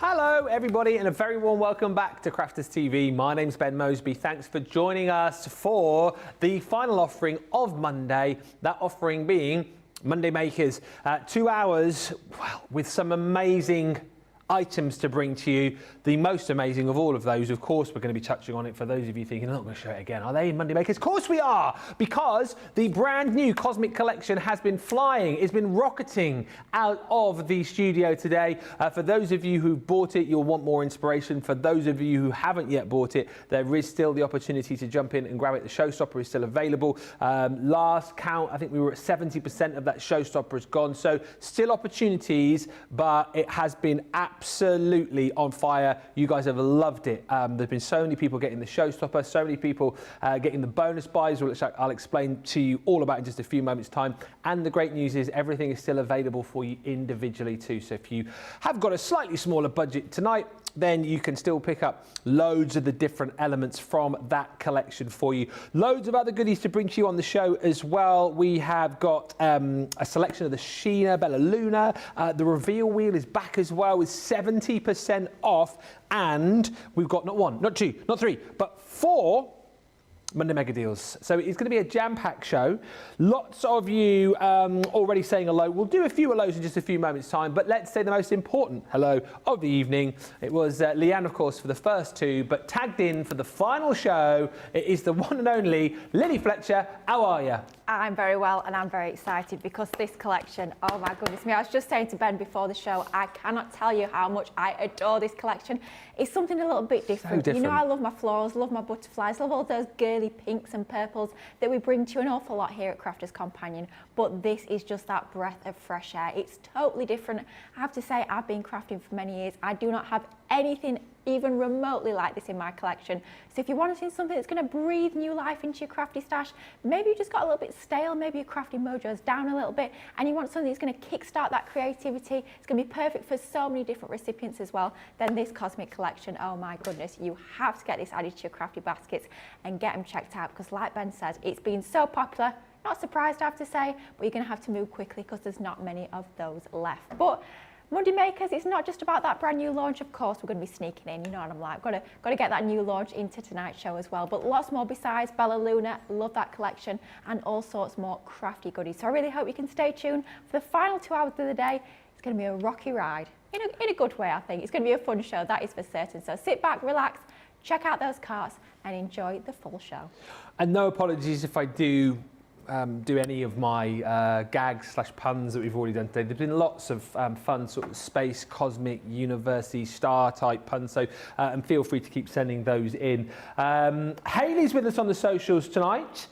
Hello everybody and a very warm welcome back to Crafters TV. My name's Ben Moseby. Thanks for joining us for the final offering of Monday. That offering being Monday Makers. 2 hours, well, with some amazing items to bring to you. The most amazing of all of those, of course, we're going to be touching on it for those of you thinking, I'm not going to show it again. Are they Monday Makers? Of course we are, because the brand new Cosmic Collection has been flying. It's been rocketing out of the studio today. For those of you who bought it, you'll want more inspiration. For those of you who haven't yet bought it, there is still the opportunity to jump in and grab it. The Showstopper is still available. Last count, I think we were at 70% of that Showstopper is gone. So still opportunities, but it has been absolutely on fire. You guys have loved it. There's been so many people getting the Showstopper, so many people getting the bonus buys, which I'll explain to you all about in just a few moments' time. And the great news is everything is still available for you individually too. So if you have got a slightly smaller budget tonight, then you can still pick up loads of the different elements from that collection for you. Loads of other goodies to bring to you on the show as well. We have got a selection of the Sheena Bella Luna. The reveal wheel is back as well with 70% off. And we've got not one, not two, not three, but 4 Monday Mega Deals. So it's going to be a jam-packed show. Lots of you already saying hello. We'll do a few hellos in just a few moments' time, but let's say the most important hello of the evening. It was Leanne, of course, for the first 2, but tagged in for the final show. It is the one and only Lilly Fletcher. How are you? I'm very well, and I'm very excited because this collection, oh my goodness me, I was just saying to Ben before the show, I cannot tell you how much I adore this collection. It's something a little bit different. So different. You know, I love my florals, love my butterflies, love all those girly pinks and purples that we bring to you an awful lot here at Crafters Companion, but this is just that breath of fresh air. It's totally different. I have to say, I've been crafting for many years. I do not have anything even remotely like this in my collection. So if you want to see something that's going to breathe new life into your crafty stash, maybe you just got a little bit stale, maybe your crafty mojo's down a little bit, and you want something that's going to kickstart that creativity, it's going to be perfect for so many different recipients as well, then this Cosmic Collection, oh my goodness, you have to get this added to your crafty baskets and get them checked out, because like Ben said, it's been so popular. Not surprised, I have to say, but you're going to have to move quickly because there's not many of those left. But Monday Makers, it's not just about that brand new launch. Of course, we're going to be sneaking in. You know what I'm like. Got to get that new launch into tonight's show as well. But lots more besides. Bella Luna, love that collection, and all sorts more crafty goodies. So I really hope you can stay tuned for the final 2 hours of the day. It's going to be a rocky ride in a good way, I think. It's going to be a fun show, that is for certain. So sit back, relax, check out those carts, and enjoy the full show. And no apologies if I do any of my gags / puns that we've already done today. There's been lots of fun sort of space, cosmic, university, star type puns, so and feel free to keep sending those in. Hayley's with us on the socials tonight.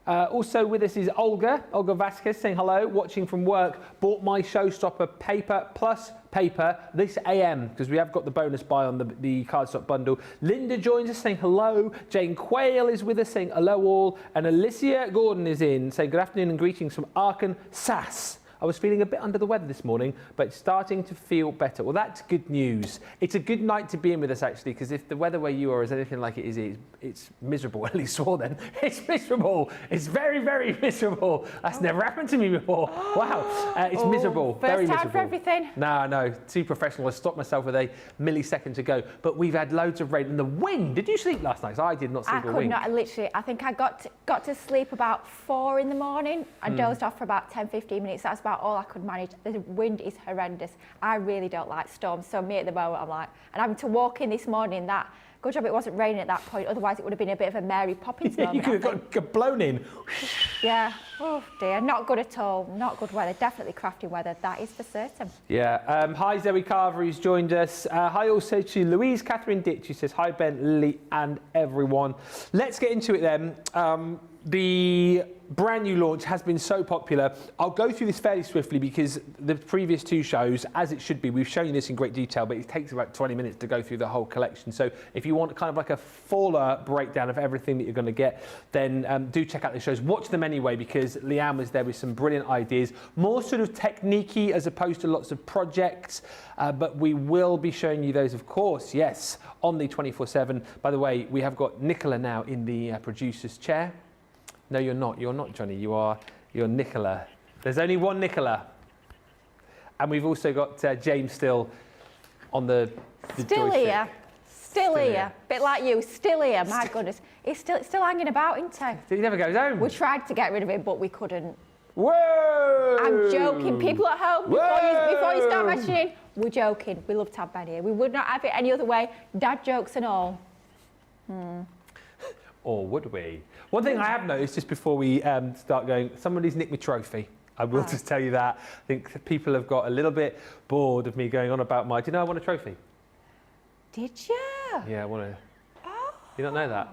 Also with us is Olga Vasquez saying hello, watching from work. Bought my Showstopper paper plus paper this AM because we have got the bonus buy on the cardstock bundle. Linda joins us saying hello. Jane Quayle is with us saying hello all. And Alicia Gordon is in saying good afternoon and greetings from Arkansas. I was feeling a bit under the weather this morning, but it's starting to feel better. Well, that's good news. It's a good night to be in with us, actually, because if the weather where you are is anything like it is, it's miserable. At least swore then. It's miserable. It's very, very miserable. That's never happened to me before. Wow. It's miserable. Very miserable. First time for everything. No, too professional. I stopped myself with a millisecond to go. But we've had loads of rain. And the wind. Did you sleep last night? I did not sleep a wink. I could not. Literally, I think I got to sleep about 4 in the morning. I dozed off for about 10-15 minutes. That's about all I could manage. The wind is horrendous. I really don't like storms. So me at the moment, I'm like, and having to walk in this morning, that good job it wasn't raining at that point. Otherwise, it would have been a bit of a Mary Poppins moment. You could have got blown in. Yeah. Oh dear. Not good at all. Not good weather. Definitely crafty weather. That is for certain. Yeah. Hi Zoe Carver, who's joined us. Hi also to Louise Catherine Ditch, who says hi Ben, Lily, and everyone. Let's get into it then. The brand new launch has been so popular. I'll go through this fairly swiftly because the previous 2 shows, as it should be, we've shown you this in great detail, but it takes about 20 minutes to go through the whole collection. So if you want kind of like a fuller breakdown of everything that you're going to get, then do check out the shows. Watch them anyway because Leanne was there with some brilliant ideas. More sort of technique-y as opposed to lots of projects, but we will be showing you those, of course, yes, on the 24/7. By the way, we have got Nicola now in the producer's chair. No, you're not. You're not, Johnny. You're Nicola. There's only one Nicola. And we've also got James still on the Still joystick. here. Still here. Bit like you, still here. My goodness. It's still hanging about, isn't it? He never goes home. We tried to get rid of it, but we couldn't. Whoa! I'm joking. People at home, Whoa! before you start mentioning, we're joking. We love to have Ben here. We would not have it any other way. Dad jokes and all. Or would we? One thing I have noticed just before we start going, somebody's nicked my trophy. I will just tell you that. I think that people have got a little bit bored of me going on about do you know I won a trophy? Did you? Yeah, I won a... Oh. You don't know that?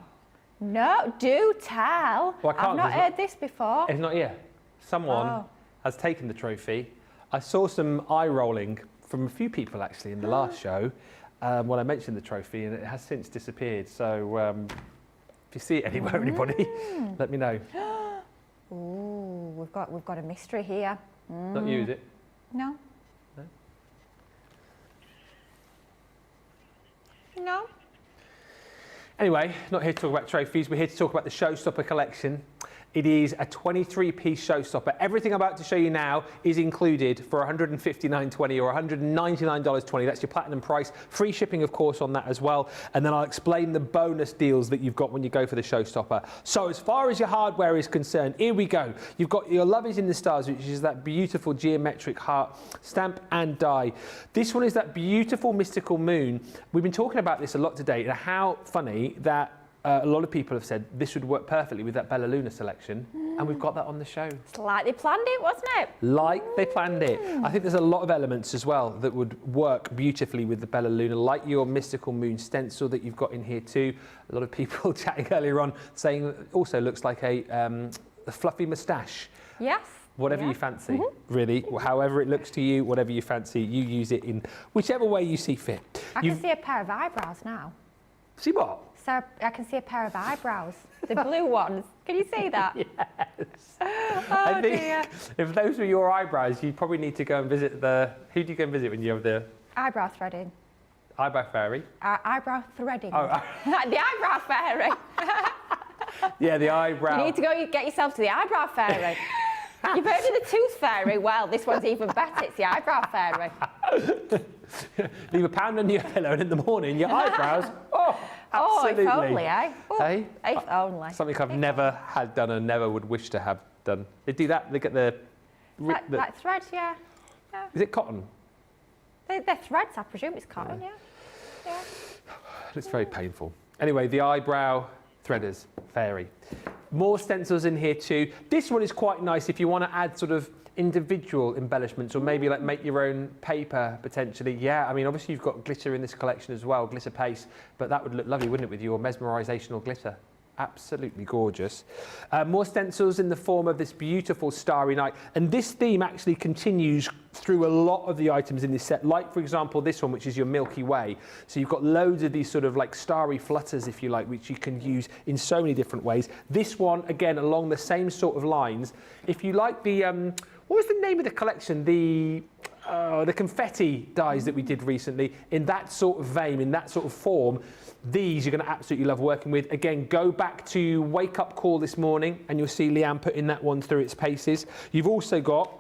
No, do tell. Well, I can't, I've not heard this before. It's not here. Someone has taken the trophy. I saw some eye rolling from a few people actually in the last show when I mentioned the trophy, and it has since disappeared. So if you see it anywhere, anybody, let me know. Ooh, we've got a mystery here. Not you, is it? No. No. Anyway, not here to talk about trophies. We're here to talk about the Showstopper collection. It is a 23-piece showstopper. Everything I'm about to show you now is included for $159.20 or $199.20. That's your platinum price. Free shipping, of course, on that as well. And then I'll explain the bonus deals that you've got when you go for the showstopper. So as far as your hardware is concerned, here we go. You've got your Love is in the Stars, which is that beautiful geometric heart stamp and die. This one is that beautiful mystical moon. We've been talking about this a lot today, and how funny that a lot of people have said this would work perfectly with that Bella Luna selection, and we've got that on the show. It's like they planned it, wasn't it? Like they planned it. I think there's a lot of elements as well that would work beautifully with the Bella Luna, like your mystical moon stencil that you've got in here too. A lot of people chatting earlier on saying it also looks like a fluffy moustache. Yes. Whatever you fancy, really. However it looks to you, whatever you fancy, you use it in whichever way you see fit. I can see a pair of eyebrows now. See what? So I can see a pair of eyebrows, the blue ones. Can you see that? Yes. Oh, I think dear. if those were your eyebrows, you probably need to go and visit who do you go and visit when you have the Eyebrow threading. eyebrow fairy? Eyebrow threading. Oh, The eyebrow fairy. yeah, the eyebrow. You need to go get yourself to the eyebrow fairy. You've heard of the tooth fairy? Well, this one's even better. It's the eyebrow fairy. Leave a pound on your pillow, and in the morning, your eyebrows. Oh, absolutely. Oh, if only, eh? Oh, Hey? if only. Something I've never had done and never would wish to have done. They do that. They get the. Like thread, yeah. Is it cotton? They're threads, I presume it's cotton, yeah. It's very painful. Anyway, the eyebrow threaders, fairy. More stencils in here too. This one is quite nice if you want to add sort of individual embellishments, or maybe like make your own paper potentially. Yeah, I mean, obviously you've got glitter in this collection as well, glitter paste, but that would look lovely, wouldn't it, with your mesmerizational glitter? Absolutely gorgeous. More stencils in the form of this beautiful starry night, and this theme actually continues through a lot of the items in this set, like for example this one, which is your Milky Way. So you've got loads of these sort of like starry flutters, if you like, which you can use in so many different ways. This one again along the same sort of lines. If you like the what was the name of the collection, the confetti dies that we did recently, in that sort of vein, in that sort of form, these you're going to absolutely love working with. Again, go back to Wake Up Call this morning and you'll see Leanne putting that one through its paces. You've also got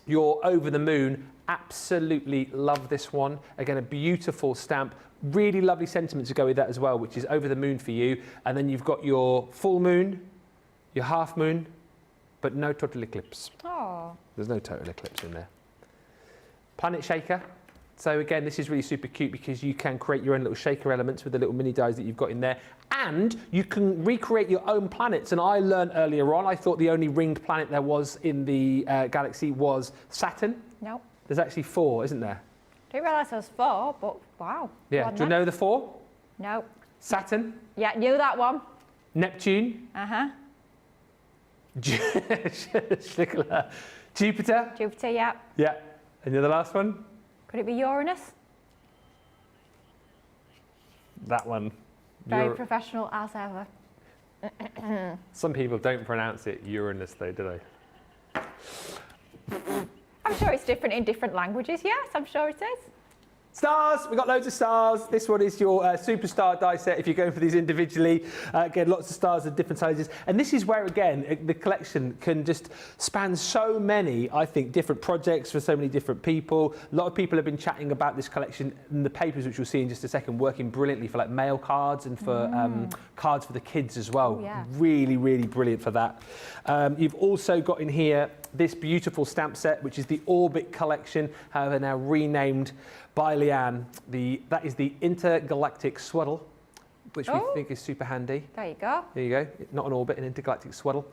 your Over the Moon. Absolutely love this one. Again, a beautiful stamp. Really lovely sentiment to go with that as well, which is Over the Moon for you. And then you've got your full moon, your half moon, but no total eclipse. Oh. There's no total eclipse in there. Planet Shaker. So again, this is really super cute because you can create your own little shaker elements with the little mini dies that you've got in there. And you can recreate your own planets. And I learned earlier on, I thought the only ringed planet there was in the galaxy was Saturn. Nope. There's actually 4, isn't there? Didn't realise there was 4, but wow. Yeah, do you know the 4? No. Saturn. Yeah, knew that one. Neptune. Uh-huh. Jupiter. Jupiter, yeah. Yeah. And you're the last one? Could it be Uranus? That one. Very professional as ever. Some people don't pronounce it Uranus though, do they? I'm sure it's different in different languages. Yes, I'm sure it is. Stars, we've got loads of stars. This one is your superstar die set if you're going for these individually. Again, lots of stars of different sizes. And this is where, again, the collection can just span so many, I think, different projects for so many different people. A lot of people have been chatting about this collection in the papers, which you'll see in just a second, working brilliantly for like mail cards and for cards for the kids as well. Oh, yeah. Really, really brilliant for that. You've also got in here this beautiful stamp set, which is the Orbit collection, however now renamed by Leanne. That is the Intergalactic Swaddle, which we think is super handy. There you go. There you go. Not an orbit, an intergalactic swaddle.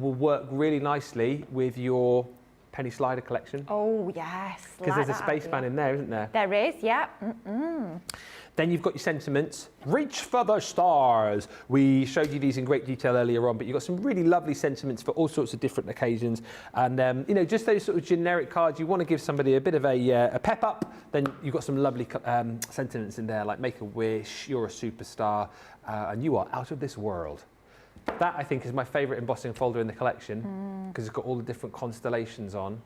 Will work really nicely with your penny slider collection. Oh, yes. Because there's a spaceman in there, isn't there? There is, yeah. Then you've got your sentiments. Reach for the stars. We showed you these in great detail earlier on, but you've got some really lovely sentiments for all sorts of different occasions. And, you know, just those sort of generic cards, you want to give somebody a bit of a pep up, then you've got some lovely sentiments in there, like make a wish, you're a superstar, and you are out of this world. That, I think, is my favourite embossing folder in the collection, because it's got all the different constellations on.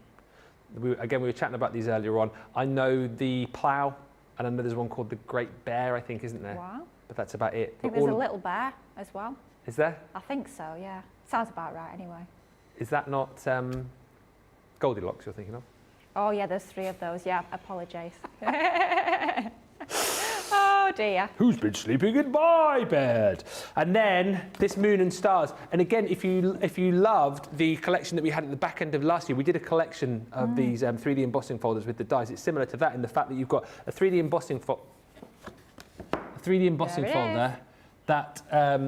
We were chatting about these earlier on. I know the plough, and I know there's one called the Great Bear, I think, isn't there? Wow. But that's about it. I think there's a little bear as well. Is there? I think so, yeah. Sounds about right, anyway. Is that not Goldilocks you're thinking of? Oh, yeah, there's 3 of those. Yeah, apologise. Oh, dear. Who's been sleeping in my bed? And then this Moon and Stars. And again, if you loved the collection that we had at the back end of last year, we did a collection of these 3D embossing folders with the dies. It's similar to that in the fact that you've got a 3D embossing folder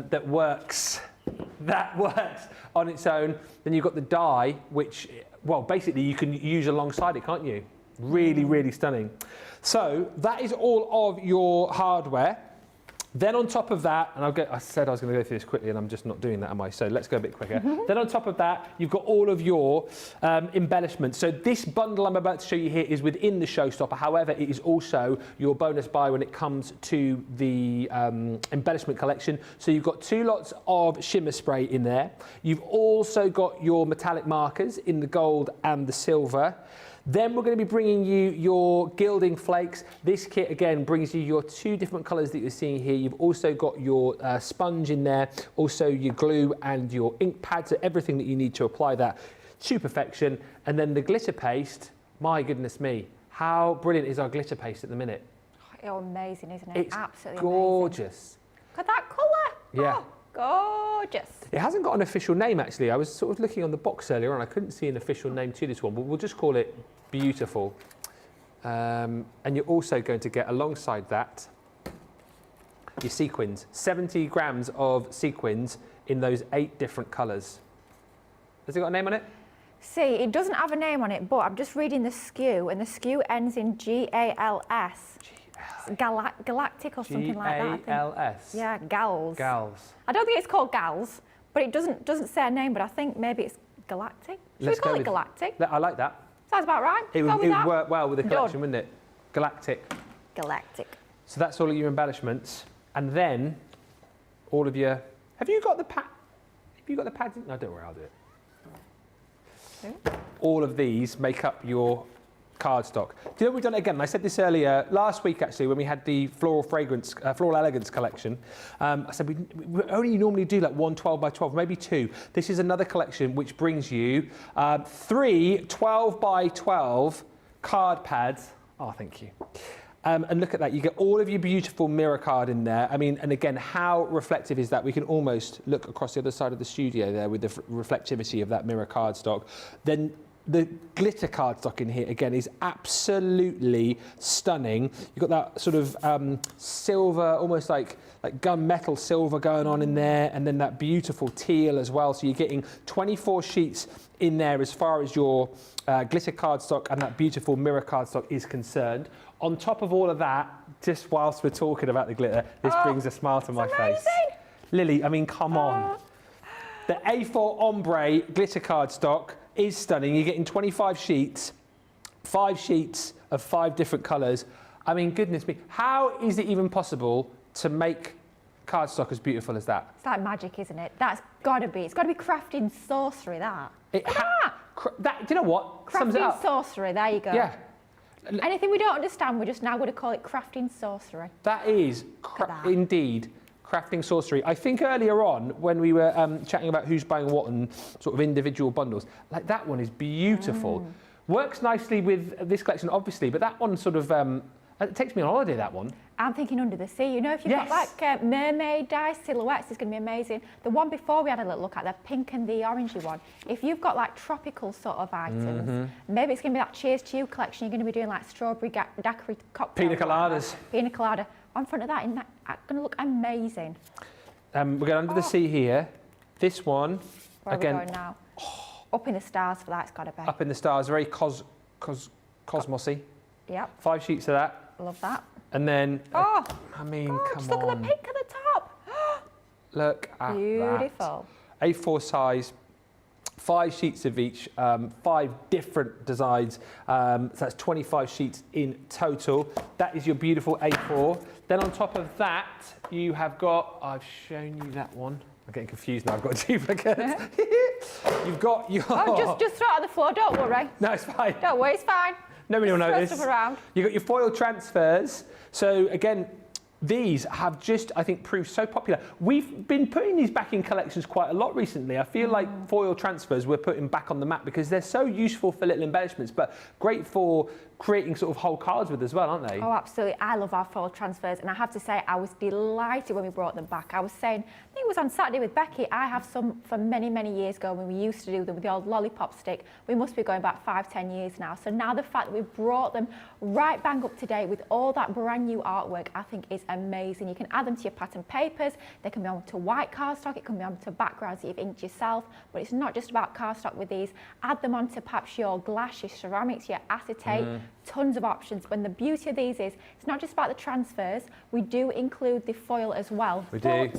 that works on its own. Then you've got the die, which, well, basically you can use alongside it, can't you? Really, really stunning. So that is all of your hardware. Then on top of that, and I said I was going to go through this quickly, and I'm just not doing that, am I? So let's go a bit quicker. Then on top of that, you've got all of your embellishments. So this bundle I'm about to show you here is within the showstopper. However, it is also your bonus buy when it comes to the embellishment collection. So you've got 2 lots of shimmer spray in there. You've also got your metallic markers in the gold and the silver. Then we're going to be bringing you your gilding flakes. This kit, again, brings you your 2 different colours that you're seeing here. You've also got your sponge in there, also your glue and your ink pad, so everything that you need to apply that to perfection. And then the glitter paste, my goodness me, how brilliant is our glitter paste at the minute? Oh, amazing, isn't it? It's absolutely gorgeous. Amazing. Look at that colour. Yeah. Oh, gorgeous. It hasn't got an official name, actually. I was sort of looking on the box earlier on. I couldn't see an official name to this one, but we'll just call it Beautiful. And you're also going to get, alongside that, your sequins. 70 grams of sequins in those 8 different colours. Has it got a name on it? See, it doesn't have a name on it, but I'm just reading the SKU, and the SKU ends in GALS. Galactic or something like that. GALS? Yeah, gals. Gals. I don't think it's called gals, but it doesn't say a name, but I think maybe it's galactic. Should we call it galactic? I like that. Sounds about right. It would work well with the collection, wouldn't it? Galactic. Galactic. So that's all of your embellishments. And then all of your... Have you got the pads? No, don't worry, I'll do it. All of these make up your cardstock. Do you know what we've done again? I said this earlier, last week actually, when we had the floral elegance collection. I said we only normally do like 1 12 by 12, maybe 2. This is another collection which brings you 3 12 by 12 card pads. Oh, thank you. And look at that, you get all of your beautiful mirror card in there. I mean, and again, how reflective is that? We can almost look across the other side of the studio there with the reflectivity of that mirror cardstock. Then the glitter cardstock in here, again, is absolutely stunning. You've got that sort of silver, almost like gunmetal silver going on in there, and then that beautiful teal as well. So you're getting 24 sheets in there as far as your glitter cardstock and that beautiful mirror cardstock is concerned. On top of all of that, just whilst we're talking about the glitter, this brings a smile to my face. Lily, I mean, come on. The A4 ombre glitter cardstock is stunning. You're getting 25 sheets, 5 sheets of 5 different colours. I mean, goodness me, how is it even possible to make cardstock as beautiful as that? It's like magic, isn't it? That's got to be. It's got to be crafting sorcery, that. Do you know what? Sums it Crafting up. sorcery, there you go. Yeah. Anything we don't understand, we're just now going to call it crafting sorcery. That is indeed crafting sorcery. I think earlier on when we were chatting about who's buying what and sort of individual bundles, like that one is beautiful. Works nicely with this collection, obviously, but that one sort of it takes me on holiday. That one. I'm thinking under the sea. You know, if you've got like mermaid dice silhouettes, it's going to be amazing. The one before we had a little look at, the pink and the orangey one. If you've got like tropical sort of items, maybe it's going to be that Cheers to You collection. You're going to be doing like strawberry daiquiri cocktail. Pina coladas. Pina colada. On front of that, isn't that going to look amazing? We're going under the sea here. This one, Where again. are we going now? Up in the stars for that, it's got to be. Up in the stars, very cosmosy. Yep. 5 sheets of that. Love that. And then, I mean, God, come just look on. at the pink at the top. Look at Beautiful. that. A4 size, 5 sheets of each, 5 different designs. So that's 25 sheets in total. That is your beautiful A4. Then on top of that, you have got, I've shown you that one. I'm getting confused now, I've got a duplicate. You've got your... Oh, just throw it on the floor, don't worry. No, it's fine. Don't worry, it's fine. Nobody will Just throw notice. stuff around. You've got your foil transfers. So again, these have just, I think, proved so popular. We've been putting these back in collections quite a lot recently. I feel like foil transfers we're putting back on the map because they're so useful for little embellishments, but great for creating sort of whole cards with as well, aren't they? Oh, absolutely. I love our foil transfers, and I have to say I was delighted when we brought them back. I was saying, I think it was on Saturday with Becky, I have some from many, many years ago when we used to do them with the old lollipop stick. We must be going back 5-10 years now. So now the fact that we've brought them right bang up to date with all that brand new artwork, I think is amazing. You can add them to your pattern papers. They can be on to white cardstock. It can be on to backgrounds that you've inked yourself. But it's not just about cardstock with these. Add them onto perhaps your glass, your ceramics, your acetate. Tons of options. When the beauty of these is, it's not just about the transfers. We do include the foil as well. We do.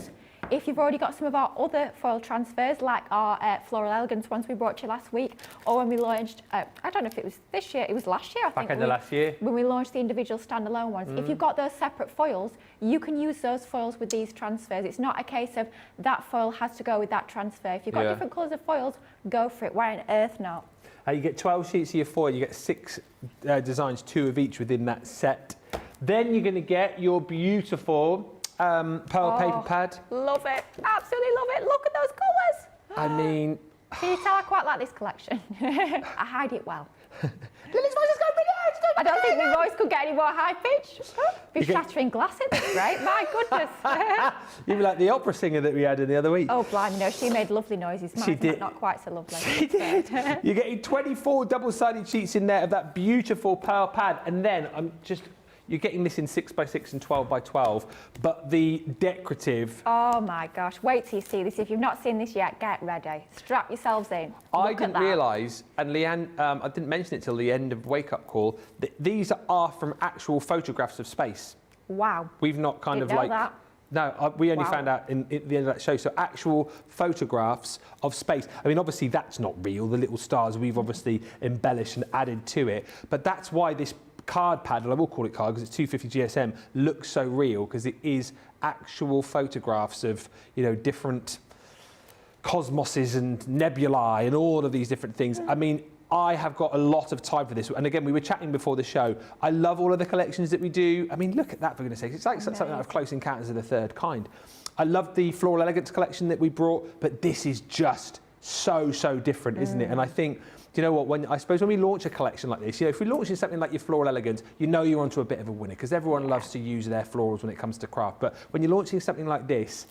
If you've already got some of our other foil transfers, like our Floral Elegance ones we brought you last week, or when we launched, I don't know if it was this year, it was last year, I think. Back end of last year. When we launched the individual standalone ones. If you've got those separate foils, you can use those foils with these transfers. It's not a case of that foil has to go with that transfer. If you've got different colours of foils, go for it. Why on earth not? You get 12 sheets of your foil, you get 6 designs, 2 of each within that set. Then you're going to get your beautiful pearl paper pad. Love it. Absolutely love it. Look at those colours. I mean... Can you tell I quite like this collection? I hide it well. Lily's voice is going brilliant! I don't think my voice could get any more high pitch. Be shattering glass in this, right? My goodness. You'd be like the opera singer that we had in the other week. Oh, blimey, no, she made lovely noises. Mine's She did. not quite so lovely. She did. You're getting 24 double-sided sheets in there of that beautiful pearl pad. And then you're getting this in 6x6 and 12x12, but the decorative. Oh my gosh, wait till you see this. If you've not seen this yet, get ready. Strap yourselves in. I didn't realise, and Leanne, I didn't mention it till the end of Wake Up Call, that these are from actual photographs of space. Wow. We've not kind Didn't of know like... that. No, we only found out in the end of that show. So actual photographs of space. I mean, obviously that's not real. The little stars we've obviously embellished and added to it. But that's why this card pad, and I will call it card because it's 250 GSM, looks so real because it is actual photographs of, you know, different cosmoses and nebulae and all of these different things. I mean, I have got a lot of time for this. And again, we were chatting before the show. I love all of the collections that we do. I mean, look at that, for goodness sake. It's like something out of Close Encounters of the Third Kind. I love the Floral Elegance collection that we brought, but this is just so different, isn't it? And I think, do you know what, I suppose when we launch a collection like this, you know, if we're launching something like your Floral Elegance, you know you're onto a bit of a winner because everyone loves to use their florals when it comes to craft. But when you're launching something like this,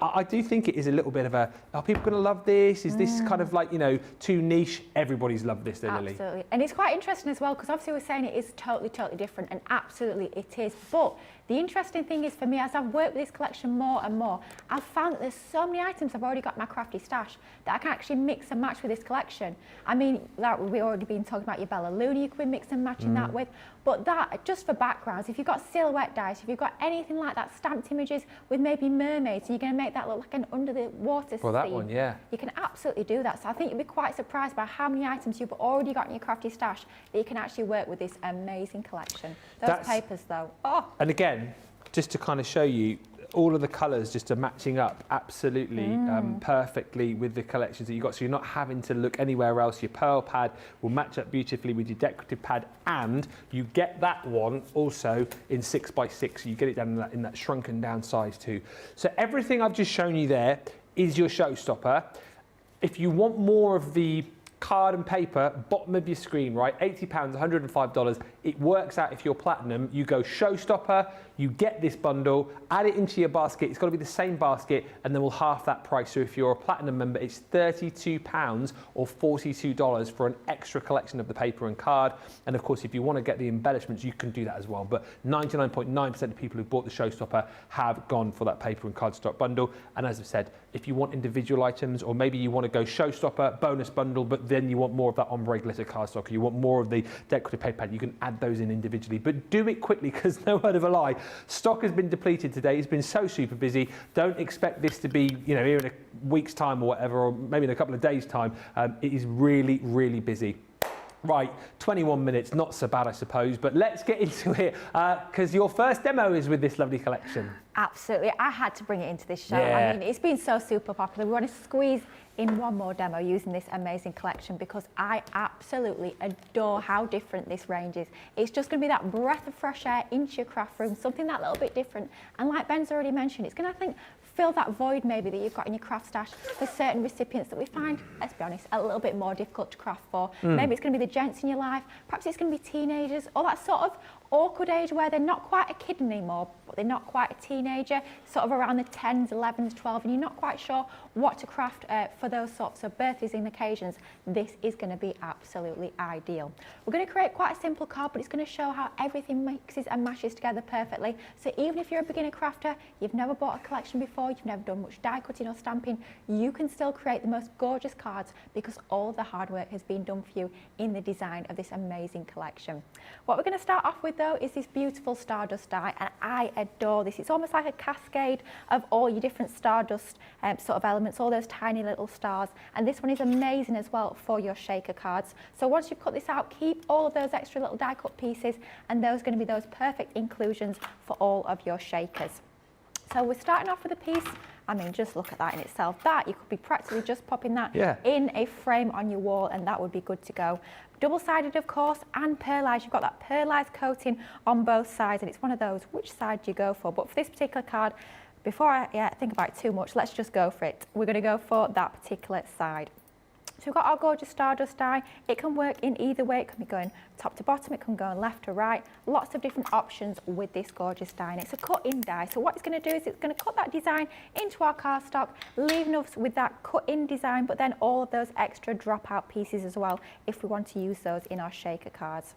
I do think it is a little bit of a, are people going to love this? Is this kind of like, you know, too niche? Everybody's loved this, though, Lily. Absolutely. And it's quite interesting as well, because obviously we're saying it is totally different, and absolutely it is. But the interesting thing is for me, as I've worked with this collection more and more, I've found that there's so many items I've already got in my crafty stash that I can actually mix and match with this collection. I mean, that we've already been talking about your Bella Luna, you could be mix and matching that with. But that, just for backgrounds, if you've got silhouette dice, if you've got anything like that, stamped images with maybe mermaids, and you're going to make that look like an under the water Well, that scene, one, yeah. you can absolutely do that. So I think you'll be quite surprised by how many items you've already got in your crafty stash that you can actually work with this amazing collection. Those papers, though. Oh. And again, just to kind of show you, all of the colours just are matching up absolutely perfectly with the collections that you've got. So you're not having to look anywhere else. Your pearl pad will match up beautifully with your decorative pad, and you get that one also in 6x6. So you get it down in that shrunken down size too. So everything I've just shown you there is your showstopper. If you want more of the card and paper, bottom of your screen, right? £80, $105. It works out if you're platinum. You go showstopper, you get this bundle, add it into your basket. It's got to be the same basket, and then we'll half that price. So if you're a platinum member, it's £32 or $42 for an extra collection of the paper and card. And of course, if you want to get the embellishments, you can do that as well. But 99.9% of people who bought the showstopper have gone for that paper and cardstock bundle. And as I've said, if you want individual items, or maybe you want to go showstopper, bonus bundle, but then you want more of that ombre glitter cardstock, or you want more of the decorative paper pad, you can add those in individually. But do it quickly, because no word of a lie, stock has been depleted today. It's been so super busy. Don't expect this to be, you know, here in a week's time or whatever, or maybe in a couple of days' time. It is really, really busy. Right, 21 minutes, not so bad, I suppose, but let's get into it, because your first demo is with this lovely collection. Absolutely, I had to bring it into this show. Yeah. I mean, it's been so super popular. We want to squeeze in one more demo using this amazing collection, because I absolutely adore how different this range is. It's just going to be that breath of fresh air into your craft room, something that little bit different. And like Ben's already mentioned, it's going to, I think, fill that void maybe that you've got in your craft stash for certain recipients that we find, let's be honest, a little bit more difficult to craft for. Maybe it's going to be the gents in your life, perhaps it's going to be teenagers, or that sort of awkward age where they're not quite a kid anymore, but they're not quite a teenager, sort of around the 10s, 11s, 12s, and you're not quite sure what to craft for those sorts of birthdays and occasions. This is going to be absolutely ideal. We're going to create quite a simple card, but it's going to show how everything mixes and mashes together perfectly. So even if you're a beginner crafter, you've never bought a collection before, you've never done much die cutting or stamping, you can still create the most gorgeous cards, because all the hard work has been done for you in the design of this amazing collection. What we're going to start off with though is this beautiful Stardust die, and I adore this. It's almost like a cascade of all your different Stardust sort of elements, all those tiny little stars, and this one is amazing as well for your shaker cards. So once you've cut this out, keep all of those extra little die cut pieces, and those are going to be those perfect inclusions for all of your shakers. So we're starting off with a piece. I mean, just look at that in itself. That, you could be practically just popping that in a frame on your wall, and that would be good to go. Double-sided, of course, and pearlized. You've got that pearlized coating on both sides, and it's one of those, which side do you go for? But for this particular card, before I think about it too much, let's just go for it. We're going to go for that particular side. So we've got our gorgeous Stardust die. It can work in either way. It can be going top to bottom, it can go left to right. Lots of different options with this gorgeous die, and it's a cut-in die. So what it's going to do is it's going to cut that design into our cardstock, leaving us with that cut-in design, but then all of those extra drop-out pieces as well, if we want to use those in our shaker cards.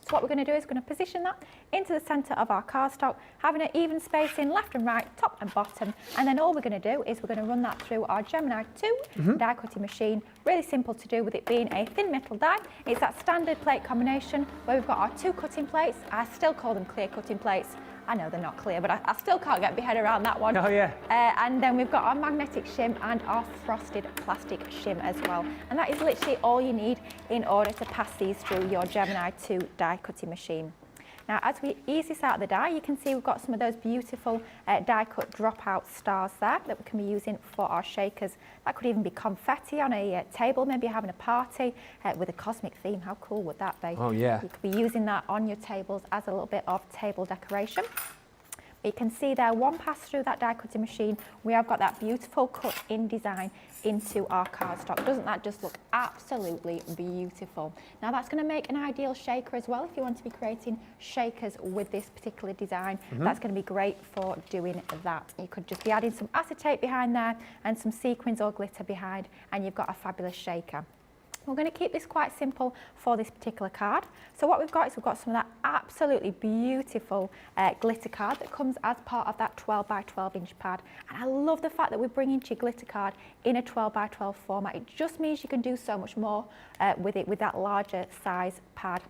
So what we're going to do is we're going to position that into the centre of our cardstock, having an even spacing left and right, top and bottom, and then all we're going to do is we're going to run that through our Gemini 2 die cutting machine. Really simple to do, with it being a thin metal die. It's that standard plate combination where we've got our two cutting plates. I still call them clear cutting plates. I know they're not clear, but I still can't get my head around that one. Oh yeah. And then we've got our magnetic shim and our frosted plastic shim as well. And that is literally all you need in order to pass these through your Gemini 2 die cutting machine. Now, as we ease this out of the die, you can see we've got some of those beautiful die cut dropout stars there that we can be using for our shakers. That could even be confetti on a table, maybe you're having a party with a cosmic theme. How cool would that be? Oh yeah. You could be using that on your tables as a little bit of table decoration. You can see there, one pass through that die cutting machine, we have got that beautiful cut-in design into our cardstock. Doesn't that just look absolutely beautiful? Now that's going to make an ideal shaker as well if you want to be creating shakers with this particular design. That's going to be great for doing that. You could just be adding some acetate behind there and some sequins or glitter behind, and you've got a fabulous shaker. We're going to keep this quite simple for this particular card. So what we've got is we've got some of that absolutely beautiful glitter card that comes as part of that 12 by 12 inch pad. And I love the fact that we're bringing your glitter card in a 12 by 12 format. It just means you can do so much more with it, with that larger size pad.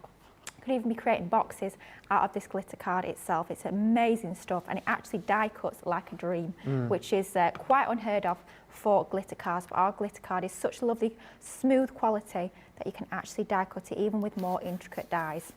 You could even be creating boxes out of this glitter card itself. It's amazing stuff, and it actually die cuts like a dream, which is quite unheard of for glitter cards. But our glitter card is such lovely smooth quality that you can actually die cut it even with more intricate dies.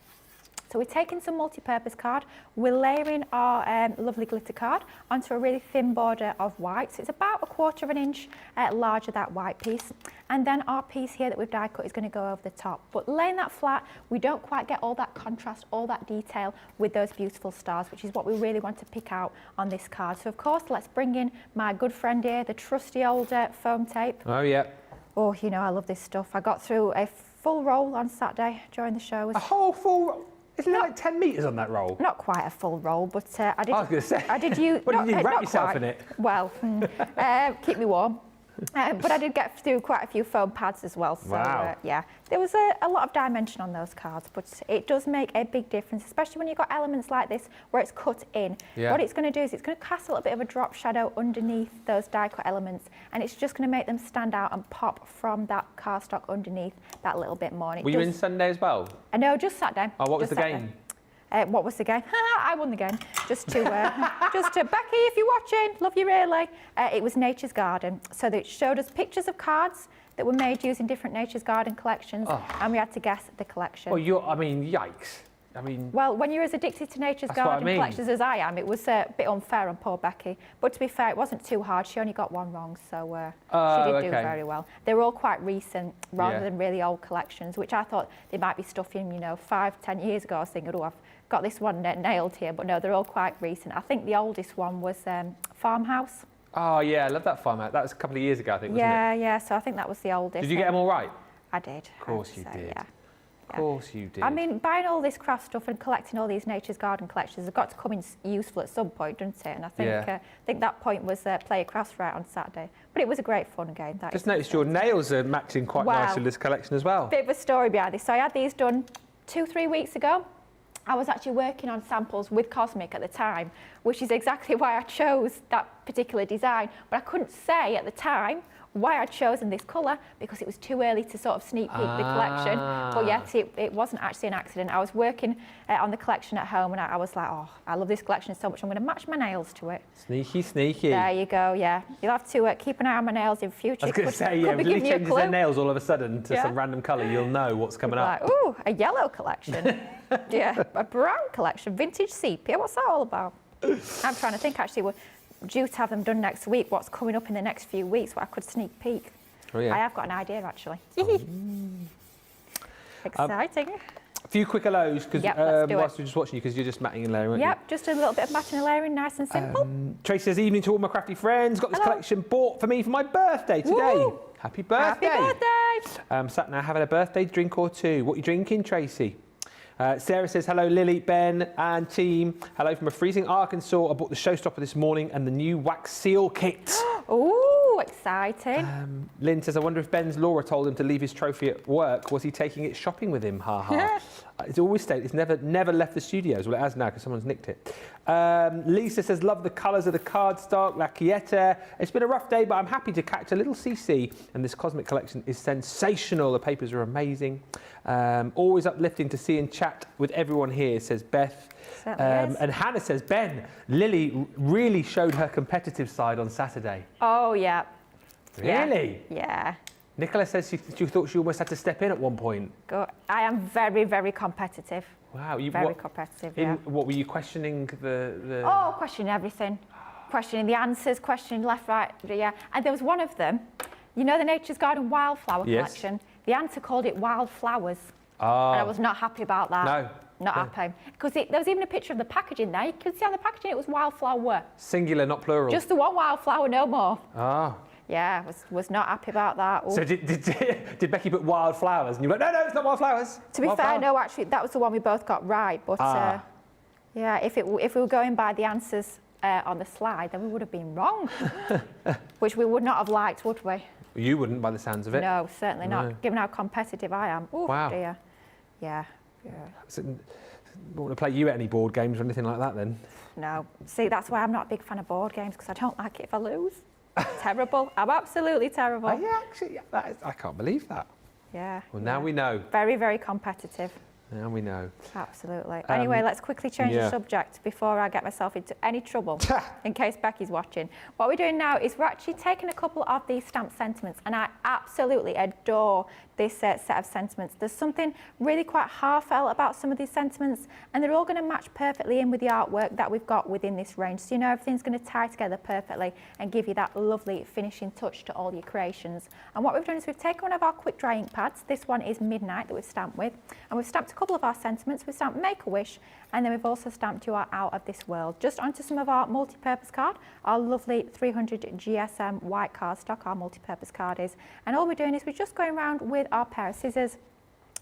So we're taking some multi-purpose card, we're layering our lovely glitter card onto a really thin border of white. So it's about 1/4 of an inch larger, that white piece. And then our piece here that we've die cut is going to go over the top. But laying that flat, we don't quite get all that contrast, all that detail with those beautiful stars, which is what we really want to pick out on this card. So of course, let's bring in my good friend here, the trusty old foam tape. Oh, yeah. Oh, you know, I love this stuff. I got through a full roll on Saturday during the show. A whole full roll? Isn't it like 10 metres on that roll? Not quite a full roll, but I did. I was going to say. I did use. What did you wrap not yourself quite. in it? Well, keep me warm. But I did get through quite a few foam pads as well. So, Wow. yeah, there was a lot of dimension on those cards, but it does make a big difference, especially when you've got elements like this where it's cut in. Yeah. What it's going to do is it's going to cast a little bit of a drop shadow underneath those die cut elements, and it's just going to make them stand out and pop from that cardstock underneath that little bit more. Were you in Sunday as well? No, just Saturday. Oh, what was Just the Saturday. game? What was the game? I won the game. Just to Becky, if you're watching, love you really. It was Nature's Garden. So it showed us pictures of cards that were made using different Nature's Garden collections, and we had to guess the collection. Well, I mean, yikes. I mean, Well, when you're as addicted to Nature's That's what I Garden mean. collections as I am, it was a bit unfair on poor Becky. But to be fair, it wasn't too hard. She only got one wrong, so she did do very well. They were all quite recent, rather than really old collections, which I thought they might be stuff in, 5-10 years ago. I was thinking, oh, I've got this one nailed here, but no, they're all quite recent. I think the oldest one was Farmhouse. oh, yeah, I love that farm out. That was a couple of years ago, I think, wasn't it? Yeah, so I think that was the oldest. Did you get them all right? I did. Of course you did. Yeah. Of course you did. I mean, buying all this craft stuff and collecting all these Nature's Garden collections has got to come in useful at some point, doesn't it? And I think that point was play a crafts right on Saturday. But it was a great fun game. Just noticed your nails are matching quite nicely with this collection as well. Bit of a story behind this. So I had these done 2-3 weeks ago. I was actually working on samples with Cosmic at the time, which is exactly why I chose that particular design. But I couldn't say at the time why I'd chosen this colour because it was too early to sort of sneak peek the collection. But yes, it wasn't actually an accident. I was working on the collection at home and I was like, oh, I love this collection so much, I'm going to match my nails to it. Sneaky, sneaky. There you go, yeah. You'll have to keep an eye on my nails in future. I was going to say, could if Lily changes their nails all of a sudden to Yeah. some random colour, you'll know what's coming up. Like, ooh, a yellow collection. Yeah, a brown collection, vintage sepia. What's that all about? I'm trying to think, actually, we're due to have them done next week. What's coming up in the next few weeks, what I could sneak peek. Oh, yeah. I have got an idea, actually. Exciting. A few quick hellos, because Yep, let's do whilst we're just watching you, because you're just matting and layering, aren't Yep, just a little bit of matching and layering, nice and simple. you? Tracy says, evening to all my crafty friends. Got this Hello. collection bought for me for my birthday today. Woo. Happy birthday. Happy birthday! Sat now having a birthday drink or two. What are you drinking, Tracy? Sarah says, hello, Lily, Ben and team. Hello from a freezing Arkansas. I bought the showstopper this morning and the new wax seal kit. Ooh, exciting. Lynn says, I wonder if Ben's Laura told him to leave his trophy at work. Was he taking it shopping with him? Ha ha. It's always stayed. It's never left the studios. Well, it has now because someone's nicked it. Lisa says, love the colours of the cardstock, La Quieta. It's been a rough day, but I'm happy to catch a little CC. And this Cosmic collection is sensational. The papers are amazing. Always uplifting to see and chat with everyone here, says Beth. Certainly is. And Hannah says, Ben, Lily really showed her competitive side on Saturday. Oh, yeah. Really? Yeah. Nicola says she thought she almost had to step in at one point. I am very, very competitive. Wow. Very competitive, yeah. What were you questioning the... Oh, questioning everything. Questioning the answers, questioning left, right, yeah. And there was one of them, you know the Nature's Garden wildflower collection? The answer called it wildflowers. Oh. And I was not happy about that. No. Not happy. Because there was even a picture of the packaging there. You could see on the packaging it was wildflower. Singular, not plural. Just the one wildflower, no more. Ah. Yeah, was not happy about that. Ooh. So did Becky put wildflowers? And you were like, no, it's not wildflowers. To be fair, no, actually, that was the one we both got right. But yeah, if we were going by the answers on the slide, then we would have been wrong. Which we would not have liked, would we? You wouldn't, by the sounds of it. No, certainly No. not, given how competitive I am. Oh, Wow. dear. Yeah. So, don't want to play you at any board games or anything like that then? No. See, that's why I'm not a big fan of board games, because I don't like it if I lose. Terrible. I'm absolutely terrible. Oh, yeah, actually, I can't believe that. Yeah. Well, now we know. Very, very competitive. Now we know. Absolutely. Anyway, let's quickly change the subject before I get myself into any trouble, in case Becky's watching. What we're doing now is we're actually taking a couple of these stamped sentiments, and I absolutely adore this set of sentiments. There's something really quite heartfelt about some of these sentiments, and they're all going to match perfectly in with the artwork that we've got within this range. So you know everything's going to tie together perfectly and give you that lovely finishing touch to all your creations. And what we've done is we've taken one of our quick dry ink pads. This one is Midnight that we've stamped with, and we've stamped a couple of our sentiments. We've stamped Make a Wish, and then we've also stamped You Are Out of This World just onto some of our multi-purpose card, our lovely 300 GSM white cardstock, our multi-purpose card is. And all we're doing is we're just going around with our pair of scissors,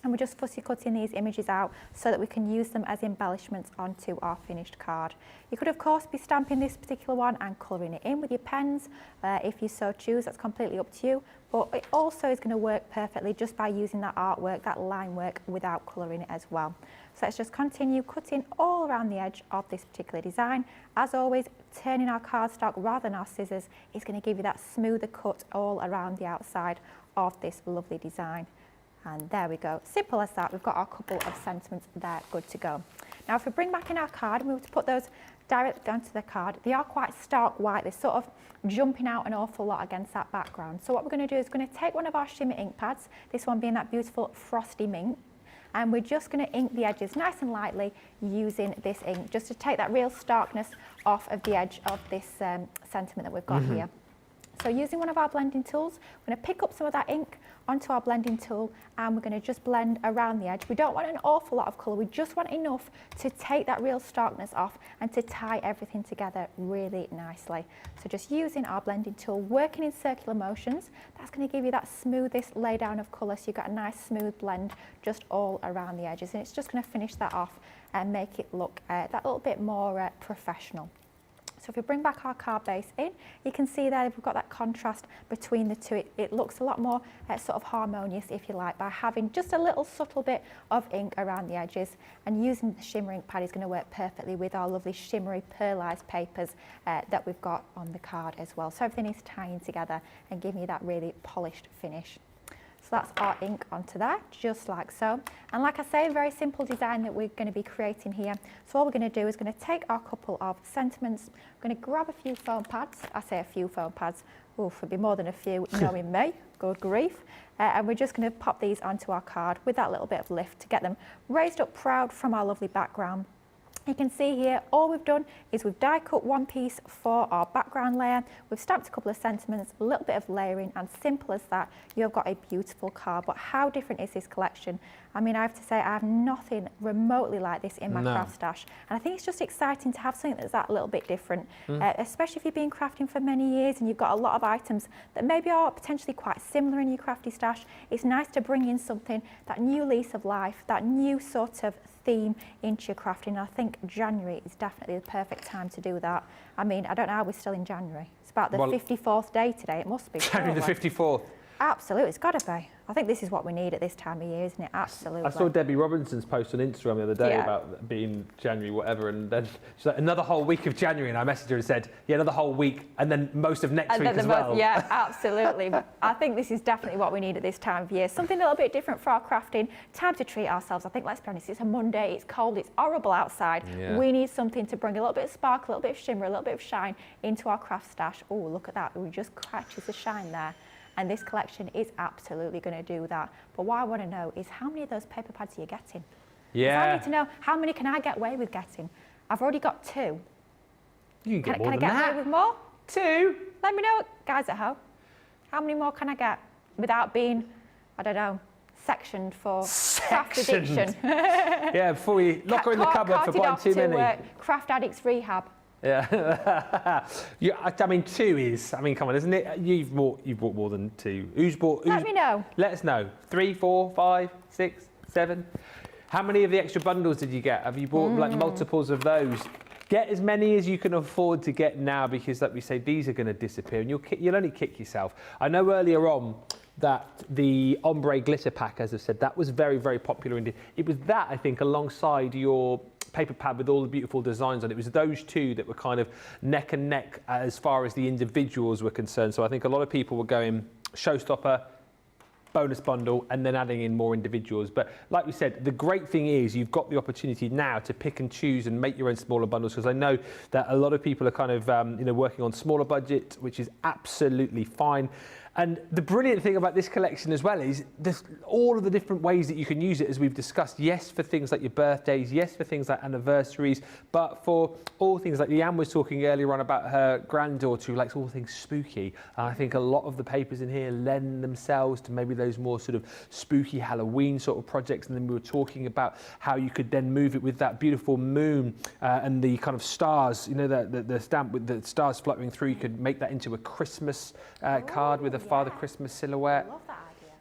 and we're just fussy cutting these images out so that we can use them as embellishments onto our finished card. You could of course be stamping this particular one and colouring it in with your pens if you so choose. That's completely up to you, but it also is going to work perfectly just by using that artwork, that line work, without colouring it as well. So let's just continue cutting all around the edge of this particular design. As always, turning our cardstock rather than our scissors is going to give you that smoother cut all around the outside of this lovely design. And there we go, simple as that. We've got our couple of sentiments there, good to go. Now if we bring back in our card and we were to put those directly onto the card, they are quite stark white. They're sort of jumping out an awful lot against that background. So what we're going to do is we're going to take one of our shimmer ink pads, this one being that beautiful frosty mint, and we're just going to ink the edges nice and lightly using this ink, just to take that real starkness off of the edge of this sentiment that we've got here. So using one of our blending tools, we're going to pick up some of that ink onto our blending tool, and we're going to just blend around the edge. We don't want an awful lot of colour, we just want enough to take that real starkness off and to tie everything together really nicely. So just using our blending tool, working in circular motions, that's going to give you that smoothest lay down of colour, so you've got a nice smooth blend just all around the edges, and it's just going to finish that off and make it look that little bit more professional. So if we bring back our card base in, you can see there we've got that contrast between the two. It looks a lot more sort of harmonious, if you like, by having just a little subtle bit of ink around the edges, and using the shimmer ink pad is going to work perfectly with our lovely shimmery pearlized papers that we've got on the card as well. So everything is tying together and giving you that really polished finish. So that's our ink onto there, just like so. And like I say, a very simple design that we're going to be creating here. So all we're going to do is going to take our couple of sentiments, we're going to grab a few foam pads. I say a few foam pads, oof, it'd be more than a few, knowing me, good grief. And we're just going to pop these onto our card with that little bit of lift to get them raised up proud from our lovely background. You can see here, all we've done is we've die cut one piece for our background layer, we've stamped a couple of sentiments, a little bit of layering, and simple as that, you've got a beautiful card. But how different is this collection? I mean, I have to say, I have nothing remotely like this in my craft stash. And I think it's just exciting to have something that's that little bit different, especially if you've been crafting for many years and you've got a lot of items that maybe are potentially quite similar in your crafty stash. It's nice to bring in something, that new lease of life, that new sort of theme into your crafting. And I think January is definitely the perfect time to do that. I mean, I don't know how we're still in January. It's about the 54th day today, it must be. January the 54th. Absolutely, it's got to be. I think this is what we need at this time of year, isn't it? Absolutely. I saw Debbie Robinson's post on Instagram the other day about being January whatever, and then she's like, another whole week of January, and I messaged her and said, yeah, another whole week, and then most of next week as well. Yeah, absolutely. But I think this is definitely what we need at this time of year. Something a little bit different for our crafting. Time to treat ourselves. I think, let's be honest, it's a Monday, it's cold, it's horrible outside. Yeah. We need something to bring a little bit of spark, a little bit of shimmer, a little bit of shine into our craft stash. Oh, look at that. We just catches the shine there. And this collection is absolutely going to do that. But what I want to know is, how many of those paper pads are you getting? Yeah. I need to know, how many can I get away with getting? I've already got 2. You can get more Can I get away with more? 2? Let me know, guys at home. How many more can I get without being, I don't know, sectioned for craft addiction? Yeah, before we lock her in the cupboard for buying too many. Craft addicts rehab. Yeah. Yeah, I mean, 2 is, I mean, come on, isn't it? You've bought more than 2. Who's bought? Let me know. Let us know. 3, 4, 5, 6, 7. How many of the extra bundles did you get? Have you bought like multiples of those? Get as many as you can afford to get now, because, like we say, these are going to disappear, and you'll only kick yourself. I know earlier on that the ombre glitter pack, as I've said, that was very, very popular indeed. It was that, I think, alongside your paper pad with all the beautiful designs on it. It was those 2 that were kind of neck and neck as far as the individuals were concerned. So I think a lot of people were going showstopper, bonus bundle, and then adding in more individuals. But like we said, the great thing is you've got the opportunity now to pick and choose and make your own smaller bundles, because I know that a lot of people are kind of working on smaller budget, which is absolutely fine. And the brilliant thing about this collection as well is there's all of the different ways that you can use it, as we've discussed. Yes, for things like your birthdays, yes, for things like anniversaries, but for all things like Leanne was talking earlier on about her granddaughter who likes all things spooky. And I think a lot of the papers in here lend themselves to maybe those more sort of spooky Halloween sort of projects. And then we were talking about how you could then move it with that beautiful moon and the kind of stars, the stamp with the stars fluttering through. You could make that into a Christmas card with a Father Christmas silhouette. I love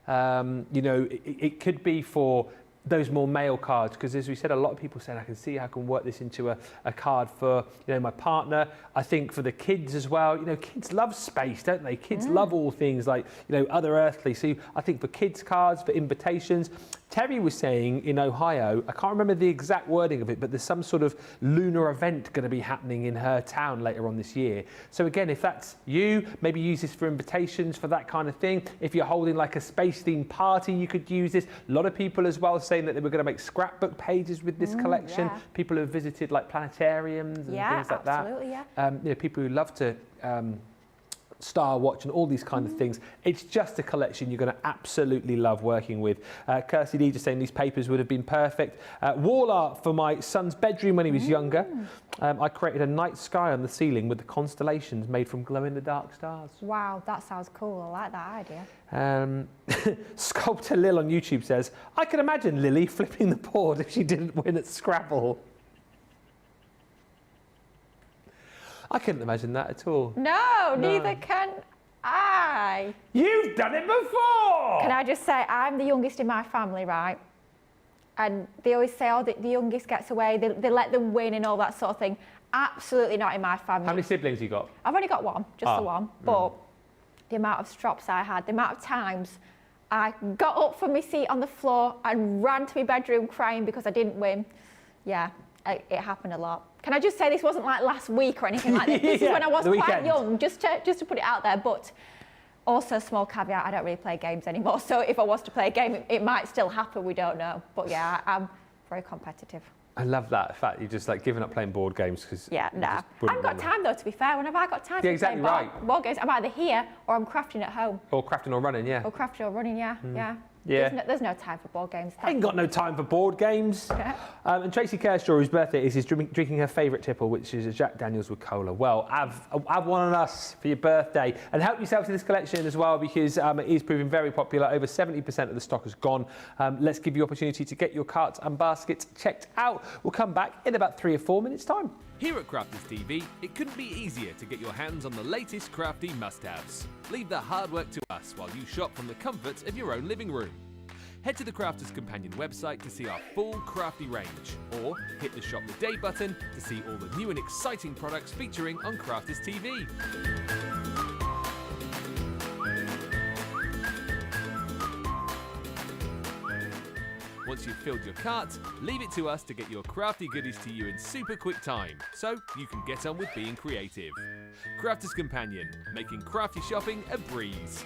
that idea. It could be for those more male cards, because as we said, a lot of people said I can see how I can work this into a card for my partner. I think for the kids as well, kids love space, don't they? Kids love all things like other earthly. So I think for kids cards, for invitations. Terry was saying in Ohio, I can't remember the exact wording of it, but there's some sort of lunar event going to be happening in her town later on this year. So again, if that's you, maybe use this for invitations, for that kind of thing. If you're holding like a space-themed party, you could use this. A lot of people as well saying that they were going to make scrapbook pages with this collection. Yeah. People who have visited like planetariums and things like absolutely, that. Yeah. People who love to star watch and all these kind of things. It's just a collection you're going to absolutely love working with. Kirsty D just saying these papers would have been perfect. Wall art for my son's bedroom when he was younger. I created a night sky on the ceiling with the constellations made from glow-in-the-dark stars. Wow, that sounds cool. I like that idea. Sculptor Lil on YouTube says, I can imagine Lily flipping the board if she didn't win at Scrabble. I couldn't imagine that at all. No, neither can I. You've done it before! Can I just say, I'm the youngest in my family, right? And they always say, oh, the youngest gets away, they let them win and all that sort of thing. Absolutely not in my family. How many siblings you got? I've only got one, just the one. But the amount of strops I had, the amount of times I got up from my seat on the floor and ran to my bedroom crying because I didn't win. Yeah, it happened a lot. Can I just say this wasn't like last week or anything like this? This is when I was quite young, just to put it out there. But also, small caveat, I don't really play games anymore. So if I was to play a game, it might still happen, we don't know. But yeah, I'm very competitive. I love that fact you're just like giving up playing board games because I haven't got time though, to be fair. When have I got time to exactly play right. board games? I'm either here or I'm crafting at home. Or crafting or running, yeah. Or crafting or running, yeah. Yeah. There's no time for board games. I ain't got no time for board games. And Tracy Kershaw, whose birthday is drinking her favourite tipple, which is a Jack Daniels with cola. Well, have one on us for your birthday. And help yourself to this collection as well, because it is proving very popular. Over 70% of the stock has gone. Let's give you opportunity to get your carts and baskets checked out. We'll come back in about 3 or 4 minutes' time. Here at Crafters TV, it couldn't be easier to get your hands on the latest crafty must-haves. Leave the hard work to us while you shop from the comforts of your own living room. Head to the Crafters Companion website to see our full crafty range, or hit the Shop the Day button to see all the new and exciting products featuring on Crafters TV. Once you've filled your cart, leave it to us to get your crafty goodies to you in super quick time, so you can get on with being creative. Crafters Companion, making crafty shopping a breeze.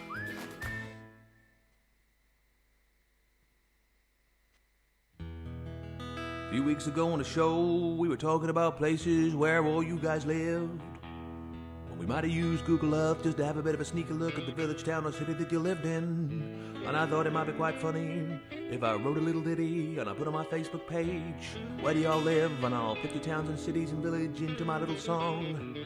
A few weeks ago on the show, we were talking about places where all you guys lived. Well, we might have used Google Earth just to have a bit of a sneaky look at the village, town, or city that you lived in. And I thought it might be quite funny if I wrote a little ditty and I put on my Facebook page, where do y'all live? And I'll put your towns and cities and village into my little song.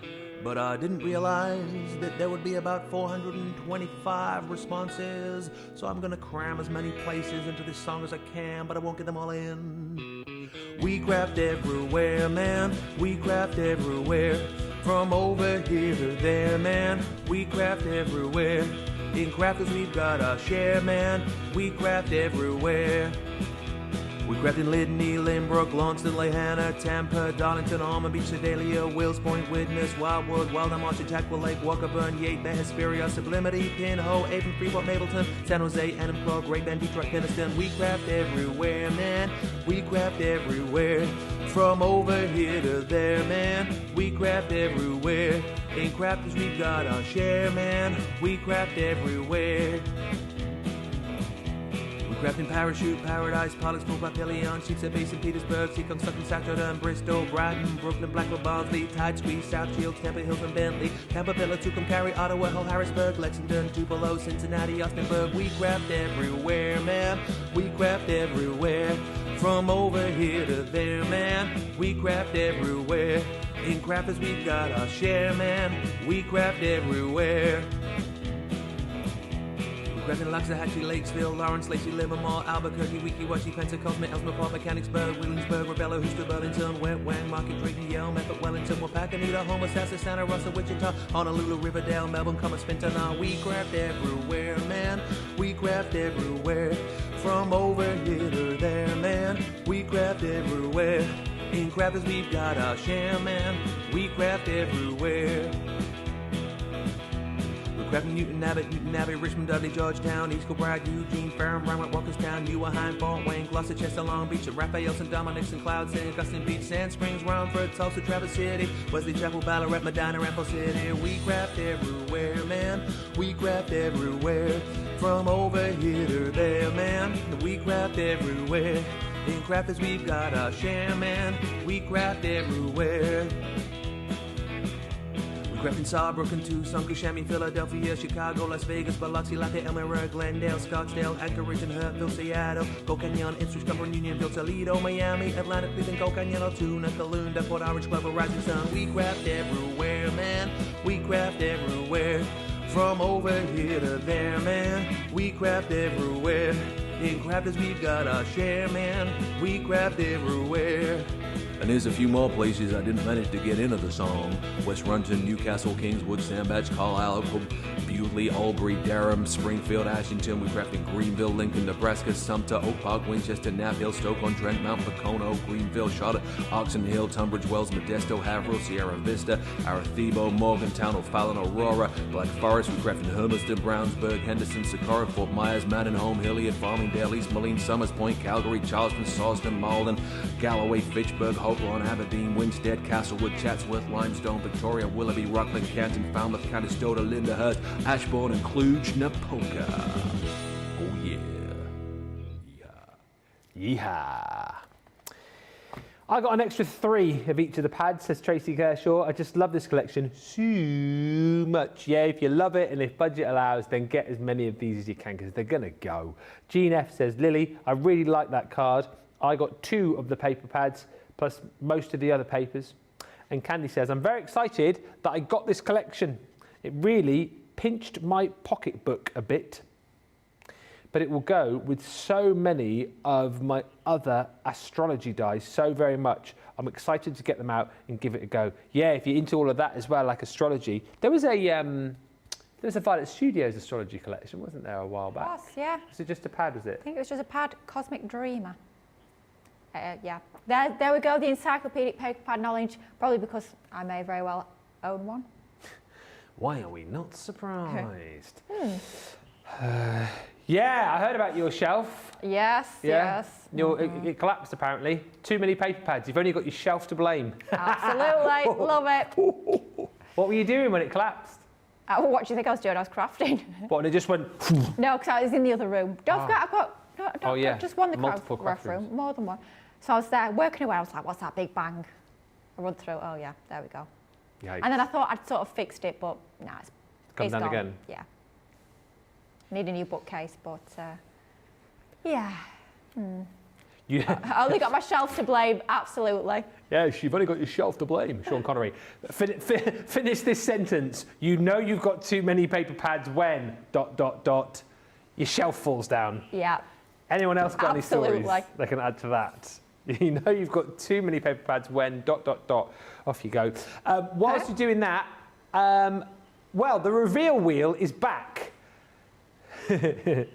But I didn't realize that there would be about 425 responses, so I'm gonna cram as many places into this song as I can, but I won't get them all in. We craft everywhere, man, we craft everywhere. From over here to there, man, we craft everywhere. In crafters we've got our share, man, we craft everywhere. We craft in Lydney, Lynbrook, Launceston, Lehana, Tampa, Darlington, Almond Beach, Sedalia, Wills Point, Widnes, Wildwood, Wildham, Architectural Lake, Walkerburn, Yate, Bay, Hesperia, Sublimity, Pinho, Avon, Freeport, Mapleton, San Jose, Enumclaw, Great Bend, Detroit, Keniston. We craft everywhere, man, we craft everywhere. From over here to there, man, we craft everywhere. In crafters we've got our share, man, we craft everywhere. Crafting parachute, paradise, pilots pulled by Pelion, sheets at base in Petersburg, Seacon, Sutton, Saturday, Bristol, Brighton, Brooklyn, Blackwood, Barnsley, Tide Squeeze, South Shields, Temple Hills and Bentley, Tampa, Villa, Tucumcari, Cary, Ottawa, Hull, Harrisburg, Lexington, Tupelo, Cincinnati, Austinburg. We craft everywhere, man. We craft everywhere. From over here to there, man. We craft everywhere. In crafters we've got our share, man. We craft everywhere. Crafting Loxahatchee, Lakesville, Lawrence, Lacey, Livermore, Albuquerque, Weeki-Wachee, Pensacola, Elsmere, Port, Mechanicsburg, Williamsburg, Rebella, Houston, Burlington, Wet Wang, Market, Drayton, Yale, Medford, Wellington, Wapakoneta, Homer, Sassa, Santa Rosa, Wichita, Honolulu, Riverdale, Melbourne, Commerce, Fintana. We craft everywhere, man. We craft everywhere. From over here to there, man. We craft everywhere. In crafters we've got our share, man. We craft everywhere. Crafting Newton Abbey, Richmond, Dudley, Georgetown, East Kilbride, Eugene, Ferrum, Round, Walkerstown, Ewaheim, Fort Wayne, Gloucester, Chester, Long Beach, Raphael, St. Dominic's and Cloud, St. Augustine Beach, Sand Springs, Romford, Tulsa, Traverse City, Wesley Chapel, Ballarat, Medina, Rampo City. We craft everywhere, man. We craft everywhere. From over here to there, man. We craft everywhere. In crafters we've got our share, man. We craft everywhere. Crafting Sawbrooke, Tucson, Kissimmee, Philadelphia, Chicago, Las Vegas, Biloxi, Latte, Elmira, Glendale, Scottsdale, Anchorage, and Hurtville, Seattle, Gold Canyon, Ipswich, Cumberland, Unionville, Toledo, Miami, Atlanta, Cleveland, Gold Canyon, Altoona, Calounda, Port Orange, Glover, Rising Sun. We craft everywhere, man. We craft everywhere. From over here to there, man. We craft everywhere. In crafters we've got our share, man. We craft everywhere. And there's a few more places I didn't manage to get into the song. West Runton, Newcastle, Kingswood, Sandbach, Carlisle, Bewdley, Albury, Durham, Springfield, Ashington. We craft in Greenville, Lincoln, Nebraska, Sumter, Oak Park, Winchester, Knapp Hill, Stoke-on-Trent, Mount Pocono, Greenville, Charlotte, Oxon Hill, Tunbridge Wells, Modesto, Haverhill, Sierra Vista, Arecibo, Morgantown, O'Fallon, Aurora, Black Forest. We craft in Hermiston, Brownsburg, Henderson, Socorro, Fort Myers, Mandenholm, Hilliard, Farmingdale, East Moline, Summers Point, Calgary, Charleston, Sawston, Malden, Galloway, Fitchburg, Hopewell, Aberdeen, Winstead, Castlewood, Chatsworth, Limestone, Victoria, Willoughby, Rockland, Canton, Falmouth, Conestoga, Lyndhurst, Ashbourne, and Cluj-Napoca. Oh yeah. Yeehaw. I got an extra 3 of each of the pads, says Tracy Kershaw. I just love this collection so much. Yeah, if you love it and if budget allows, then get as many of these as you can because they're going to go. Jean F says, Lily, I really like that card. I got 2 of the paper pads, plus most of the other papers. And Candy says, I'm very excited that I got this collection. It really pinched my pocketbook a bit, but it will go with so many of my other astrology dies so very much. I'm excited to get them out and give it a go. Yeah, if you're into all of that as well, like astrology. There was a Violet Studios astrology collection, wasn't there, a while back? Yes, yeah. Was it just a pad, was it? I think it was just a pad, Cosmic Dreamer. Yeah, there we go, the encyclopedic paper pad knowledge, probably because I may very well own one. Why are we not surprised? Yeah, I heard about your shelf. Yes, Yeah. yes. It collapsed apparently. Too many paper pads. You've only got your shelf to blame. Absolutely, love it. What were you doing when it collapsed? What do you think I was doing? I was crafting. What, and it just went... No, because I was in the other room. Don't forget, I've got just one Multiple craft rooms. room, more than one. So I was there working away. I was like, what's that big bang? I run through. Oh yeah, there we go. Yikes. And then I thought I'd sort of fixed it, but no, it's Come down gone. again. Yeah. Need a new bookcase, but yeah. You, I only got my shelf to blame. Absolutely. yes, you've only got your shelf to blame, Sean Connery. Finish this sentence. You know you've got too many paper pads when ... your shelf falls down. Yeah. Anyone else got Absolutely. any stories that can add to that? You know you've got too many paper pads when ... Off you go. Whilst you're doing that, well, the reveal wheel is back. There's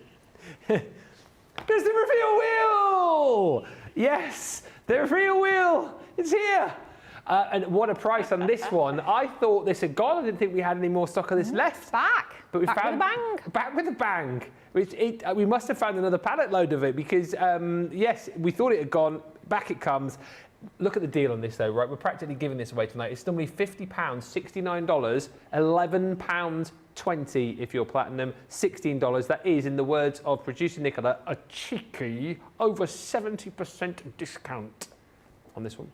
the reveal wheel! Yes, the reveal wheel is here. And what a price on this one. I thought this had gone. I didn't think we had any more stock of this left. Back. But we Back found with a bang. Back with a bang. We must have found another pallet load of it because, yes, we thought it had gone. Back it comes. look at the deal on this though, right? We're practically giving this away tonight. It's normally £50, $69, £11.20 if you're platinum, $16. That is, in the words of producer Nicola, a cheeky over 70% discount on this one.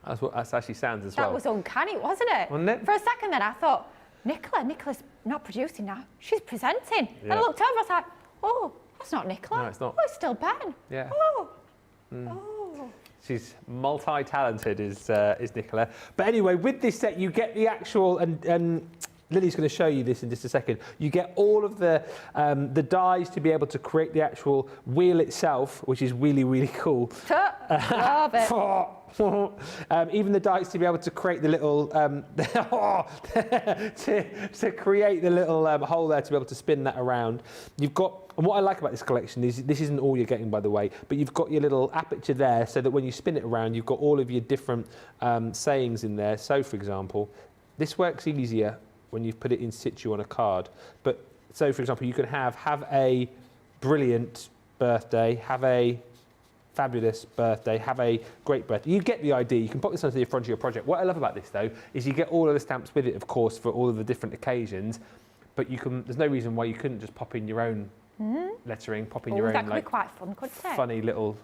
That's what that actually sounds as well. That was uncanny, wasn't it? Wasn't it? For a second then I thought, Nicola's not producing now, she's presenting. Yeah. And I looked over, I was like, oh, that's not Nicola. No, it's not. Oh, it's still Ben. Yeah. Oh. Oh. She's multi-talented, is Nicola. But anyway, with this set, you get the actual, and Lily's going to show you this in just a second. You get all of the dies to be able to create the actual wheel itself, which is really, really cool. Love it. Even the dice to be able to create the little to create the little hole there to be able to spin that around. You've got, and what I like about this collection is this isn't all you're getting, by the way, but you've got your little aperture there so that when you spin it around, you've got all of your different sayings in there. So, for example, this works easier when you've put it in situ on a card. But so, for example, you can have a brilliant birthday, have a fabulous birthday, have a great birthday. You get the idea. You can put this onto the front of your project. What I love about this, though, is you get all of the stamps with it, of course, for all of the different occasions. But you can. There's no reason why you couldn't just pop in your own lettering, pop in your own that could like be quite fun, couldn't it? funny little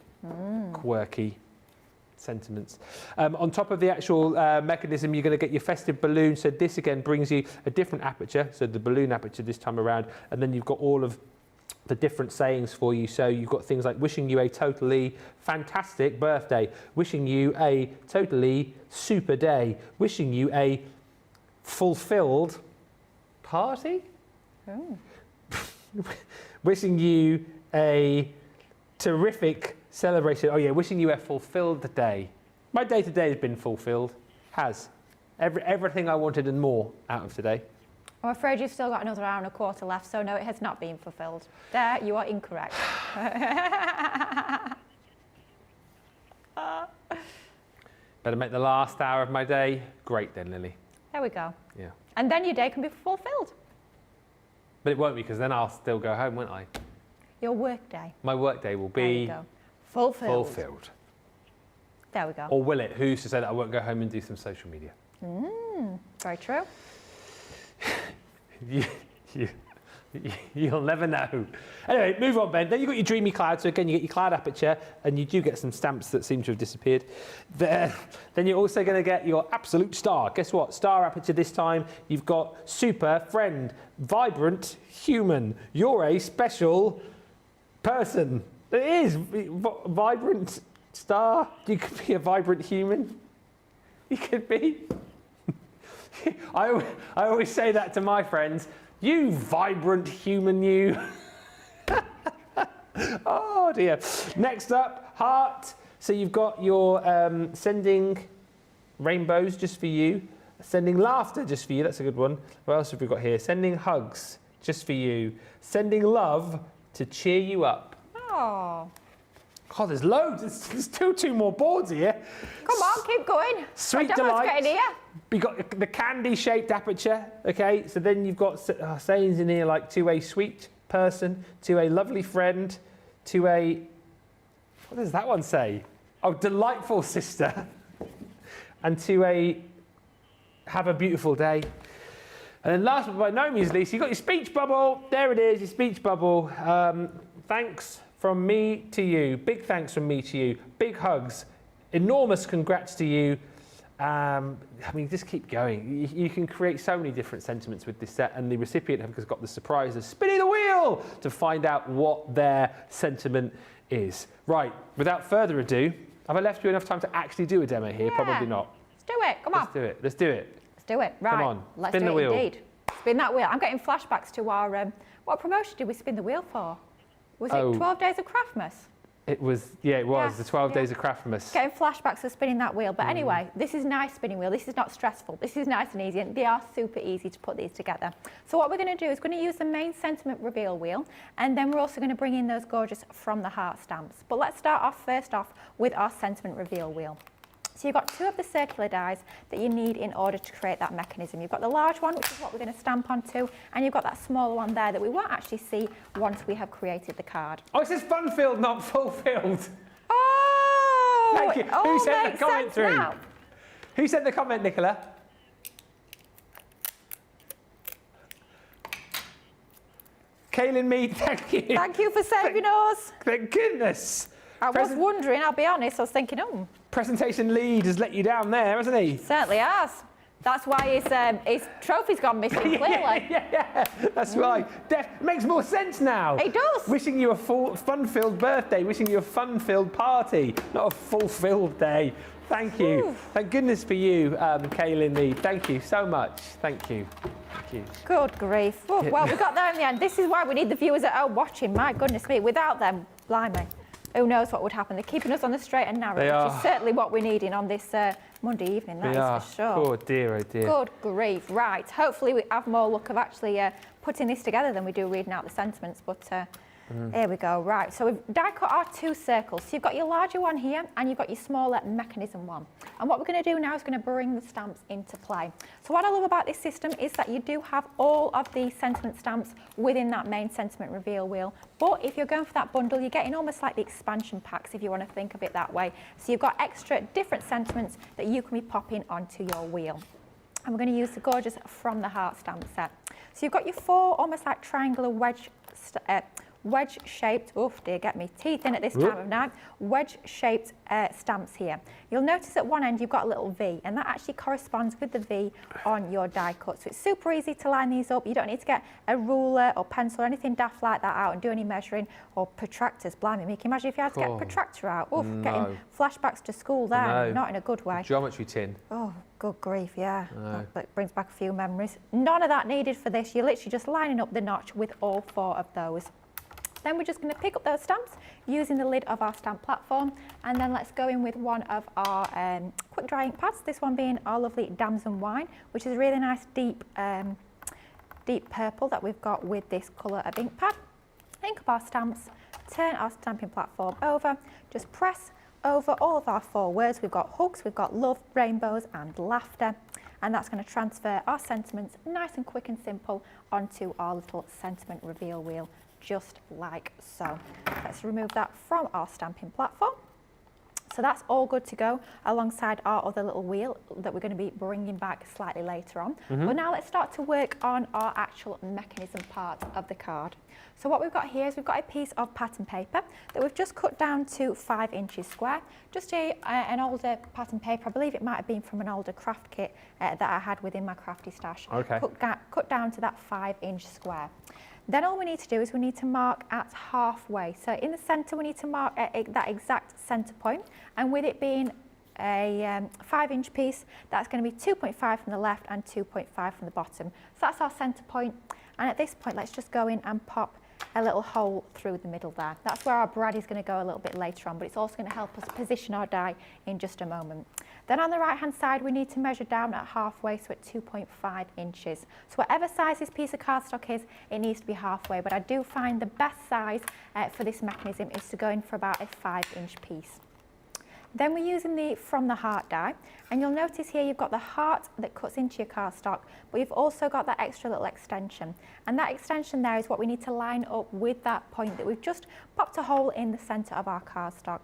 quirky sentiments. On top of the actual mechanism, you're going to get your festive balloon. So this again brings you a different aperture. So the balloon aperture this time around, and then you've got all of the different sayings for you. So you've got things like wishing you a totally fantastic birthday, wishing you a totally super day, wishing you a fulfilled party, wishing you a terrific celebration. Oh yeah, wishing you a fulfilled day. My day today has been fulfilled. Everything I wanted and more out of today. I'm afraid you've still got another hour and a quarter left, so no, it has not been fulfilled. There, you are incorrect. Better make the last hour of my day great then, Lily. There we go. Yeah. And then your day can be fulfilled. But it won't be, because then I'll still go home, won't I? Your work day. My work day will There you be go. Fulfilled. fulfilled. There we go. Or will it? Who's to say that I won't go home and do some social media? Very true. You'll never know. Anyway, move on, Ben. Then you've got your dreamy cloud. So again, you get your cloud aperture, and you do get some stamps that seem to have disappeared. Then you're also going to get your absolute star. Guess what? Star aperture this time. You've got super, friend, vibrant, human. You're a special person. It is vibrant star. You could be a vibrant human. You could be. I always say that to my friends. You vibrant human, you. Oh dear. Next up, heart. So you've got your sending rainbows just for you. Sending laughter just for you. That's a good one. What else have we got here? Sending hugs just for you. Sending love to cheer you up. Oh. Oh, there's loads. There's still two more boards here. Come on, keep going. Sweet I don't know what's delight. getting here. You've got the candy-shaped aperture, okay? So then you've got sayings in here like to a sweet person, to a lovely friend, to a... What does that one say? Oh, delightful sister. And to a... Have a beautiful day. And then last but by no means least, you've got your speech bubble. There it is, your speech bubble. Thanks from me to you. Big thanks from me to you. Big hugs. Enormous congrats to you. I mean, just keep going. You can create so many different sentiments with this set, and the recipient has got the surprise of spinning the wheel to find out what their sentiment is. Right, without further ado, have I left you enough time to actually do a demo here? Yeah. Probably not. Let's do it. Come on. Let's do it. Let's do it. Let's do it. Right. Come on. Let's Spin do the it wheel. Indeed. Spin that wheel. I'm getting flashbacks to our... what promotion did we spin the wheel for? Was it 12 Days of Craftmas? It was, yeah, it was. Yeah, The 12 yeah. Days of Craftmas. Getting flashbacks of spinning that wheel. But anyway, this is nice spinning wheel. This is not stressful. This is nice and easy, and they are super easy to put these together. So what we're going to do is going to use the main sentiment reveal wheel, and then we're also going to bring in those gorgeous From the Heart stamps. But let's start off first off with our sentiment reveal wheel. So you've got two of the circular dies that you need in order to create that mechanism. You've got the large one, which is what we're going to stamp onto, and you've got that smaller one there that we won't actually see once we have created the card. Oh, it says fun-filled, not fulfilled. Oh! Oh, Thank you. it all Who sent makes the comment sense through? now. Who sent the comment, Nicola? Kaylin Mead, thank you. Thank you for saving us. Thank goodness. I was wondering, I'll be honest, I was thinking, Presentation lead has let you down there, hasn't he? certainly has. That's why his trophy's gone missing, clearly. Yeah, that's right. Makes more sense now. It does. Wishing you a fun-filled birthday, wishing you a fun-filled party, not a fulfilled day. Thank you. Whew. Thank goodness for you, Kaylin Mead. Thank you so much. Thank you. Thank you. Good grief. Oh, well, we got there in the end. This is why we need the viewers at home watching. My goodness me. Without them, blimey, who knows what would happen. They're keeping us on the straight and narrow, They which are. is certainly what we're needing on this Monday evening, that is for sure. Oh dear, oh dear. Good grief. Right. Hopefully we have more luck of actually putting this together than we do reading out the sentiments, but here we go. Right. So we've die cut our 2 circles. So you've got your larger one here and you've got your smaller mechanism one. And what we're going to do now is going to bring the stamps into play. So what I love about this system is that you do have all of the sentiment stamps within that main sentiment reveal wheel. But if you're going for that bundle, you're getting almost like the expansion packs, if you want to think of it that way. So you've got extra different sentiments that you can be popping onto your wheel. And we're going to use the gorgeous From the Heart stamp set. So you've got your 4 almost like triangular wedge-shaped, oof dear, get me teeth in at this time of night, wedge-shaped stamps here. You'll notice at one end you've got a little V, and that actually corresponds with the V on your die cut. So it's super easy to line these up. You don't need to get a ruler or pencil or anything daft like that out and do any measuring, or protractors. Blimey, me, can you imagine if you had to get a protractor out? Oof, getting flashbacks to school there, not in a good way. Geometry tin. Oh, good grief, yeah. That brings back a few memories. None of that needed for this. You're literally just lining up the notch with all 4 of those. Then we're just going to pick up those stamps using the lid of our stamp platform, and then let's go in with one of our quick dry ink pads, this one being our lovely Damson Wine, which is a really nice deep purple that we've got with this colour of ink pad. Ink up our stamps, turn our stamping platform over, just press over all of our 4 words. We've got hugs, we've got love, rainbows and laughter, and that's going to transfer our sentiments nice and quick and simple onto our little sentiment reveal wheel, just like so. Let's remove that from our stamping platform. So that's all good to go alongside our other little wheel that we're going to be bringing back slightly later on. But now let's start to work on our actual mechanism part of the card. So what we've got here is we've got a piece of pattern paper that we've just cut down to 5 inches square. Just an older pattern paper, I believe it might have been from an older craft kit that I had within my crafty stash. Okay. Cut down to that 5-inch square. Then all we need to do is we need to mark at halfway. So in the centre we need to mark at that exact centre point, and with it being a 5-inch piece, that's going to be 2.5 from the left and 2.5 from the bottom. So that's our centre point, and at this point let's just go in and pop a little hole through the middle there. That's where our brad is going to go a little bit later on, but it's also going to help us position our die in just a moment. Then on the right hand side we need to measure down at halfway, so at 2.5 inches. So whatever size this piece of cardstock is, it needs to be halfway, but I do find the best size for this mechanism is to go in for about a 5-inch piece. Then we're using the From the Heart die, and you'll notice here you've got the heart that cuts into your cardstock, but you've also got that extra little extension, and that extension there is what we need to line up with that point that we've just popped a hole in the centre of our cardstock.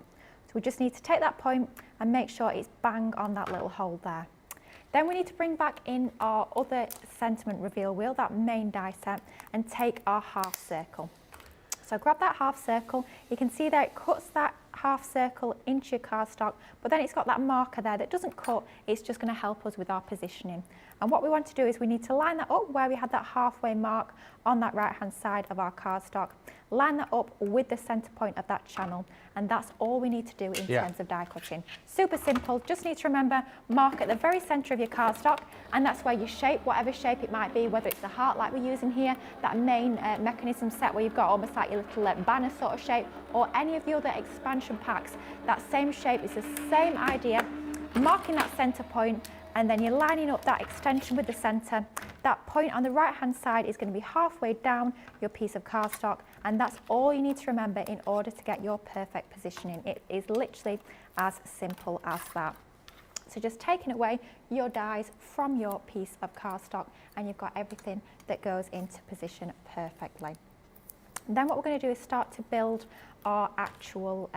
So we just need to take that point and make sure it's bang on that little hole there. Then we need to bring back in our other sentiment reveal wheel, that main die set, and take our half circle. So grab that half circle, you can see there it cuts that half circle into your cardstock, but then it's got that marker there that doesn't cut, it's just going to help us with our positioning. And what we want to do is we need to line that up where we had that halfway mark on that right hand side of our cardstock. Line that up with the centre point of that channel, and that's all we need to do in terms of die cutting. Super simple, just need to remember, mark at the very centre of your cardstock, and that's where your shape, whatever shape it might be, whether it's the heart like we're using here, that main mechanism set where you've got almost like your little banner sort of shape, or any of the other expansion packs, that same shape is the same idea, marking that centre point, and then you're lining up that extension with the centre. That point on the right hand side is going to be halfway down your piece of cardstock, and that's all you need to remember in order to get your perfect positioning. It is literally as simple as that. So just taking away your dies from your piece of cardstock, and you've got everything that goes into position perfectly. And then what we're going to do is start to build our actual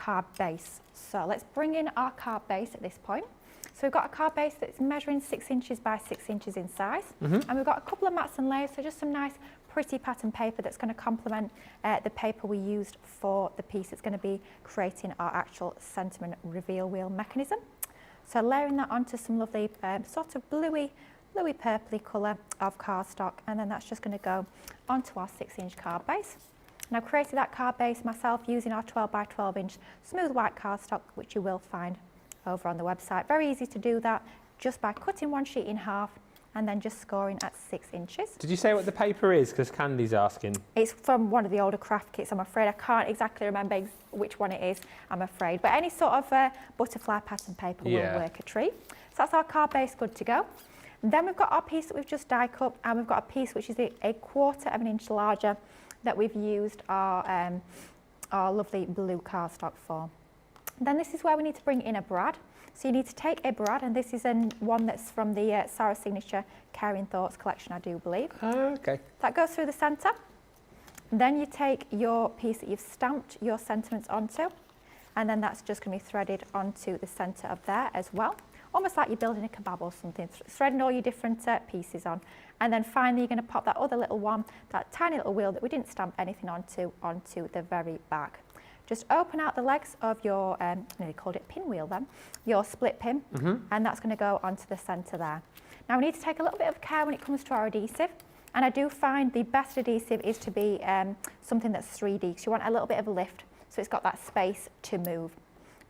card base. So let's bring in our card base at this point. So we've got a card base that's measuring 6 inches by 6 inches in size. And we've got a couple of mats and layers, so just some nice pretty pattern paper that's going to complement the paper we used for the piece. It's going to be creating our actual sentiment reveal wheel mechanism. So layering that onto some lovely sort of bluey purpley colour of cardstock, and then that's just going to go onto our 6-inch card base. And I've created that card base myself using our 12 by 12 inch smooth white cardstock, which you will find over on the website. Very easy to do that just by cutting one sheet in half and then just scoring at 6 inches. Did you say what the paper is? Because Candy's asking. It's from one of the older craft kits, I'm afraid. I can't exactly remember which one it is, I'm afraid. But any sort of butterfly pattern paper will work a treat. So that's our card base good to go. And then we've got our piece that we've just die cut, and we've got a piece which is a 1/4 of an inch larger that we've used our lovely blue cardstock for. Then this is where we need to bring in a brad. So you need to take a brad, and this is one that's from the Sarah Signature Caring Thoughts collection, I do believe. Oh, okay. That goes through the centre. Then you take your piece that you've stamped your sentiments onto, and then that's just going to be threaded onto the centre of there as well. Almost like you're building a kebab or something, threading all your different pieces on. And then finally you're going to pop that other little one, that tiny little wheel that we didn't stamp anything onto the very back. Just open out the legs of your, they called it pinwheel then, your split pin, and that's going to go onto the centre there. Now we need to take a little bit of care when it comes to our adhesive, and I do find the best adhesive is to be something that's 3D, because you want a little bit of a lift, so it's got that space to move.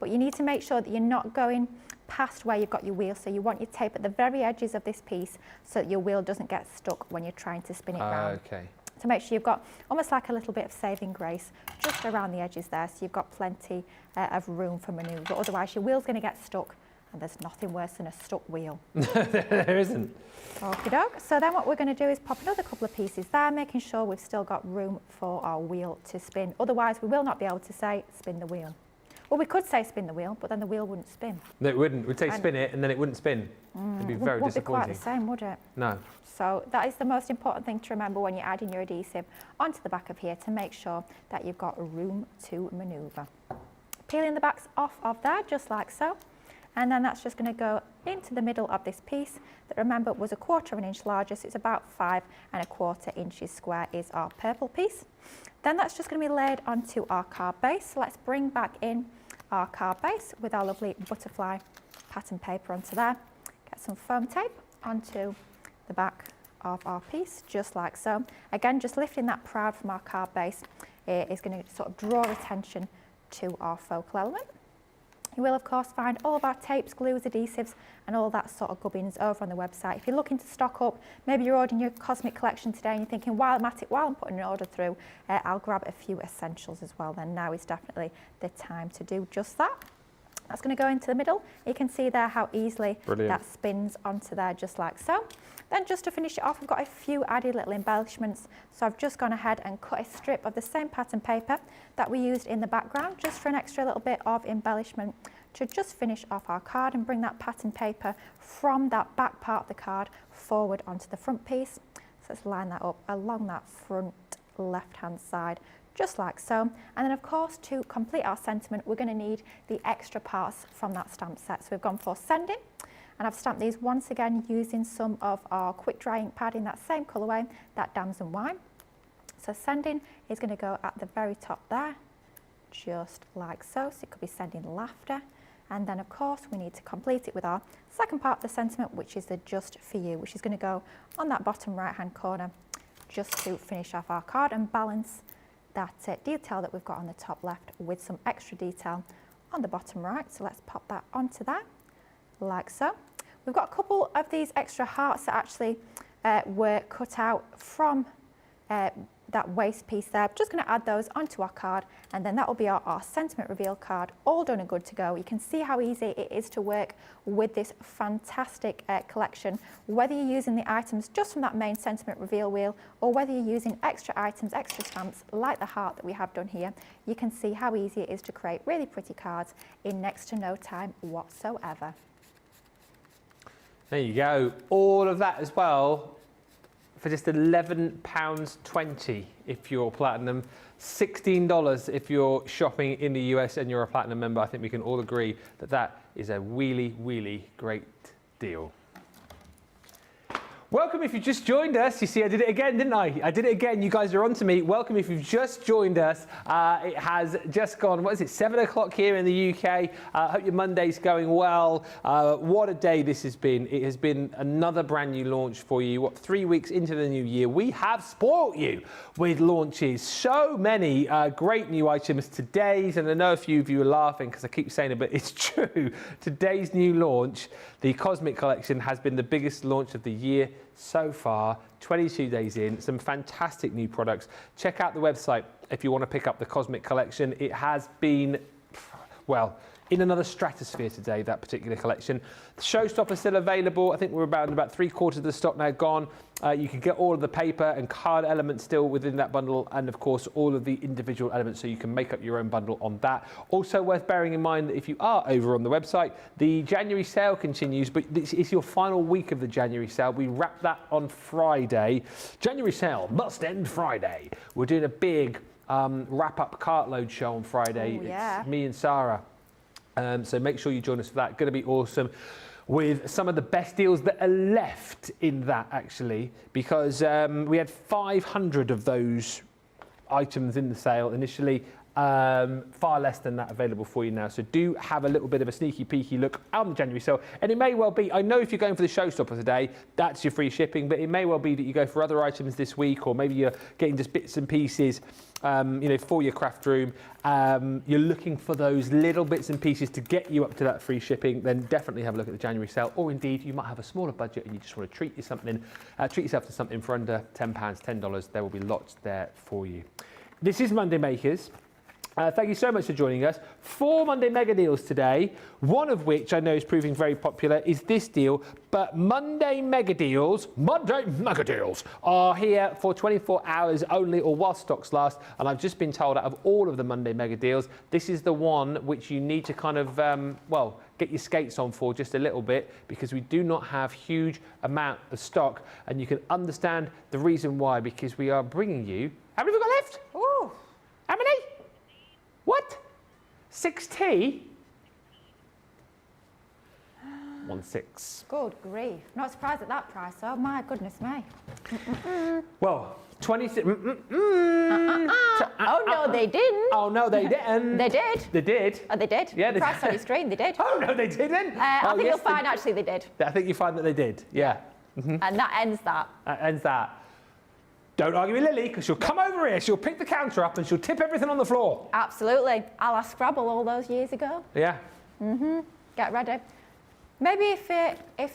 But you need to make sure that you're not going past where you've got your wheel, so you want your tape at the very edges of this piece so that your wheel doesn't get stuck when you're trying to spin it round. Okay. To make sure you've got almost like a little bit of saving grace just around the edges there, so you've got plenty of room for manoeuvre. Otherwise your wheel's going to get stuck, and there's nothing worse than a stuck wheel. There isn't. Okie doke. So then what we're going to do is pop another couple of pieces there, making sure we've still got room for our wheel to spin. Otherwise we will not be able to say spin the wheel. Well, we could say spin the wheel, but then the wheel wouldn't spin. No, it wouldn't. We'd say spin it, and then it wouldn't spin. It'd be very disappointing. Wouldn't be quite the same, would it? No. So that is the most important thing to remember when you're adding your adhesive onto the back of here, to make sure that you've got room to manoeuvre. Peeling the backs off of there, just like so. And then that's just going to go into the middle of this piece that, remember, was 1/4 of an inch larger, so it's about 5 1/4 inches square is our purple piece. Then that's just going to be laid onto our card base. So let's bring back in our card base with our lovely butterfly pattern paper onto there. Get some foam tape onto the back of our piece, just like so. Again, just lifting that proud from our card base is going to sort of draw attention to our focal element. You will of course find all of our tapes, glues, adhesives and all that sort of gubbins over on the website. If you're looking to stock up, maybe you're ordering your cosmic collection today and you're thinking, while I'm putting an order through, I'll grab a few essentials as well, then now is definitely the time to do just that. That's going to go into the middle. You can see there how easily that spins onto there, just like so. Then just to finish it off, we've got a few added little embellishments. So I've just gone ahead and cut a strip of the same pattern paper that we used in the background, just for an extra little bit of embellishment, to just finish off our card and bring that pattern paper from that back part of the card forward onto the front piece. So let's line that up along that front left-hand side, just like so. And then of course, to complete our sentiment, we're going to need the extra parts from that stamp set. So we've gone for sending, and I've stamped these once again using some of our quick dry ink pad in that same colourway, that Damson Wine. So sending is going to go at the very top there, just like so. So it could be sending laughter. And then of course we need to complete it with our second part of the sentiment, which is the just for you, which is going to go on that bottom right hand corner, just to finish off our card and balance that detail that we've got on the top left with some extra detail on the bottom right. So let's pop that onto there, like so. We've got a couple of these extra hearts that actually were cut out from that waist piece there. Just going to add those onto our card, and then that will be our sentiment reveal card, all done and good to go. You can see how easy it is to work with this fantastic collection, whether you're using the items just from that main sentiment reveal wheel, or whether you're using extra items, extra stamps like the heart that we have done here. You can see how easy it is to create really pretty cards in next to no time whatsoever. There you go. All of that as well for just £11.20 if you're platinum, $16 if you're shopping in the US and you're a platinum member. I think we can all agree that that is a really, really great deal. Welcome if you just joined us. You see, I did it again, didn't I? I did it again. You guys are on to me. Welcome if you've just joined us. It has just gone, what is it, 7 o'clock here in the UK. I hope your Monday's going well. What a day this has been. It has been another brand new launch for you. What, 3 weeks into the new year, we have spoilt you with launches. So many great new items. Today's, and I know a few of you are laughing because I keep saying it, but it's true. Today's new launch, the Cosmic Collection, has been the biggest launch of the year so far, 22 days in, some fantastic new products. Check out the website if you want to pick up the Cosmic Collection. It has been, well, in another stratosphere today, that particular collection. The Showstopper still available. I think we're about 3/4 of the stock now gone. You can get all of the paper and card elements still within that bundle, and of course all of the individual elements, so you can make up your own bundle on that. Also worth bearing in mind that if you are over on the website, the January sale continues, but this is your final week of the January sale. We wrap that on Friday. January sale must end Friday. We're doing a big wrap-up cartload show on Friday. Ooh, yeah. It's me and Sarah. So make sure you join us for that. Going to be awesome, with some of the best deals that are left in that, actually, because we had 500 of those items in the sale initially. Far less than that available for you now. So do have a little bit of a sneaky peeky look on the January sale. And it may well be, I know if you're going for the Showstopper today, that's your free shipping, but it may well be that you go for other items this week, or maybe you're getting just bits and pieces, for your craft room. You're looking for those little bits and pieces to get you up to that free shipping, then definitely have a look at the January sale. Or indeed, you might have a smaller budget and you just want to treat yourself to something for under £10, $10. There will be lots there for you. This is Monday Makers. Thank you so much for joining us. 4 Monday mega deals today, one of which I know is proving very popular is this deal, but Monday mega deals are here for 24 hours only, or while stocks last, and I've just been told out of all of the Monday mega deals, this is the one which you need to kind of, get your skates on for just a little bit, because we do not have huge amount of stock, and you can understand the reason why, because we are bringing you, how many have we got left? Ooh. How many? What? 6T? 1/6. Good grief. Not surprised at that price, oh my goodness me. Well, 26. Oh no, they didn't. Oh no, they didn't. They did. They did. Oh, they did? Yeah, they price did. on your screen, they did. Oh no, they didn't. I think you'll find actually they did. I think you find that they did. Yeah. And that ends that. That ends that. Don't argue with Lily, because she'll come over here, she'll pick the counter up and she'll tip everything on the floor. Absolutely. A la Scrabble all those years ago. Yeah. Get ready. Maybe if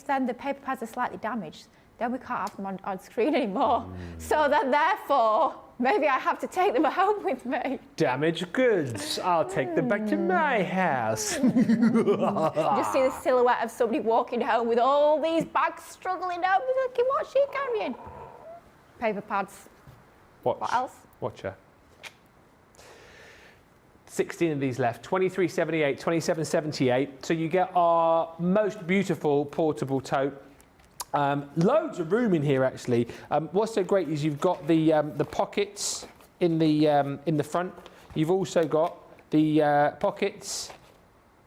then the paper pads are slightly damaged, then we can't have them on screen anymore. So then therefore, maybe I have to take them home with me. Damaged goods. I'll take them back to my house. Just see the silhouette of somebody walking home with all these bags struggling down. Thinking, what's she carrying? Paper pads. What else? Watch her. 16 of these left, 23.78, 27.78. So you get our most beautiful portable tote. Loads of room in here, actually. What's so great is you've got the pockets in the front. You've also got the pockets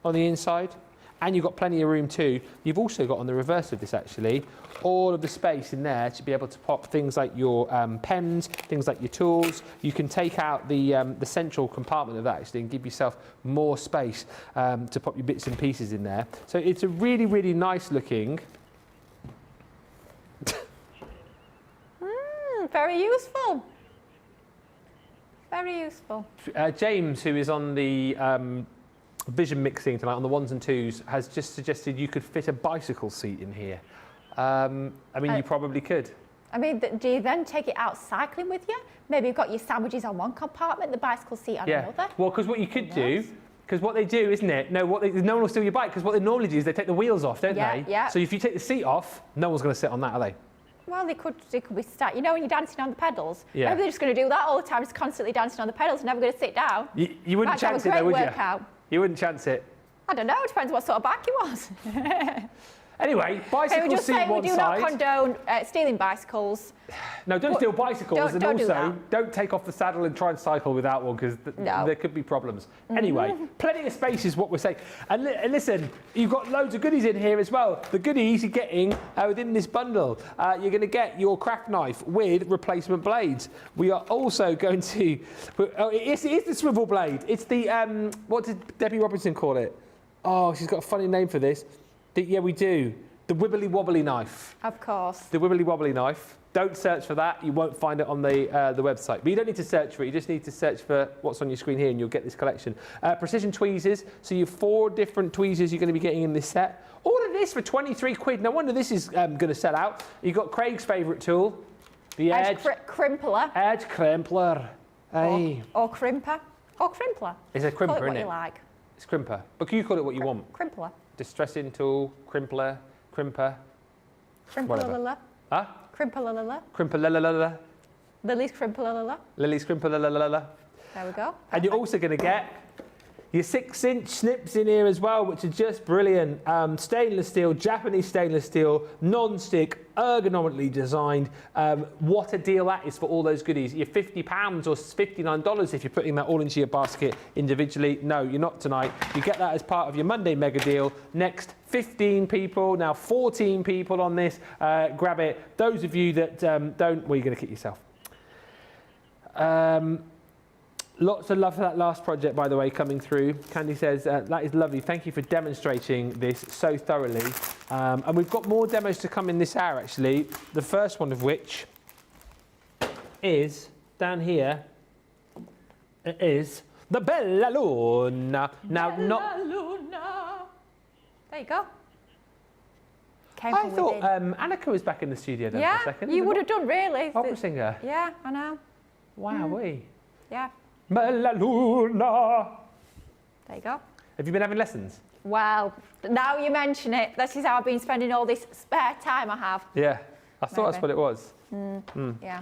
on the inside, and you've got plenty of room too. You've also got on the reverse of this, actually, all of the space in there to be able to pop things like your pens, things like your tools. You can take out the central compartment of that, actually, and give yourself more space to pop your bits and pieces in there. So it's a really, really nice looking. Very useful. Very useful. James, who is on the vision mixing tonight on the 1s and 2s, has just suggested you could fit a bicycle seat in here. I mean, you probably could. I mean, do you then take it out cycling with you? Maybe you've got your sandwiches on one compartment, the bicycle seat on another. Well, because what you could do, because what they do, isn't it? No one will steal your bike, because what they normally do is they take the wheels off, don't they? Yeah. So if you take the seat off, no one's going to sit on that, are they? Well, they could be stuck. You know when you're dancing on the pedals? Yeah. Maybe they're just going to do that all the time, just constantly dancing on the pedals, never going to sit down. You wouldn't chance it, though, would you? Workout. You wouldn't chance it. I don't know, it depends what sort of bike it was. Anyway, bicycles just seat saying, one we do side. not condone stealing bicycles. No, don't steal bicycles, and don't do also that. don't take off the saddle and try and cycle without one, because there could be problems. Anyway, plenty of space is what we're saying. And listen, you've got loads of goodies in here as well. The goodies you're getting within this bundle, you're going to get your craft knife with replacement blades. We are also going to, it's the swivel blade. It's the, what did Debbie Robinson call it? Oh, she's got a funny name for this. Yeah, we do. The wibbly wobbly knife. Of course. The wibbly wobbly knife. Don't search for that. You won't find it on the website. But you don't need to search for it. You just need to search for what's on your screen here, and you'll get this collection. Precision tweezers. So you have 4 different tweezers you're going to be getting in this set. All of this for 23 quid. No wonder this is going to sell out. You've got Craig's favourite tool, the edge crimpler. Edge crimpler. Hey. Or crimper. Or crimpler. It's a crimper, Call it what isn't it? you like. It's crimper. But you call it what you want. Crimpler. Distressing tool, crimpler, crimper. Crimpler. Huh? Crimpler. Crimper la la la la. Lily's crimpler. Lily's crimper la la la la. There we go. And you're also going to get your 6-inch snips in here as well, which are just brilliant. Stainless steel, Japanese stainless steel, non-stick, ergonomically designed. What a deal that is for all those goodies. You're £50 or $59 if you're putting that all into your basket individually. No, you're not tonight. You get that as part of your Monday mega deal. Next 15 people, now 14 people on this. Grab it. Those of you that don't, well, you're going to kick yourself. Lots of love for that last project, by the way, coming through. Candy says, that is lovely. Thank you for demonstrating this so thoroughly. And we've got more demos to come in this hour, actually. The first one of which is down here. It is the Bella Luna. Now, Bella Luna. There you go. Came I from thought within. Annika was back in the studio then Yeah, for a second. you would have done really. Opera singer. Yeah, I know. Wowee. Yeah, Bella Luna. there you go. Have you been having lessons? Well, now you mention it, this is how I've been spending all this spare time I have. Yeah, I thought that's Maybe. what it was. Yeah,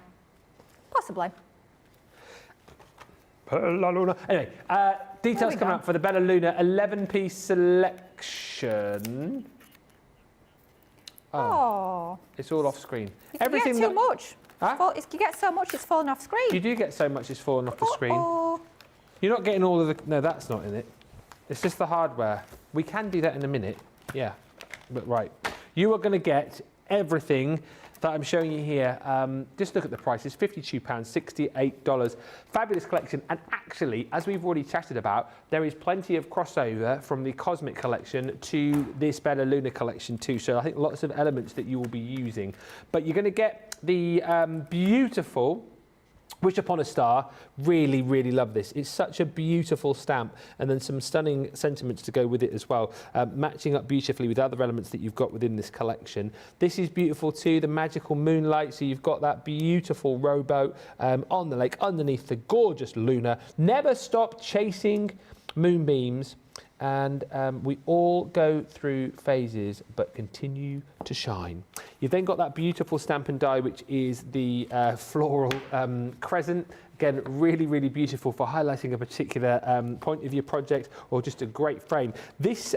possibly. Bella Luna. Anyway, details we coming go. up for the Bella Luna 11-piece selection. Oh, It's all off screen. you get too that- much. Huh? You get so much, it's falling off screen. You do get so much it's falling off the screen. Oh, You're not getting all of the... No, that's not in it. It's just the hardware. We can do that in a minute. Yeah, but right. You are going to get everything that I'm showing you here. Just look at the prices, £52, $68. Fabulous collection. And actually, as we've already chatted about, there is plenty of crossover from the Cosmic collection to this Bella Luna collection too. So I think lots of elements that you will be using. But you're going to get the beautiful Wish Upon a Star. Really, really love this. It's such a beautiful stamp, and then some stunning sentiments to go with it as well, matching up beautifully with other elements that you've got within this collection. This is beautiful too, the magical moonlight. So you've got that beautiful rowboat on the lake underneath the gorgeous Luna. Never stop chasing moonbeams. And we all go through phases but continue to shine. You've then got that beautiful stamp and die, which is the floral crescent. Again, really, really beautiful for highlighting a particular point of your project or just a great frame. This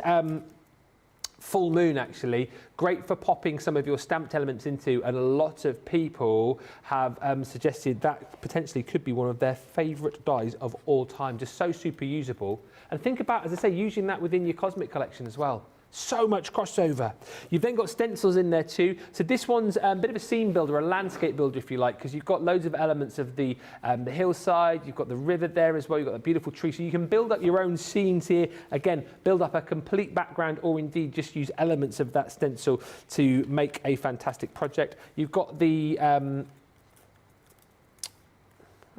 full moon, actually, great for popping some of your stamped elements into, and a lot of people have suggested that potentially could be one of their favourite dies of all time. Just so super usable. And think about, as I say, using that within your Cosmic collection as well. So much crossover. You've then got stencils in there too. So this one's a bit of a scene builder, a landscape builder, if you like, because you've got loads of elements of the hillside. You've got the river there as well. You've got the beautiful tree. So you can build up your own scenes here. Again, build up a complete background, or indeed just use elements of that stencil to make a fantastic project. You've got the what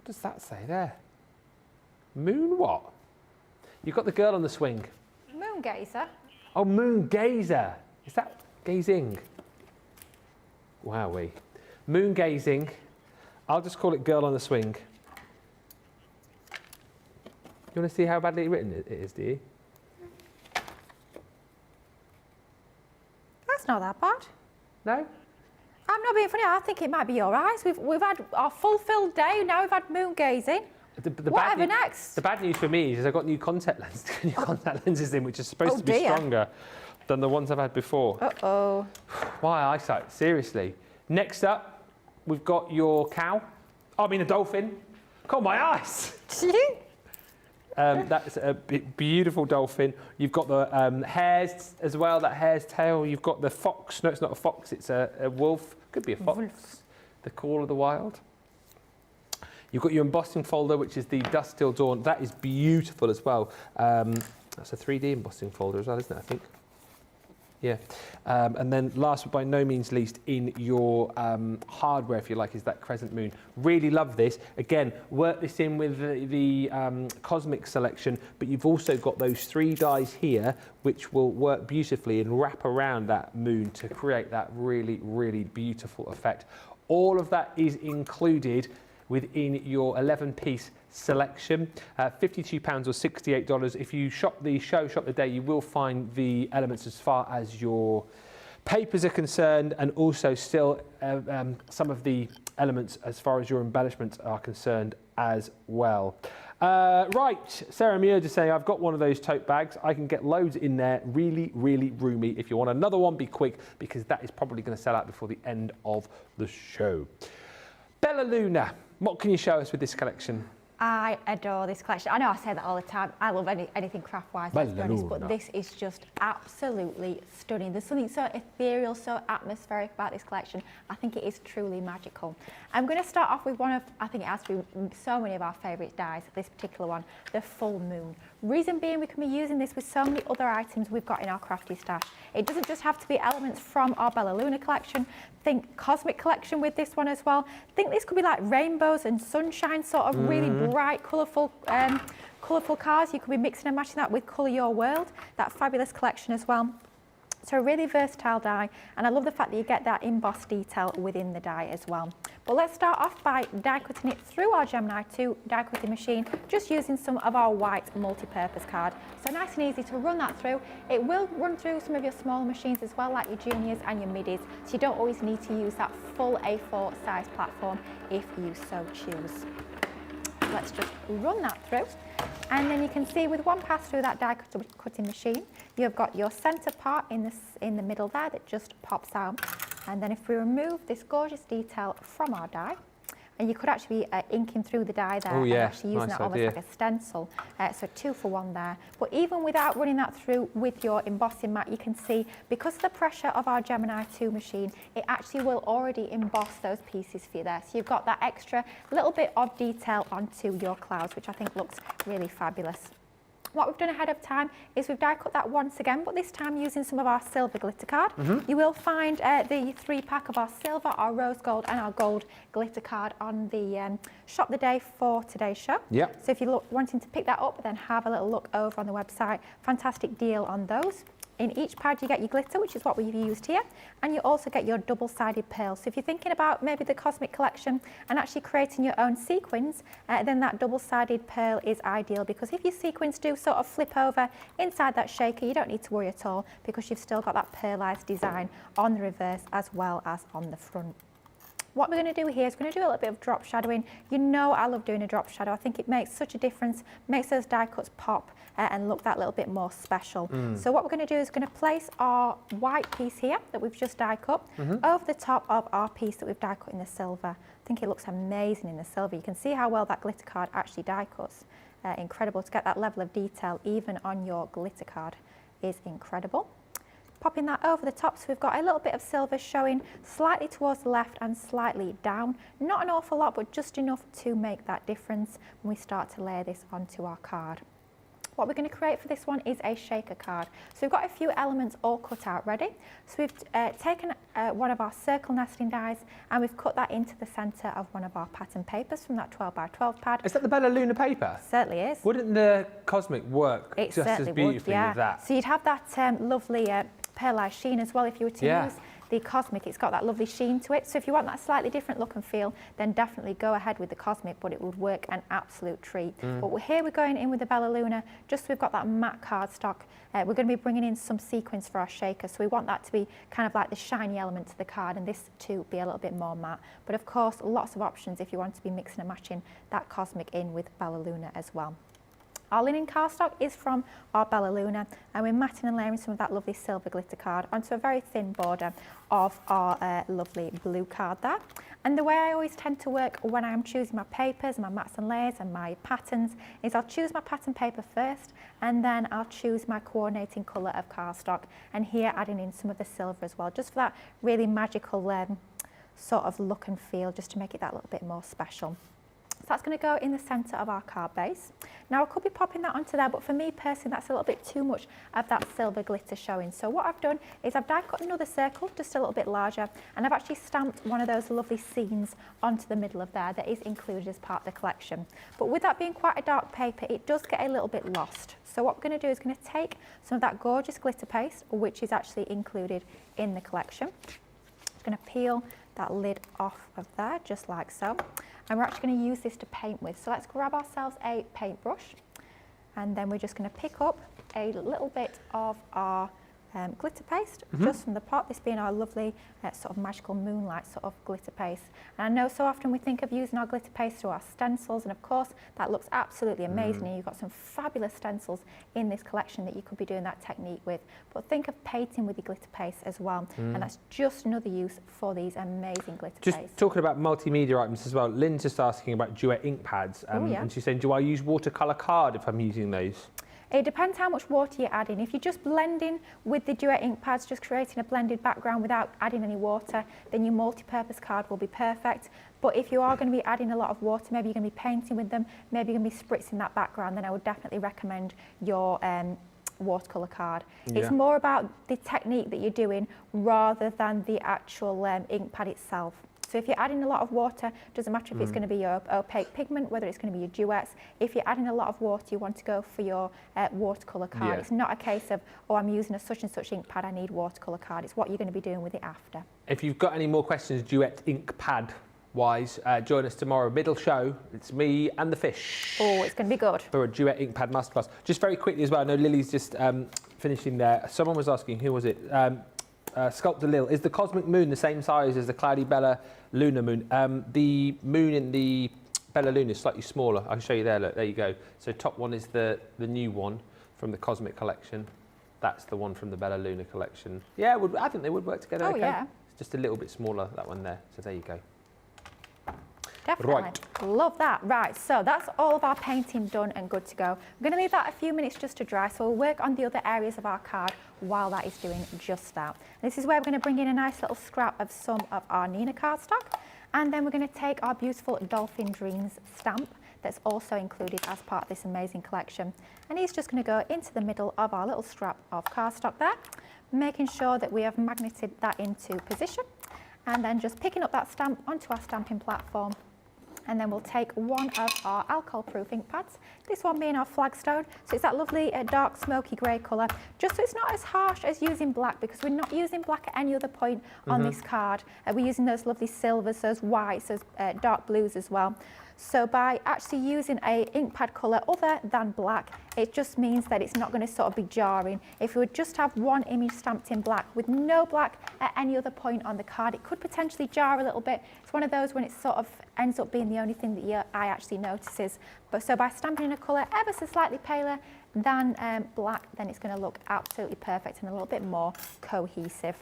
does that say there? Moon what? You've got the girl on the swing. moon gazer. Oh, moon gazer. Is that gazing? Wowee. Moon gazing. I'll just call it girl on the swing. You want to see how badly written it is, do you? That's not that bad. No? I'm not being funny, I think it might be your eyes. We've had our fulfilled day, now we've had moon gazing. Whatever next? The bad news for me is I've got new contact lenses in, which are supposed to be stronger than the ones I've had before. Uh-oh. My eyesight, seriously. Next up, we've got your cow. I mean a dolphin. God, my eyes! That's a beautiful dolphin. You've got the hares as well, that hare's tail. You've got the fox. No, it's not a fox, it's a wolf. Could be a fox. Wolf. The Call of the Wild. You've got your embossing folder, which is the Dusk Till Dawn. That is beautiful as well. That's a 3D embossing folder as well, isn't it, I think? Yeah. And then last but by no means least, in your hardware, if you like, is that Crescent Moon. Really love this. Again, work this in with the Cosmic selection, but you've also got those 3 dies here, which will work beautifully and wrap around that moon to create that really, really beautiful effect. All of that is included within your 11-piece selection, £52 or $68. If you shop the day, you will find the elements as far as your papers are concerned, and also still some of the elements as far as your embellishments are concerned as well. Right, Sarah Muir just saying, I've got one of those tote bags. I can get loads in there, really, really roomy. If you want another one, be quick, because that is probably going to sell out before the end of the show. Bella Luna, what can you show us with this collection? I adore this collection. I know I say that all the time. I love anything craft-wise, let's be honest, but this is just absolutely stunning. There's something so ethereal, so atmospheric about this collection. I think it is truly magical. I'm going to start off with one of, I think it has to be so many of our favourite dies, this particular one, the Full Moon. Reason being, we can be using this with so many other items we've got in our crafty stash. It doesn't just have to be elements from our Bella Luna collection. Think Cosmic collection with this one as well. Think this could be like rainbows and sunshine, sort of really bright, colourful cars. You could be mixing and matching that with Colour Your World, that fabulous collection as well. So a really versatile die, and I love the fact that you get that embossed detail within the die as well. But let's start off by die cutting it through our Gemini 2 die cutting machine, just using some of our white multi-purpose card. So nice and easy to run that through. It will run through some of your smaller machines as well, like your juniors and your middies, so you don't always need to use that full A4 size platform if you so choose. Let's just run that through, and then you can see with one pass through that die cutting machine, you've got your centre part in the middle there that just pops out. And then if we remove this gorgeous detail from our die, and you could actually be inking through the die there and actually using that almost like a stencil. So 2 for 1 there. But even without running that through with your embossing mat, you can see, because of the pressure of our Gemini 2 machine, it actually will already emboss those pieces for you there. So you've got that extra little bit of detail onto your clouds, which I think looks really fabulous. What we've done ahead of time is we've die cut that once again, but this time using some of our silver glitter card. You will find the 3-pack of our silver, our rose gold and our gold glitter card on the shop the day for today's show. Yep. So if you're wanting to pick that up, then have a little look over on the website. Fantastic deal on those. In each pad you get your glitter, which is what we've used here, and you also get your double-sided pearl. So if you're thinking about maybe the Cosmic collection and actually creating your own sequins, then that double-sided pearl is ideal, because if your sequins do sort of flip over inside that shaker, you don't need to worry at all, because you've still got that pearlized design on the reverse as well as on the front. What we're going to do here is we're going to do a little bit of drop shadowing. You know I love doing a drop shadow. I think it makes such a difference, makes those die cuts pop and look that little bit more special. So what we're going to do is going to place our white piece here that we've just die cut over the top of our piece that we've die cut in the silver. I think it looks amazing in the silver. You can see how well that glitter card actually die cuts. Incredible to get that level of detail even on your glitter card is incredible. Popping that over the top, so we've got a little bit of silver showing slightly towards the left and slightly down. Not an awful lot, but just enough to make that difference when we start to layer this onto our card. What we're going to create for this one is a shaker card. So we've got a few elements all cut out ready. So we've taken one of our circle nesting dies and we've cut that into the centre of one of our pattern papers from that 12x12 pad. Is that the Bella Luna paper? Certainly is. Wouldn't the Cosmic work just as beautifully with that? So you'd have that lovely pearlized sheen as well if you were to use the Cosmic, it's got that lovely sheen to it. So if you want that slightly different look and feel, then definitely go ahead with the Cosmic, but it would work an absolute treat. But here we're going in with the Bella Luna, just so we've got that matte cardstock. We're going to be bringing in some sequins for our shaker, so we want that to be kind of like the shiny element to the card, and this too be a little bit more matte. But of course, lots of options if you want to be mixing and matching that Cosmic in with Bella Luna as well. Our linen cardstock is from our Bella Luna, and we're matting and layering some of that lovely silver glitter card onto a very thin border of our lovely blue card there. And the way I always tend to work when I'm choosing my papers, my mats and layers and my patterns is I'll choose my pattern paper first, and then I'll choose my coordinating colour of cardstock, and here adding in some of the silver as well, just for that really magical sort of look and feel, just to make it that little bit more special. So that's going to go in the centre of our card base. Now I could be popping that onto there, but for me personally that's a little bit too much of that silver glitter showing. So what I've done is I've die cut another circle, just a little bit larger, and I've actually stamped one of those lovely scenes onto the middle of there that is included as part of the collection. But with that being quite a dark paper, it does get a little bit lost. So what we're going to do is going to take some of that gorgeous glitter paste, which is actually included in the collection. I'm going to peel that lid off of there, just like so. And we're actually going to use this to paint with. So let's grab ourselves a paintbrush, and then we're just going to pick up a little bit of our glitter paste just from the pot, this being our lovely sort of magical moonlight sort of glitter paste. And I know so often we think of using our glitter paste to our stencils, and of course that looks absolutely amazing, and you've got some fabulous stencils in this collection that you could be doing that technique with. But think of painting with your glitter paste as well, and that's just another use for these amazing glitter just pastes. Talking about multimedia items as well, Lynn's just asking about duet ink pads, and she's saying, do I use watercolour card if I'm using those? It depends how much water you're adding. If you're just blending with the duet ink pads, just creating a blended background without adding any water, then your multi-purpose card will be perfect. But if you are going to be adding a lot of water, maybe you're going to be painting with them, maybe you're going to be spritzing that background, then I would definitely recommend your watercolour card. Yeah. It's more about the technique that you're doing rather than the actual ink pad itself. So if you're adding a lot of water, doesn't matter if it's going to be your opaque pigment, whether it's going to be your duets. If you're adding a lot of water, you want to go for your watercolour card. Yeah. It's not a case of, oh, I'm using a such and such ink pad, I need watercolour card. It's what you're going to be doing with it after. If you've got any more questions duet ink pad wise, join us tomorrow, middle show. It's me and the fish. Oh, it's going to be good. For a duet ink pad masterclass. Just very quickly as well, I know Lily's just finishing there. Someone was asking, who was it? Sculptor Lil, is the Cosmic Moon the same size as the Cloudy Bella Lunar Moon? The moon in the Bella Luna is slightly smaller. I can show you there, look, there you go. So top one is the new one from the Cosmic collection. That's the one from the Bella Luna collection. Yeah, I think they would work together. Oh, okay. yeah. It's just a little bit smaller, that one there. So there you go. Definitely. Right. Love that. Right, so that's all of our painting done and good to go. I'm going to leave that a few minutes just to dry, so we'll work on the other areas of our card while that is doing just that. This is where we're going to bring in a nice little scrap of some of our Nina cardstock, and then we're going to take our beautiful Dolphin Dreams stamp that's also included as part of this amazing collection. And he's just going to go into the middle of our little scrap of cardstock there, making sure that we have magneted that into position, and then just picking up that stamp onto our stamping platform. And then we'll take one of our alcohol-proof ink pads, this one being our Flagstone. So it's that lovely dark smoky grey colour, just so it's not as harsh as using black, because we're not using black at any other point on this card. We're using those lovely silvers, those whites, those dark blues as well. So by actually using a ink pad colour other than black, it just means that it's not going to sort of be jarring. If we would just have one image stamped in black with no black at any other point on the card, it could potentially jar a little bit. It's one of those when it sort of ends up being the only thing that your eye actually notices. But so by stamping in a colour ever so slightly paler than black, then it's going to look absolutely perfect and a little bit more cohesive.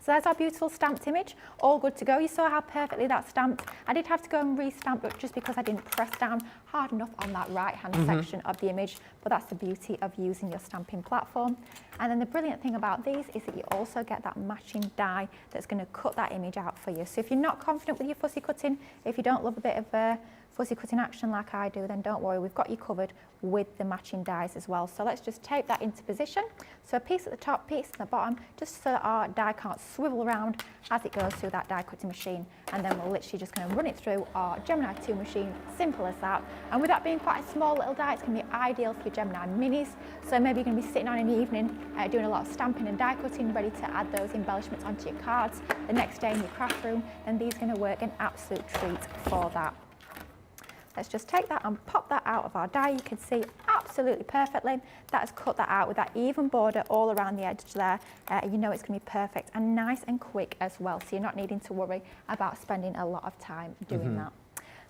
So there's our beautiful stamped image, all good to go. You saw how perfectly that's stamped. I did have to go and re-stamp it just because I didn't press down hard enough on that right-hand section of the image, but that's the beauty of using your stamping platform. And then the brilliant thing about these is that you also get that matching die that's going to cut that image out for you. So if you're not confident with your fussy cutting, if you don't love a bit of fussy cutting action like I do, then don't worry, we've got you covered with the matching dies as well. So let's just tape that into position. So a piece at the top, piece at the bottom, just so our die can't swivel around as it goes through that die cutting machine. And then we're literally just going to run it through our Gemini 2 machine, simple as that. And with that being quite a small little die, it's going to be ideal for your Gemini minis. So maybe you're going to be sitting on in the evening doing a lot of stamping and die cutting, ready to add those embellishments onto your cards the next day in your craft room, and these are going to work an absolute treat for that. Let's just take that and pop that out of our die. You can see absolutely perfectly that has cut that out with that even border all around the edge there. You know it's going to be perfect and nice and quick as well, so you're not needing to worry about spending a lot of time doing that.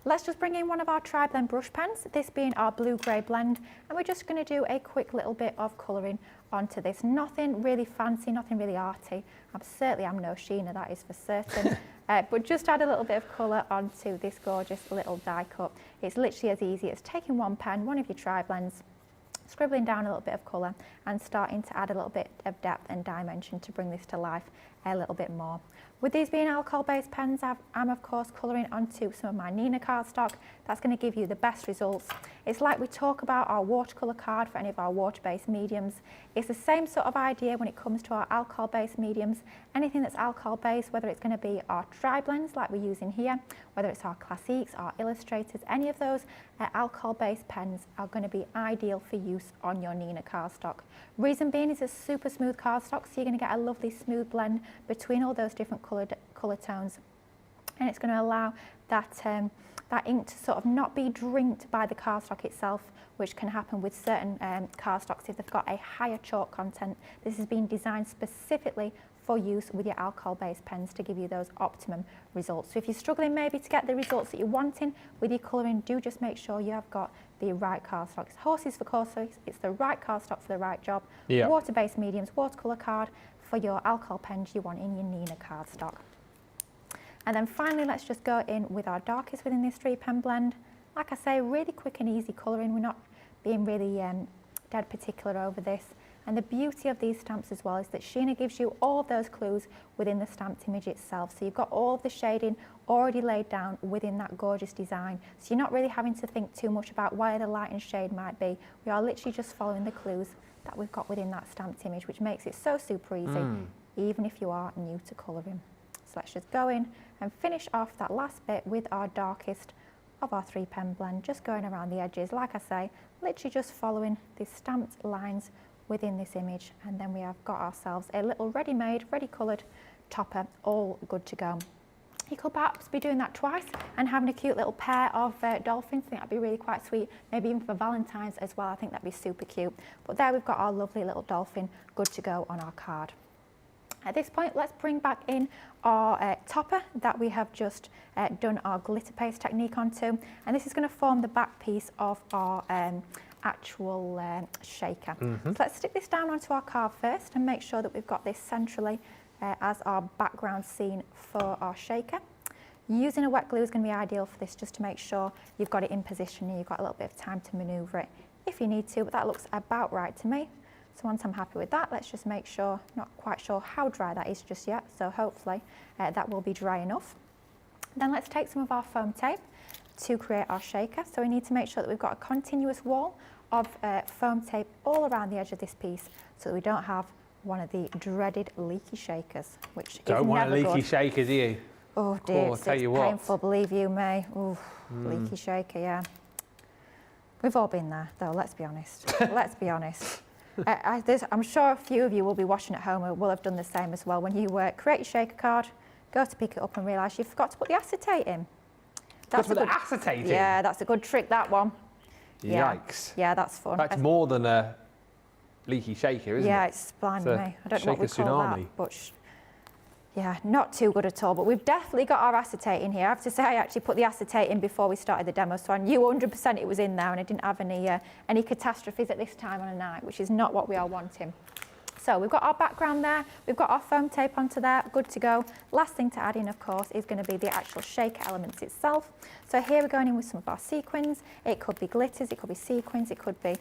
Let's just bring in one of our tri-blend brush pens, this being our blue-grey blend, and we're just going to do a quick little bit of colouring onto this. Nothing really fancy, nothing really arty. Certainly I'm no Sheena, that is for certain. But just add a little bit of colour onto this gorgeous little die cut. It's literally as easy as taking one pen, one of your tri-blends, scribbling down a little bit of colour and starting to add a little bit of depth and dimension to bring this to life a little bit more. With these being alcohol-based pens, I'm of course colouring onto some of my Nina cardstock. That's going to give you the best results. It's like we talk about our watercolour card for any of our water-based mediums. It's the same sort of idea when it comes to our alcohol-based mediums. Anything that's alcohol-based, whether it's going to be our tri-blends like we're using here, whether it's our classiques, our illustrators, any of those alcohol-based pens are going to be ideal for use on your Nina cardstock. Reason being is a super smooth cardstock, so you're going to get a lovely smooth blend between all those different colour tones, and it's going to allow that that ink to sort of not be drinked by the cardstock itself, which can happen with certain cardstocks if they've got a higher chalk content. This has been designed specifically for use with your alcohol-based pens to give you those optimum results. So if you're struggling maybe to get the results that you're wanting with your colouring, do just make sure you have got the right cardstock. It's horses for courses, it's the right cardstock for the right job. Yeah. Water-based mediums, watercolour card for your alcohol pens you want in your Nina cardstock. And then finally, let's just go in with our darkest within this 3-pen blend. Like I say, really quick and easy colouring. We're not being really dead particular over this. And the beauty of these stamps as well is that Sheena gives you all of those clues within the stamped image itself. So you've got all of the shading already laid down within that gorgeous design. So you're not really having to think too much about where the light and shade might be. We are literally just following the clues that we've got within that stamped image, which makes it so super easy, even if you are new to colouring. So let's just go in and finish off that last bit with our darkest of our 3-pen blend, just going around the edges. Like I say, literally just following the stamped lines within this image, and then we have got ourselves a little ready-made, ready-coloured topper, all good to go. You could perhaps be doing that twice and having a cute little pair of dolphins. I think that'd be really quite sweet, maybe even for Valentine's as well. I think that'd be super cute. But there we've got our lovely little dolphin good to go on our card. At this point, let's bring back in our topper that we have just done our glitter paste technique onto, and this is going to form the back piece of our actual shaker. So let's stick this down onto our card first and make sure that we've got this centrally as our background scene for our shaker. Using a wet glue is going to be ideal for this, just to make sure you've got it in position and you've got a little bit of time to manoeuvre it if you need to, but that looks about right to me. So once I'm happy with that, let's just make sure, not quite sure how dry that is just yet, so hopefully that will be dry enough. Then let's take some of our foam tape to create our shaker. So we need to make sure that we've got a continuous wall of foam tape all around the edge of this piece, so that we don't have one of the dreaded leaky shakers, which Don't is want never a leaky good. shaker, do you? Oh dear, I'll tell you it's what. painful, believe you me. Ooh, leaky shaker, yeah. We've all been there, though, let's be honest. Let's be honest. I'm sure a few of you will be watching at home and will have done the same as well. When you create your shaker card, go to pick it up and realise you forgot to put the acetate in. That's the acetate in? Yeah, that's a good trick, that one. Yikes. Yeah, that's fun. That's more than a leaky shaker, isn't it? Yeah, it's blinding me. I don't know what we shaker call tsunami. that, but yeah, not too good at all. But we've definitely got our acetate in here. I have to say, I actually put the acetate in before we started the demo, so I knew 100% it was in there, and I didn't have any catastrophes at this time on a night, which is not what we are wanting. So we've got our background there, we've got our foam tape onto there, good to go. Last thing to add in, of course, is going to be the actual shaker elements itself. So here we're going in with some of our sequins. It could be glitters, it could be sequins, it could be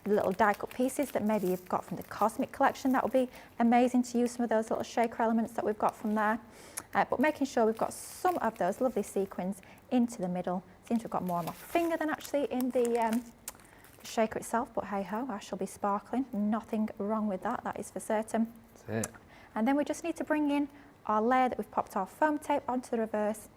little die cut pieces that maybe you've got from the Cosmic collection. That would be amazing to use some of those little shaker elements that we've got from there. But making sure we've got some of those lovely sequins into the middle, Seems to have got more on my finger than actually in the shaker itself, but hey ho, I shall be sparkling. Nothing wrong with that, that is for certain. That's it. And then we just need to bring in our layer that we've popped our foam tape onto the reverse,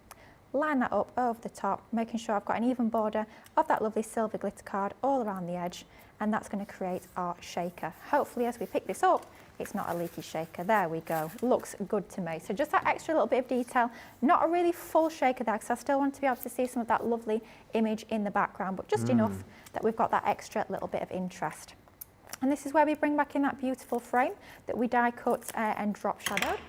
line that up over the top, making sure I've got an even border of that lovely silver glitter card all around the edge, and that's going to create our shaker. Hopefully as we pick this up, it's not a leaky shaker. There we go. Looks good to me. So just that extra little bit of detail, not a really full shaker there, because I still want to be able to see some of that lovely image in the background, but just enough that we've got that extra little bit of interest. And this is where we bring back in that beautiful frame that we die cut and drop shadowed.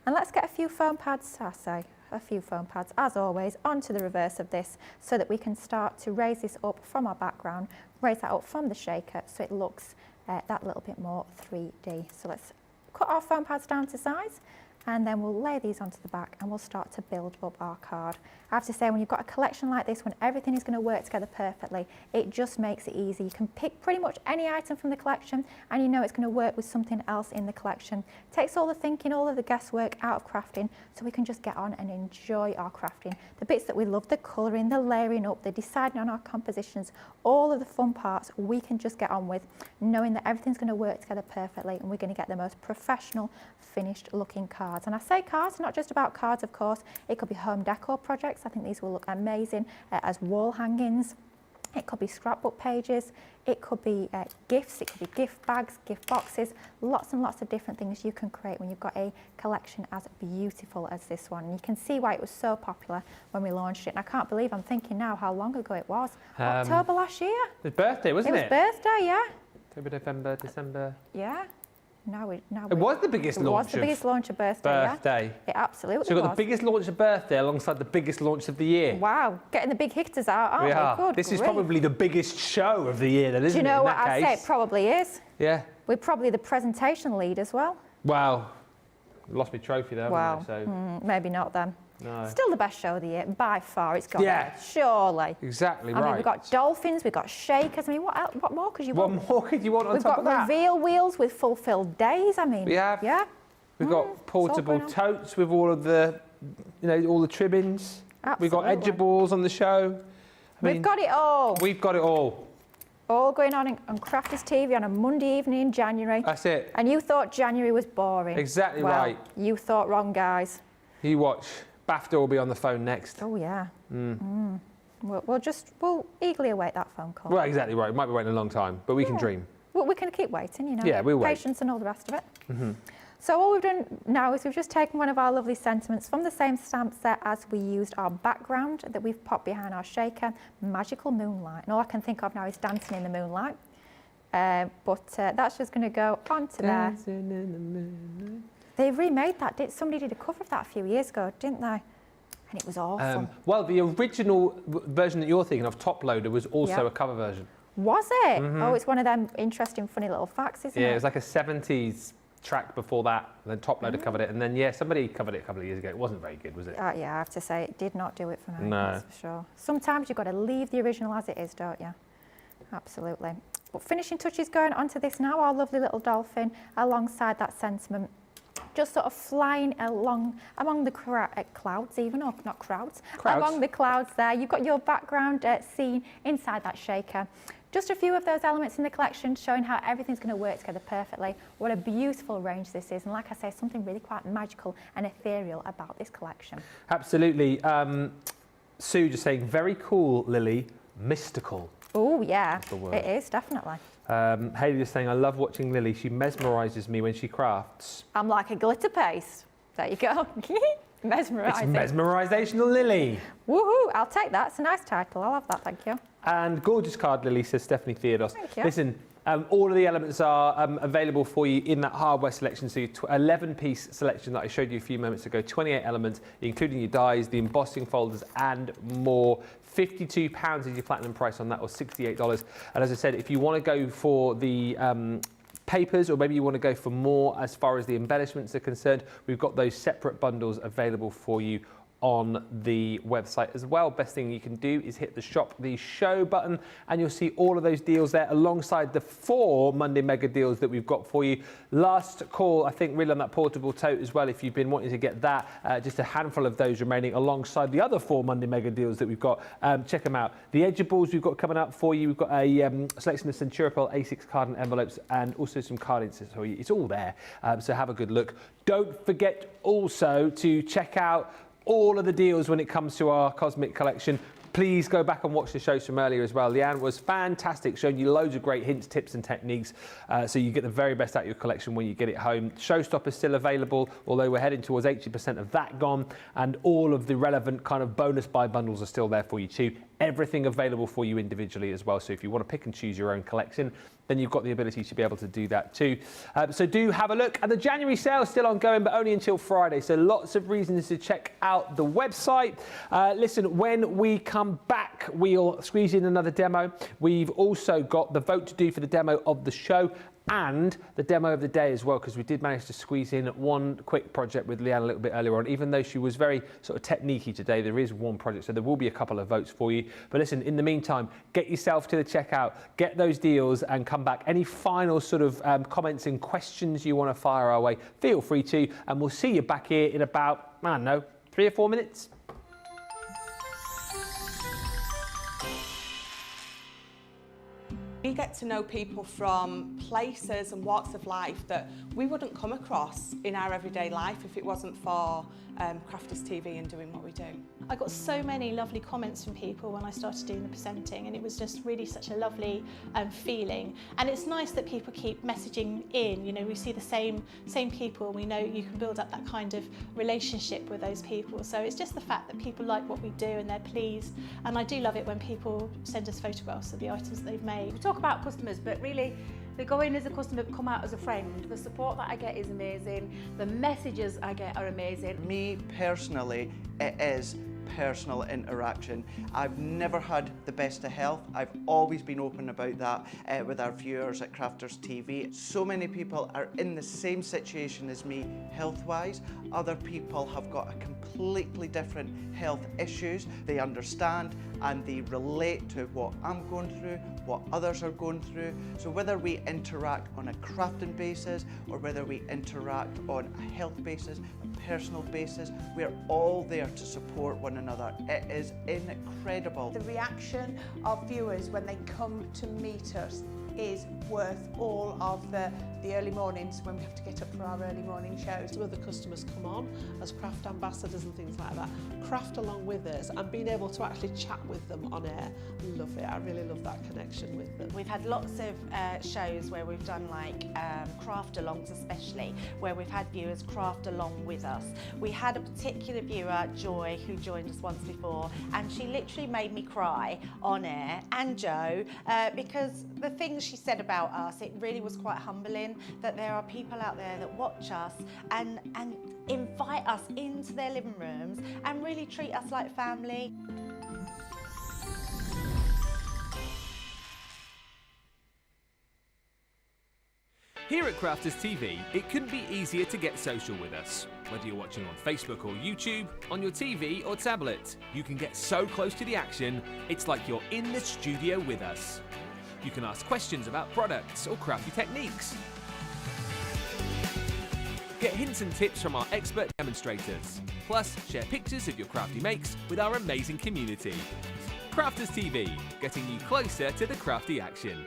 And let's get a few foam pads, a few foam pads as always, onto the reverse of this so that we can start to raise this up from our background, raise that up from the shaker so it looks that little bit more 3D. So let's cut our foam pads down to size, and then we'll lay these onto the back and we'll start to build up our card. I have to say, when you've got a collection like this, when everything is going to work together perfectly, it just makes it easy. You can pick pretty much any item from the collection and you know it's going to work with something else in the collection. It takes all the thinking, all of the guesswork out of crafting, so we can just get on and enjoy our crafting. The bits that we love, the colouring, the layering up, the deciding on our compositions, all of the fun parts we can just get on with, knowing that everything's going to work together perfectly and we're going to get the most professional finished looking cards. And I say cards, not just about cards of course, it could be home decor projects. I think these will look amazing as wall hangings. It could be scrapbook pages, it could be gifts, it could be gift bags, gift boxes, lots and lots of different things you can create when you've got a collection as beautiful as this one. And you can see why it was so popular when we launched it. And I can't believe I'm thinking now how long ago it was. October last year? His birthday, wasn't it? It was birthday, yeah. October, November, December. Yeah. It was the biggest launch. It was the biggest launch of birthday. Yeah. It absolutely was. So we've got the biggest launch of birthday alongside the biggest launch of the year. Wow, getting the big hitters out, aren't we? Good This is grief. probably the biggest show of the year, then, isn't it? Do you know in what that I'd case? say? It probably is. Yeah. We're probably the presentation lead as well. Wow. Lost my trophy there, Wow. haven't I? So, Maybe not then. no. Still the best show of the year, by far. It's got Yeah. there, surely. Exactly I right. mean, we've got dolphins, we've got shakers. I mean, what more could you want? What more could you want on We've top got of that? reveal wheels with fulfilled days. I mean, We have. yeah. We've got portable going on. totes with all of the, all the trimmings. We've got Absolutely. edgeables on the show. I mean, We've got it all. We've got it all. All going on Crafters TV on a Monday evening in January. That's it. And you thought January was boring. Exactly Well, right. You thought wrong, guys. You watch. BAFTA will be on the phone next. Oh, yeah. We'll eagerly await that phone call. Well, exactly right. Might be waiting a long time, but we can dream. Well, we can keep waiting, you know. Yeah, we'll wait. Patience and all the rest of it. So all we've done now is we've just taken one of our lovely sentiments from the same stamp set as we used our background that we've popped behind our shaker, Magical Moonlight. And all I can think of now is Dancing in the Moonlight. But that's just going to go onto there. Dancing in the moonlight. They remade that. Somebody did a cover of that a few years ago, didn't they? And it was awful. Well, the original version that you're thinking of, Top Loader, was also Yeah. a cover version. Was it? Oh, it's one of them interesting, funny little facts, isn't Yeah, it? it was like a 70s track before that, and then Top Loader covered it, and then, somebody covered it a couple of years ago. It wasn't very good, was it? Yeah, I have to say, it did not do it for me, No. that's for sure. Sometimes you've got to leave the original as it is, don't you? Absolutely. But finishing touches going onto this now, our lovely little dolphin, alongside that sentiment. Just sort of flying along among the clouds even, or not crowds, among the clouds there. You've got your background scene inside that shaker. Just a few of those elements in the collection showing how everything's going to work together perfectly. What a beautiful range this is. And like I say, something really quite magical and ethereal about this collection. Absolutely. Sue just saying, very cool, Lily, mystical. Oh, yeah, That's the word. it is, definitely. Hayley just saying, I love watching Lily. She mesmerises me when she crafts. I'm like a glitter paste. There you go. It's Mesmerising. mesmerisational Lily. Woohoo, I'll take that. It's a nice title. I'll have that, thank you. And gorgeous card, Lily, says Stephanie Theodos. Thank you. Listen, all of the elements are available for you in that hardware selection. So your 11-piece selection that I showed you a few moments ago, 28 elements, including your dies, the embossing folders, and more. £52 is your platinum price on that, or $68. And as I said, if you want to go for the papers, or maybe you want to go for more as far as the embellishments are concerned, we've got those separate bundles available for you on the website as well. Best thing you can do is hit the shop the show button and you'll see all of those deals there alongside the 4 Monday mega deals that we've got for you. Last call, I think, really on that portable tote as well, if you've been wanting to get that, just a handful of those remaining alongside the other 4 Monday mega deals that we've got. Check them out. The edgeables we've got coming up for you. We've got a selection of Centuripol A6 card and envelopes and also some card inserts for you. It's all there, so have a good look. Don't forget also to check out all of the deals when it comes to our Cosmic collection. Please go back and watch the shows from earlier as well. Leanne was fantastic, showing you loads of great hints, tips and techniques, so you get the very best out of your collection when you get it home. Showstopper's still available, although we're heading towards 80% of that gone, and all of the relevant kind of bonus buy bundles are still there for you too. Everything available for you individually as well, so if you want to pick and choose your own collection, then you've got the ability to be able to do that too. So do have a look. And the January sale is still ongoing, but only until Friday. So lots of reasons to check out the website. Listen, when we come back, we'll squeeze in another demo. We've also got the vote to do for the demo of the show and the demo of the day as well, because we did manage to squeeze in one quick project with Leanne a little bit earlier on. Even though she was very sort of techniquey today, there is one project, so there will be a couple of votes for you. But listen, in the meantime, get yourself to the checkout, get those deals and come back. Any final sort of comments and questions you want to fire our way, feel free to, and we'll see you back here in about, I don't know, 3 or 4 minutes. We get to know people from places and walks of life that we wouldn't come across in our everyday life if it wasn't for Crafters TV and doing what we do. I got so many lovely comments from people when I started doing the presenting, and it was just really such a lovely feeling. And it's nice that people keep messaging in. You know, we see the same people. We know you can build up that kind of relationship with those people. So it's just the fact that people like what we do and they're pleased. And I do love it when people send us photographs of the items that they've made. We talk about customers, but really they go in as a customer, come out as a friend. The support that I get is amazing. The messages I get are amazing. Me personally, it is personal interaction. I've never had the best of health. I've always been open about that with our viewers at Crafters TV. So many people are in the same situation as me health-wise. Other people have got a completely different health issues. They understand and they relate to what I'm going through, what others are going through. So whether we interact on a crafting basis or whether we interact on a health basis, a personal basis, we're all there to support one another. It is incredible. The reaction of viewers when they come to meet us is worth all of the early mornings when we have to get up for our early morning shows. Some of the customers come on as craft ambassadors and things like that, craft along with us, and being able to actually chat with them on air. Love it. I really love that connection with them. We've had lots of shows where we've done like craft alongs, especially where we've had viewers craft along with us. We had a particular viewer, Joy, who joined us once before, and she literally made me cry on air, and Joe, because the things she said about us, it really was quite humbling that there are people out there that watch us and invite us into their living rooms and really treat us like family. Here at Crafters TV, it couldn't be easier to get social with us. Whether you're watching on Facebook or YouTube, on your TV or tablet, you can get so close to the action, it's like you're in the studio with us. You can ask questions about products or crafty techniques. Get hints and tips from our expert demonstrators. Plus, share pictures of your crafty makes with our amazing community. Crafters TV, getting you closer to the crafty action.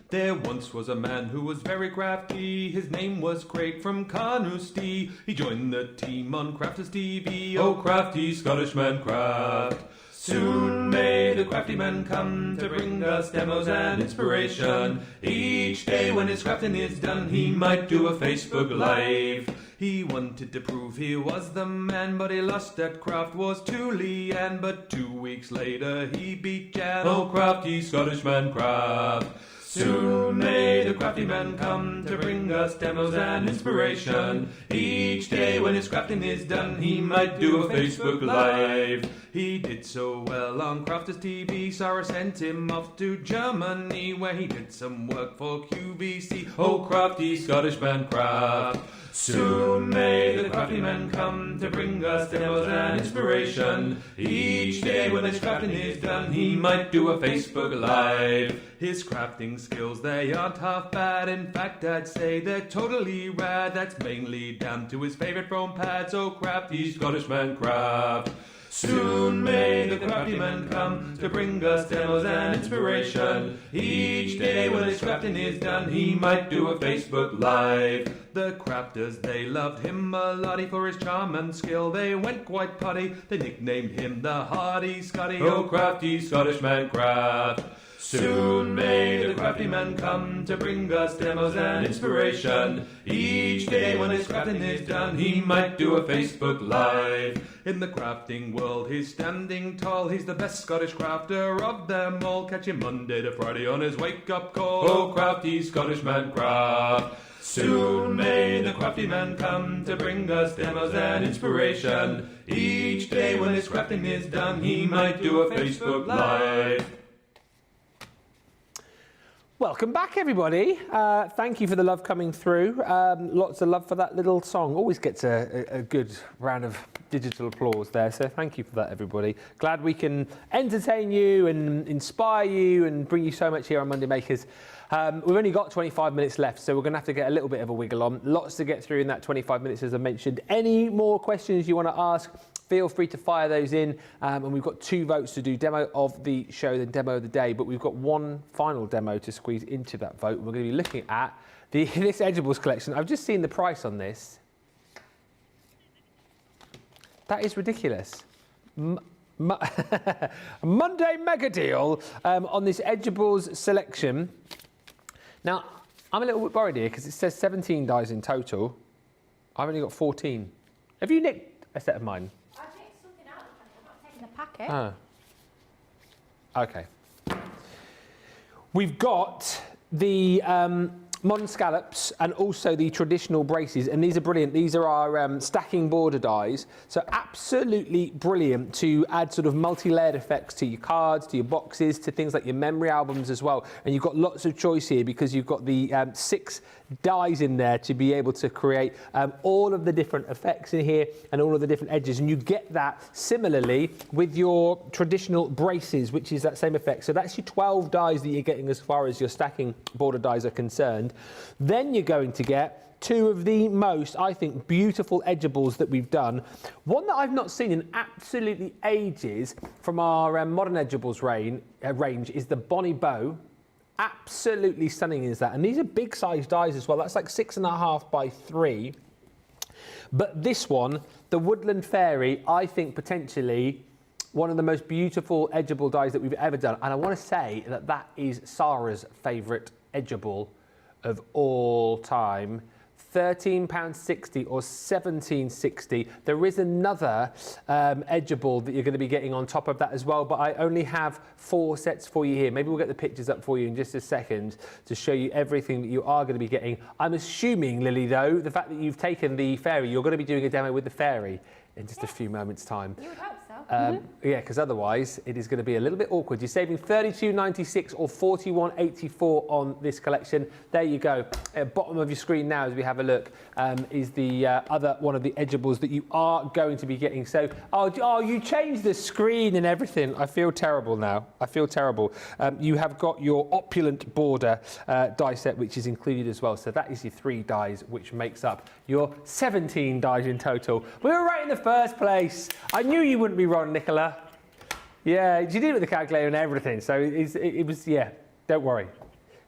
There once was a man who was very crafty. His name was Craig from Carnoustie. He joined the team on Crafters TV. Oh, crafty Scottish man craft. Soon may the crafty man come to bring us demos and inspiration. Each day when his crafting is done, he might do a Facebook Live. He wanted to prove he was the man, but he lost at craft was to Leanne. But 2 weeks later he beat Jan. Oh, crafty Scottish man craft. Soon may the crafty man come to bring us demos and inspiration. Each day when his crafting is done, he might do a Facebook Live. He did so well on Crafters TV, Sarah sent him off to Germany, where he did some work for QVC. Oh, crafty Scottish man craft. Soon may the crafty man come to bring us demos and inspiration. Each day when his crafting is done, he might do a Facebook Live. His crafting skills, they aren't half bad. In fact, I'd say they're totally rad. That's mainly down to his favourite foam pads. Oh, crafty Scottish man craft. Soon may the crafty man come to bring us demos and inspiration. Each day when his crafting is done, he might do a Facebook Live. The crafters, they loved him a lottie for his charm and skill. They went quite potty, they nicknamed him the Hardy Scotty. Oh, crafty Scottish man craft. Soon may the crafty man come to bring us demos and inspiration. Each day when his crafting is done, he might do a Facebook Live. In the crafting world, he's standing tall. He's the best Scottish crafter of them all. Catch him Monday to Friday on his wake-up call. Oh, crafty Scottish man craft. Soon may the crafty man come to bring us demos and inspiration. Each day when his crafting is done, he might do a Facebook Live. Welcome back, everybody. Thank you for the love coming through. Lots of love for that little song. Always gets a good round of digital applause there, so thank you for that, everybody. Glad we can entertain you and inspire you and bring you so much here on Monday Makers. We've only got 25 minutes left, so we're going to have to get a little bit of a wiggle on. Lots to get through in that 25 minutes, as I mentioned. Any more questions you want to ask, feel free to fire those in. And we've got 2 votes to do, demo of the show, then demo of the day. But we've got one final demo to squeeze into that vote. We're going to be looking at this Edibles collection. I've just seen the price on this. That is ridiculous. Monday mega deal on this Edibles selection. Now, I'm a little bit worried here because it says 17 dies in total. I've only got 14. Have you nicked a set of mine? I picked something out. I'm not taking the packet. Oh. OK. We've got the modern scallops and also the traditional braces, and these are brilliant. These are our stacking border dies, so absolutely brilliant to add sort of multi-layered effects to your cards, to your boxes, to things like your memory albums as well. And you've got lots of choice here because you've got the 6 dies in there to be able to create all of the different effects in here and all of the different edges, and you get that similarly with your traditional braces, which is that same effect. So that's your 12 dies that you're getting as far as your stacking border dies are concerned. Then you're going to get 2 of the most, I think, beautiful edgeables that we've done. One that I've not seen in absolutely ages from our modern edgeables range is the Bonnie Bow. Absolutely stunning is that. And these are big size dies as well. That's like 6.5 by 3. But this one, the Woodland Fairy, I think potentially one of the most beautiful edgeable dies that we've ever done. And I want to say that that is Sarah's favourite edgeable of all time. £13.60 or £17.60. There is another edgeable that you're going to be getting on top of that as well, but I only have 4 sets for you here. Maybe we'll get the pictures up for you in just a second to show you everything that you are going to be getting. I'm assuming, Lily, though, the fact that you've taken the fairy, you're going to be doing a demo with the fairy in just a few moments' time. You would hope so. Yeah, because otherwise it is going to be a little bit awkward. You're saving £32.96 or £41.84 on this collection. There you go. At bottom of your screen now, as we have a look, is the other one of the edgeables that you are going to be getting. So, oh, you changed the screen and everything. I feel terrible now. I feel terrible. You have got your opulent border die set, which is included as well. So that is your 3 dies, which makes up your 17 dies in total. We were right in the first place. I knew you wouldn't be wrong, Nicola. Yeah, you did it with the calculator and everything. So it was, yeah, don't worry.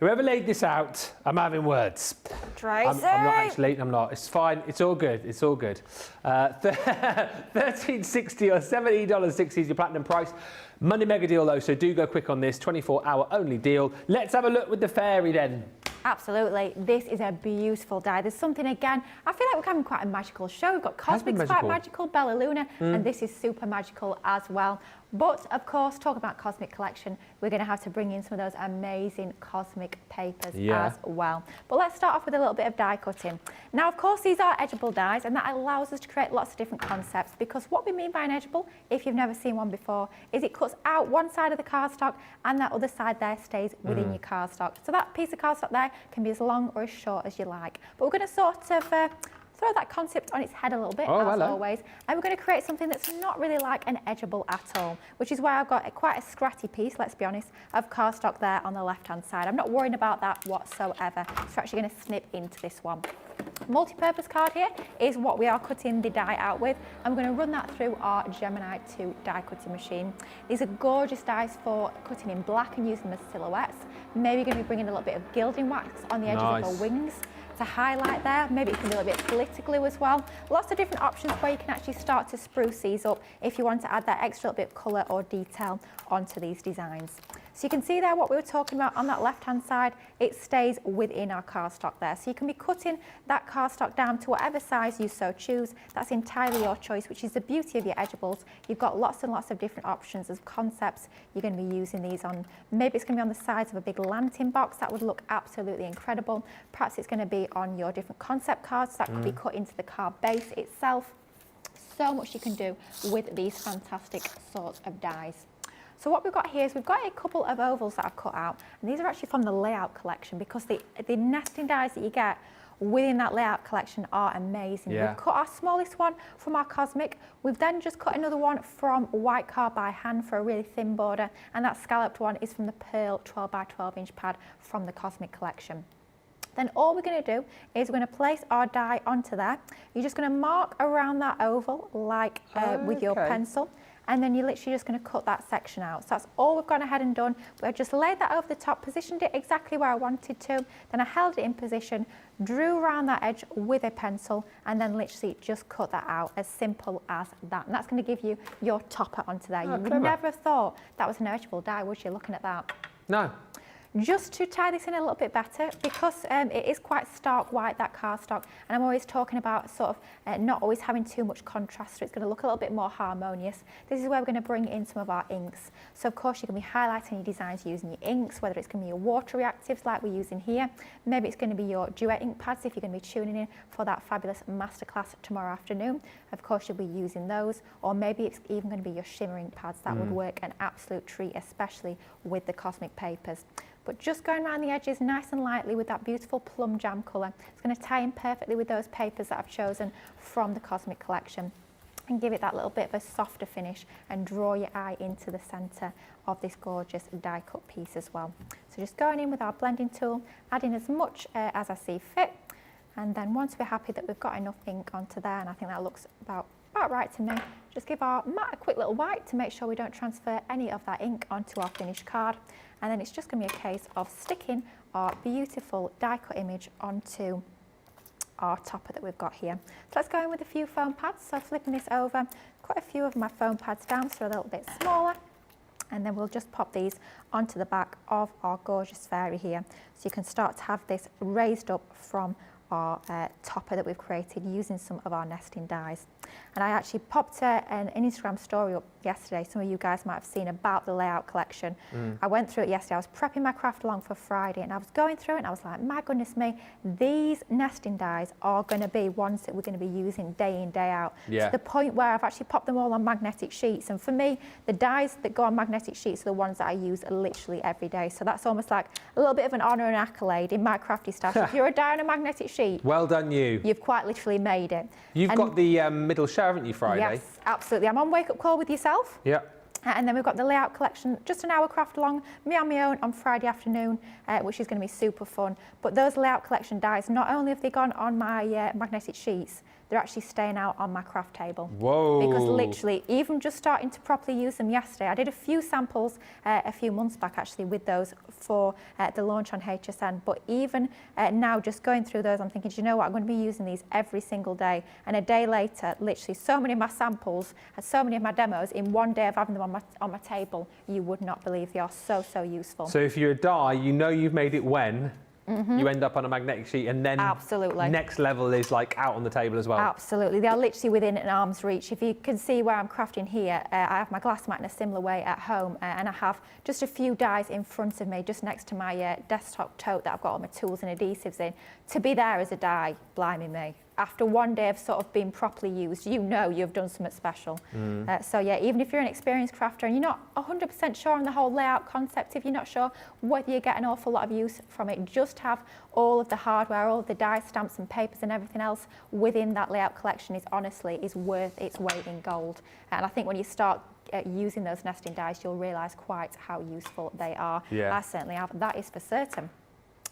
Whoever laid this out, I'm having words. Tracy! I'm not actually, I'm not. It's fine. It's all good. It's all good. $13.60 or $17.60 is your platinum price. Monday mega deal though, so do go quick on this. 24-hour only deal. Let's have a look with the fairy then. Absolutely. This is a beautiful die. There's something, again, I feel like we're having quite a magical show. We've got Cosmic's quite magical, Bella Luna, and this is super magical as well. But of course, talking about Cosmic Collection, we're going to have to bring in some of those amazing Cosmic papers as well. But let's start off with a little bit of die cutting. Now, of course, these are edgeable dies, and that allows us to create lots of different concepts, because what we mean by an edgeable, if you've never seen one before, is it cuts out one side of the cardstock and that other side there stays within your cardstock. So that piece of cardstock there can be as long or as short as you like. But we're going to sort of throw that concept on its head a little bit, as always, and we're going to create something that's not really like an edgeable at all, which is why I've got quite a scratty piece, let's be honest, of cardstock there on the left-hand side. I'm not worrying about that whatsoever. So we're actually going to snip into this one. Multi-purpose card here is what we are cutting the die out with, and we're going to run that through our Gemini 2 die cutting machine. These are gorgeous dies for cutting in black and using them as silhouettes. Maybe you're going to be bringing a little bit of gilding wax on the edges of our wings to highlight there. Maybe it can be a little bit of glitter glue as well. Lots of different options where you can actually start to spruce these up if you want to add that extra little bit of colour or detail onto these designs. So you can see there what we were talking about on that left-hand side, it stays within our cardstock there. So you can be cutting that cardstock down to whatever size you so choose. That's entirely your choice, which is the beauty of your edgeables. You've got lots and lots of different options of concepts you're going to be using these on. Maybe it's going to be on the sides of a big lantern box. That would look absolutely incredible. Perhaps it's going to be on your different concept cards. That could be cut into the card base itself. So much you can do with these fantastic sorts of dies. So what we've got here is we've got a couple of ovals that I've cut out, and these are actually from the layout collection, because the nesting dies that you get within that layout collection are amazing. We've cut our smallest one from our Cosmic. We've then just cut another one from white card by hand for a really thin border, and that scalloped one is from the Pearl 12 by 12 inch pad from the Cosmic collection. Then all we're going to do is we're going to place our die onto there. You're just going to mark around that oval like with your pencil, and then you're literally just going to cut that section out. So that's all we've gone ahead and done. We've just laid that over the top, positioned it exactly where I wanted to, then I held it in position, drew around that edge with a pencil, and then literally just cut that out, as simple as that. And that's going to give you your topper onto there. You would never have thought that was an edgeable die, would you, looking at that? No. Just to tie this in a little bit better, because it is quite stark white, that cardstock, and I'm always talking about sort of not always having too much contrast, so it's going to look a little bit more harmonious. This is where we're going to bring in some of our inks. So of course you're going to be highlighting your designs using your inks, whether it's going to be your water reactives like we're using here. Maybe it's going to be your duet ink pads if you're going to be tuning in for that fabulous masterclass tomorrow afternoon. Of course you'll be using those, or maybe it's even going to be your shimmer ink pads. That would work an absolute treat, especially with the Cosmic papers. But just going around the edges nice and lightly with that beautiful plum jam colour. It's going to tie in perfectly with those papers that I've chosen from the Cosmic collection, and give it that little bit of a softer finish and draw your eye into the centre of this gorgeous die cut piece as well. So just going in with our blending tool, adding as much as I see fit, and then once we're happy that we've got enough ink onto there, and I think that looks about right to me, just give our mat a quick little wipe to make sure we don't transfer any of that ink onto our finished card. And then it's just going to be a case of sticking our beautiful die cut image onto our topper that we've got here. So let's go in with a few foam pads. So flipping this over, quite a few of my foam pads down, so a little bit smaller. And then we'll just pop these onto the back of our gorgeous fairy here. So you can start to have this raised up from our topper that we've created using some of our nesting dies. And I actually popped an Instagram story up yesterday. Some of you guys might have seen about the layout collection. I went through it yesterday. I was prepping my craft along for Friday, and I was going through it and I was like, my goodness me, these nesting dies are going to be ones that we're going to be using day in, day out. To the point where I've actually popped them all on magnetic sheets. And for me, the dies that go on magnetic sheets are the ones that I use literally every day. So that's almost like a little bit of an honour and accolade in my crafty stash. If you're a die on a magnetic sheet, well done you. You've quite literally made it. You've got the middle show, haven't you, Friday? Yes, absolutely. I'm on Wake Up Call with yourself. Yeah. And then we've got the layout collection, just an hour craft along, me on my own on Friday afternoon, which is going to be super fun. But those layout collection dies, not only have they gone on my magnetic sheets, they're actually staying out on my craft table. Whoa. Because literally, even just starting to properly use them yesterday, I did a few samples a few months back actually with those for the launch on HSN. But even now, just going through those, I'm thinking, do you know what, I'm going to be using these every single day. And a day later, literally so many of my samples, so many of my demos, in one day of having them on my table, you would not believe they are so useful. So if you're a die, you know you've made it when you end up on a magnetic sheet, and then Absolutely. next level is like out on the table as well. Absolutely, they are literally within an arm's reach. If you can see where I'm crafting here, I have my glass mat in a similar way at home, and I have just a few dies in front of me, just next to my desktop tote that I've got all my tools and adhesives in. To be there as a die, blimey me. After one day of sort of being properly used, you know you've done something special. So yeah, even if you're an experienced crafter and you're not 100% sure on the whole layout concept, if you're not sure whether you get an awful lot of use from it, just have all of the hardware, all of the die stamps and papers and everything else within that layout collection is honestly worth its weight in gold. And I think when you start using those nesting dies, you'll realise quite how useful they are. Yeah. I certainly have, that is for certain.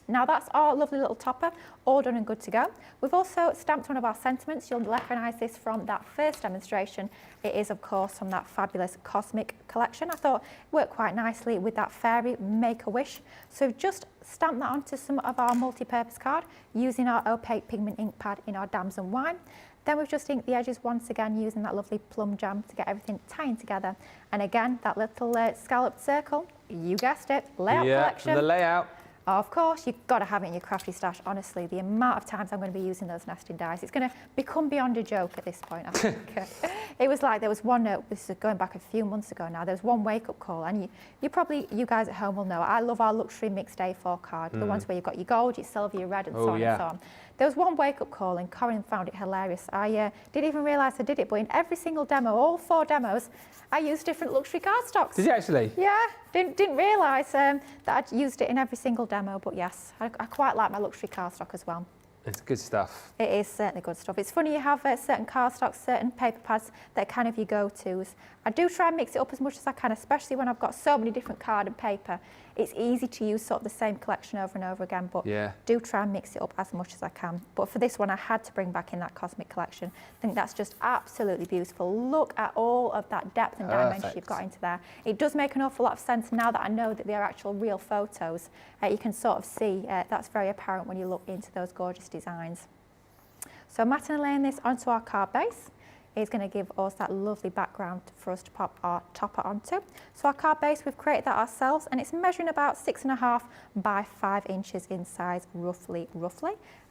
Now that's our lovely little topper, all done and good to go. We've also stamped one of our sentiments. You'll recognise this from that first demonstration. It is, of course, from that fabulous Cosmic collection. I thought it worked quite nicely with that fairy Make-A-Wish. So we've just stamped that onto some of our multi-purpose card using our opaque pigment ink pad in our Dams and Wine. Then we've just inked the edges once again using that lovely plum jam to get everything tying together. And again, that little scalloped circle, you guessed it, layout collection. The layout. Of course, you've got to have it in your crafty stash. Honestly, the amount of times I'm going to be using those nesting dies, it's going to become beyond a joke at this point, I think. It was like there was one, this is going back a few months ago now, there was one wake-up call, and you guys at home will know, I love our luxury mixed A4 card, the ones where you've got your gold, your silver, your red, and so on and so on. There was one wake-up call, and Corinne found it hilarious. I didn't even realise I did it, but in every single demo, all 4 demos, I used different luxury cardstocks. Did you actually? Yeah, didn't realise that I'd used it in every single demo, but yes, I quite like my luxury cardstock as well. It's good stuff. It is certainly good stuff. It's funny you have certain cardstocks, certain paper pads that are kind of your go-tos. I do try and mix it up as much as I can, especially when I've got so many different card and paper. It's easy to use sort of the same collection over and over again, but do try and mix it up as much as I can. But for this one, I had to bring back in that Cosmic collection. I think that's just absolutely beautiful. Look at all of that depth and dimension you've got into there. It does make an awful lot of sense now that I know that they're actual real photos. You can sort of see that's very apparent when you look into those gorgeous designs. So matting and laying this onto our card base is going to give us that lovely background for us to pop our topper onto. So our card base, we've created that ourselves, and it's measuring about 6.5 by 5 inches in size, roughly.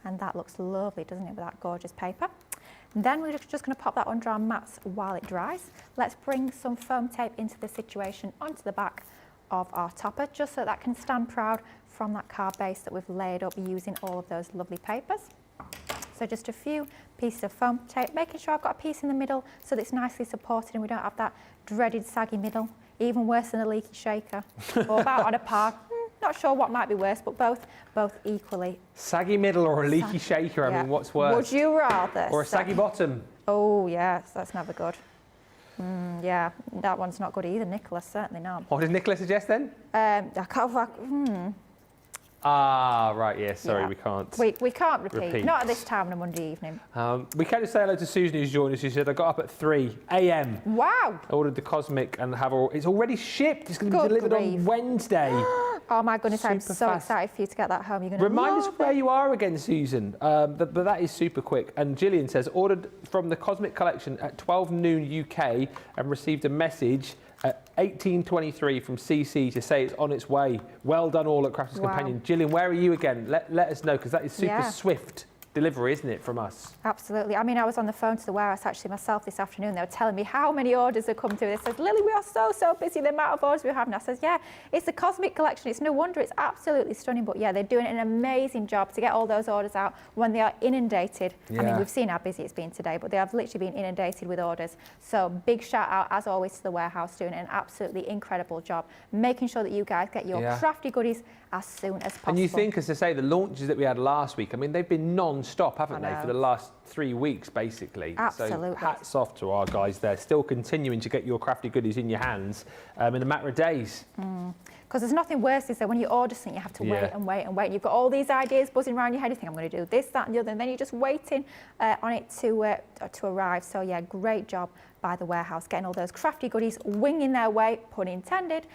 And that looks lovely, doesn't it, with that gorgeous paper. Then we're just going to pop that under our mats while it dries. Let's bring some foam tape into the situation onto the back of our topper, just so that can stand proud from that card base that we've laid up using all of those lovely papers. So just a few pieces of foam tape, making sure I've got a piece in the middle so that it's nicely supported and we don't have that dreaded saggy middle, even worse than a leaky shaker, or about on a par. Not sure what might be worse, but both equally. Saggy middle or a leaky shaker, I mean, what's worse? Would you rather? Or a saggy bottom? Oh, yes, that's never good. Yeah, that one's not good either, Nicholas, certainly not. What did Nicholas suggest then? I can't, Ah, right, yeah, sorry, we can't. We can't repeat, not at this time on a Monday evening. We can just say hello to Susan, who's joined us. She said, I got up at 3 a.m. Wow. I ordered the Cosmic and it's already shipped. It's going to be delivered on Wednesday. Oh my goodness, I'm so fast. excited for you to get that home. You're going to Remind us love where it. you are again, Susan. But that is super quick. And Gillian says, ordered from the Cosmic collection at 12 noon UK and received a message at 18:23 from CC to say it's on its way. Well done all at Crafters Companion. Gillian, where are you again? Let us know, because that is super swift delivery, isn't it, from us? Absolutely. I mean, I was on the phone to the warehouse actually myself this afternoon. They were telling me how many orders have come through. They said, Lily, we are so busy, the amount of orders we have. And I said, yeah, it's the Cosmic collection. It's no wonder it's absolutely stunning. But yeah, they're doing an amazing job to get all those orders out when they are inundated. I mean, we've seen how busy it's been today, but they have literally been inundated with orders. So big shout out, as always, to the warehouse, doing an absolutely incredible job, making sure that you guys get your crafty goodies as soon as possible. And you think, as I say, the launches that we had last week, I mean, they've been non-stop, haven't they, for the last 3 weeks, basically. Absolutely. So hats off to our guys there, still continuing to get your crafty goodies in your hands in a matter of days. Because there's nothing worse, is that when you order something, you have to wait and wait and wait. You've got all these ideas buzzing around your head. You think, I'm going to do this, that and the other, and then you're just waiting on it to arrive. So yeah, great job by the warehouse, getting all those crafty goodies winging their way, pun intended,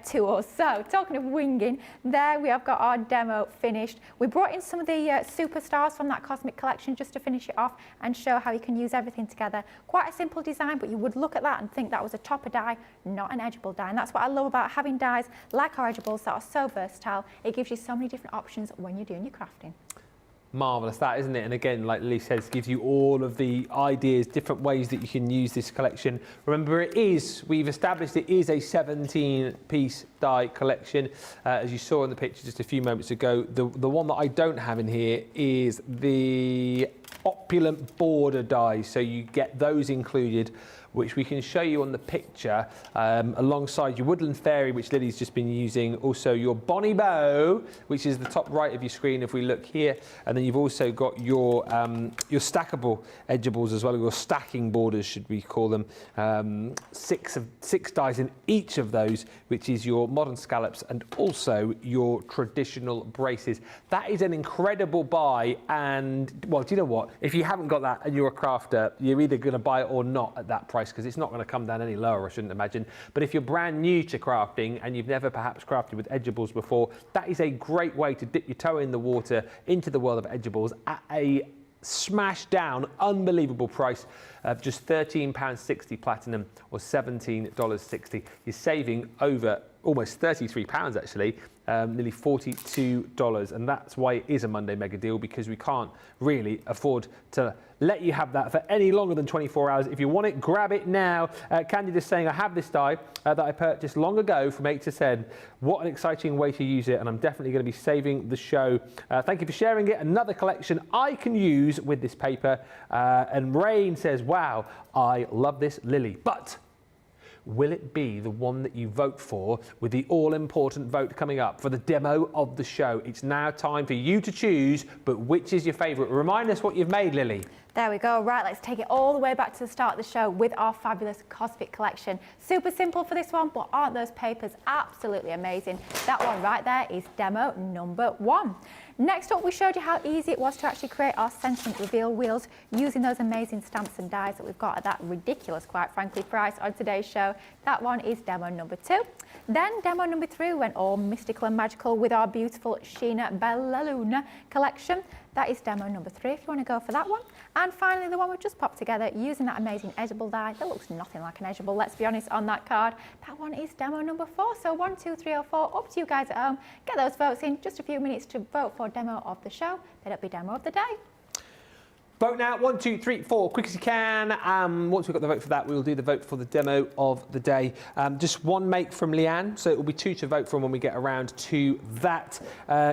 to us. So talking of winging, there we have got our demo finished. We brought in some of the superstars from that Cosmic collection just to finish it off and show how you can use everything together. Quite a simple design, but you would look at that and think that was a topper die, not an edgeable die. And that's what I love about having dies like our edgeables that are so versatile. It gives you so many different options when you're doing your crafting. Marvellous, that, isn't it? And again, like Lily says, gives you all of the ideas, different ways that you can use this collection. Remember, we've established it is a 17-piece die collection. As you saw in the picture just a few moments ago, the one that I don't have in here is the opulent border dies. So you get those included, which we can show you on the picture, alongside your Woodland Fairy, which Lily's just been using, also your Bonnie Bow, which is the top right of your screen if we look here, and then you've also got your stackable edgeables as well, your stacking borders should we call them, six dies in each of those, which is your modern scallops and also your traditional braces. That is an incredible buy, and well, do you know what? If you haven't got that and you're a crafter, you're either going to buy it or not at that price, because it's not going to come down any lower, I shouldn't imagine. But if you're brand new to crafting and you've never perhaps crafted with edgeables before, that is a great way to dip your toe in the water into the world of edgeables at a smash down, unbelievable price of just £13.60 platinum or $17.60. You're saving over almost £33 actually, nearly $42, and that's why it is a Monday mega deal, because we can't really afford to let you have that for any longer than 24 hours. If you want it, grab it now. Candida's saying, I have this die that I purchased long ago from 8 to 10. What an exciting way to use it, and I'm definitely going to be saving the show. Thank you for sharing it. Another collection I can use with this paper. And Rain says, wow, I love this Lily, but will it be the one that you vote for with the all-important vote coming up for the demo of the show? It's now time for you to choose, but which is your favourite? Remind us what you've made, Lily. There we go. Right, let's take it all the way back to the start of the show with our fabulous Cosmic collection. Super simple for this one, but aren't those papers absolutely amazing? That one right there is demo number 1. Next up, we showed you how easy it was to actually create our sentient reveal wheels using those amazing stamps and dies that we've got at that ridiculous, quite frankly, price on today's show. That one is demo number 2. Then demo number 3 went all mystical and magical with our beautiful Sheena Bellaluna collection. That is demo number 3 if you want to go for that one. And finally, the one we've just popped together using that amazing edgeable die that looks nothing like an edgeable, let's be honest, on that card. That one is demo number 4. So 1, 2, 3 or 4, up to you guys at home. Get those votes in, just a few minutes to vote for demo of the show. Then it'll be demo of the day. Vote now, 1, 2, 3, 4, quick as you can. Once we've got the vote for that, we'll do the vote for the demo of the day. Just one make from Leanne, so it will be 2 to vote from when we get around to that.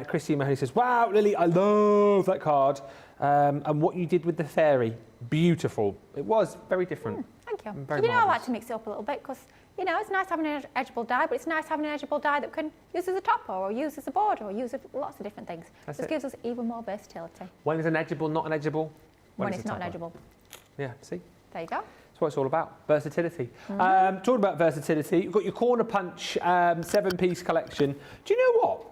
Christine Mahoney says, wow, Lily, I love that card. And what you did with the fairy, beautiful. It was very different. Thank you. Very You know, I marvellous. like to mix it up a little bit because, you know, it's nice having an edgeable die, but it's nice having an edgeable die that can use as a topper or use as a border or use lots of different things. That's This it. gives us even more versatility. When is an edgeable not an edgeable? When is it's a not an topper? edgeable. Yeah, see? There you go. That's what it's all about, versatility. Talking about versatility, you've got your Corner Punch 7-piece collection. Do you know what?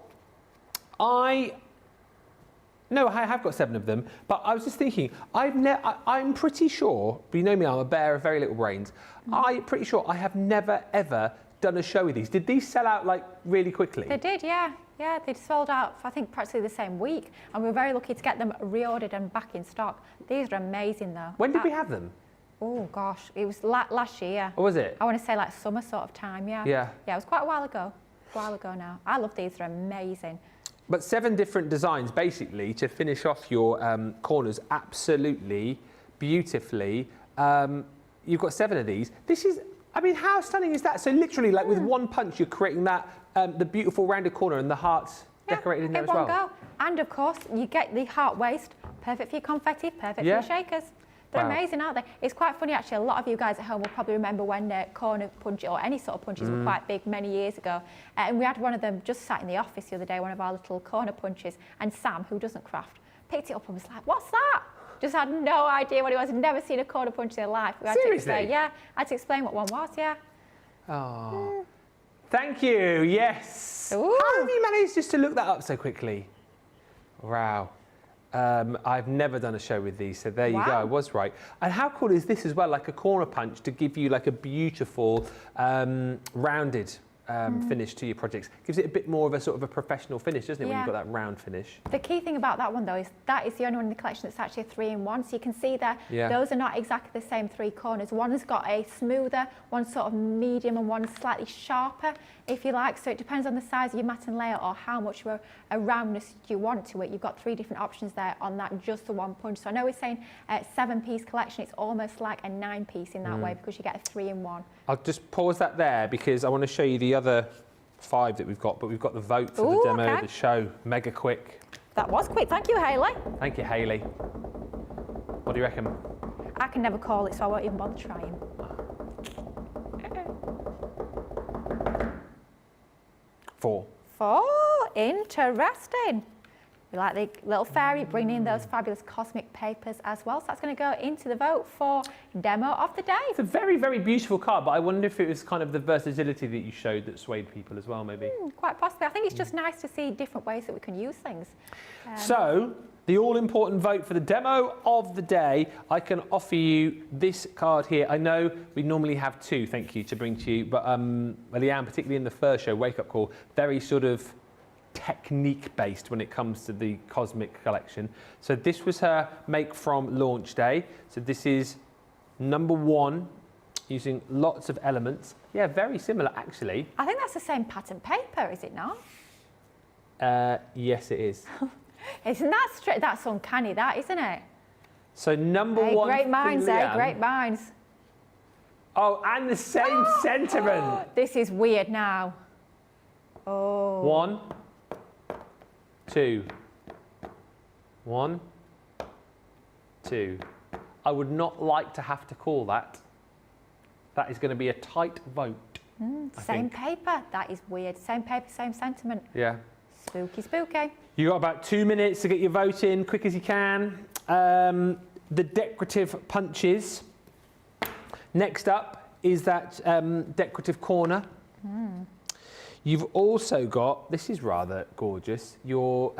No, I have got 7 of them, but I was just thinking, I'm pretty sure, but you know me, I'm a bear of very little brains. I'm pretty sure I have never, ever done a show with these. Did these sell out, like, really quickly? They did, yeah. Yeah, they sold out, I think, practically the same week. And we were very lucky to get them reordered and back in stock. These are amazing, though. When did we have them? Oh, gosh. It was last year. Or was it? I want to say, like, summer sort of time, yeah. Yeah. Yeah, it was quite a while ago. Now. I love these. They're amazing. But 7 different designs, basically, to finish off your corners absolutely beautifully. You've got 7 of these. This is, I mean, how stunning is that? So literally, like with one punch, you're creating that, the beautiful rounded corner and the hearts decorated in there as well. Go. And of course, you get the heart waist, perfect for your confetti, perfect for your shakers. They're amazing, aren't they? It's quite funny, actually. A lot of you guys at home will probably remember when corner punch or any sort of punches were quite big many years ago. And we had one of them just sat in the office the other day, one of our little corner punches. And Sam, who doesn't craft, picked it up and was like, what's that? Just had no idea what it was. Never seen a corner punch in their life. We had Seriously? To explain, I had to explain what one was, yeah. Oh. Thank you, yes. Ooh. How have you managed just to look that up so quickly? Wow. I've never done a show with these, so there you go, I was right. And how cool is this as well, like a corner punch to give you like a beautiful rounded finish to your projects. Gives it a bit more of a sort of a professional finish, doesn't it, when you've got that round finish? The key thing about that one though is that is the only one in the collection that's actually a 3-in-1. So you can see there, those are not exactly the same 3 corners. One has got a smoother, one sort of medium, and one slightly sharper, if you like. So it depends on the size of your mat and layer or how much of a roundness you want to it. You've got 3 different options there on that, just the one punch. So I know we're saying 7-piece collection, it's almost like a 9-piece in that way because you get a 3-in-1. I'll just pause that there because I want to show you the other 5 that we've got, but we've got the vote for the demo of the show. Mega quick. That was quick. Thank you, Hayley. Thank you, Hayley. What do you reckon? I can never call it, so I won't even bother trying. 4. 4. Interesting. We like the little fairy bringing in those fabulous cosmic papers as well. So that's going to go into the vote for demo of the day. It's a very, very beautiful card, but I wonder if it was kind of the versatility that you showed that swayed people as well, maybe. Quite possibly. I think it's just nice to see different ways that we can use things. So, the all-important vote for the demo of the day, I can offer you this card here. I know we normally have 2, thank you, to bring to you, but Leanne, particularly in the first show, Wake Up Call, very sort of technique-based when it comes to the Cosmic collection. So this was her make from launch day. So this is number 1, using lots of elements. Yeah, very similar, actually. I think that's the same pattern paper, is it not? Yes, it is. Isn't that straight? That's uncanny, that, isn't it? So number 1. Great minds, great minds. Oh, and the same sentiment. This is weird now. Oh. 1, 2. 1, 2. I would not like to have to call that. That is going to be a tight vote. Same paper. That is weird. Same paper, same sentiment. Yeah. Spooky, spooky. You got about 2 minutes to get your vote in, quick as you can. The decorative punches. Next up is that decorative corner. You've also got, this is rather gorgeous, your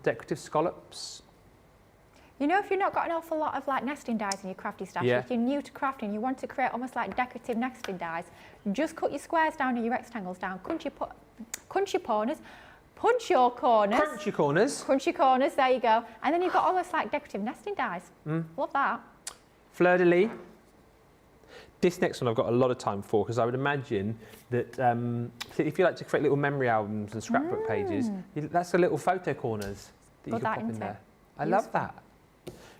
decorative scallops. You know, if you've not got an awful lot of like nesting dies in your crafty stash, if you're new to crafting, you want to create almost like decorative nesting dies, just cut your squares down and your rectangles down, punch your corners, punch your corners. Crunch your corners. Crunch your corners, there you go. And then you've got almost like decorative nesting dies. Love that. Fleur de lis. This next one I've got a lot of time for because I would imagine that if you like to create little memory albums and scrapbook pages, that's the little photo corners that you can pop in there. I love that.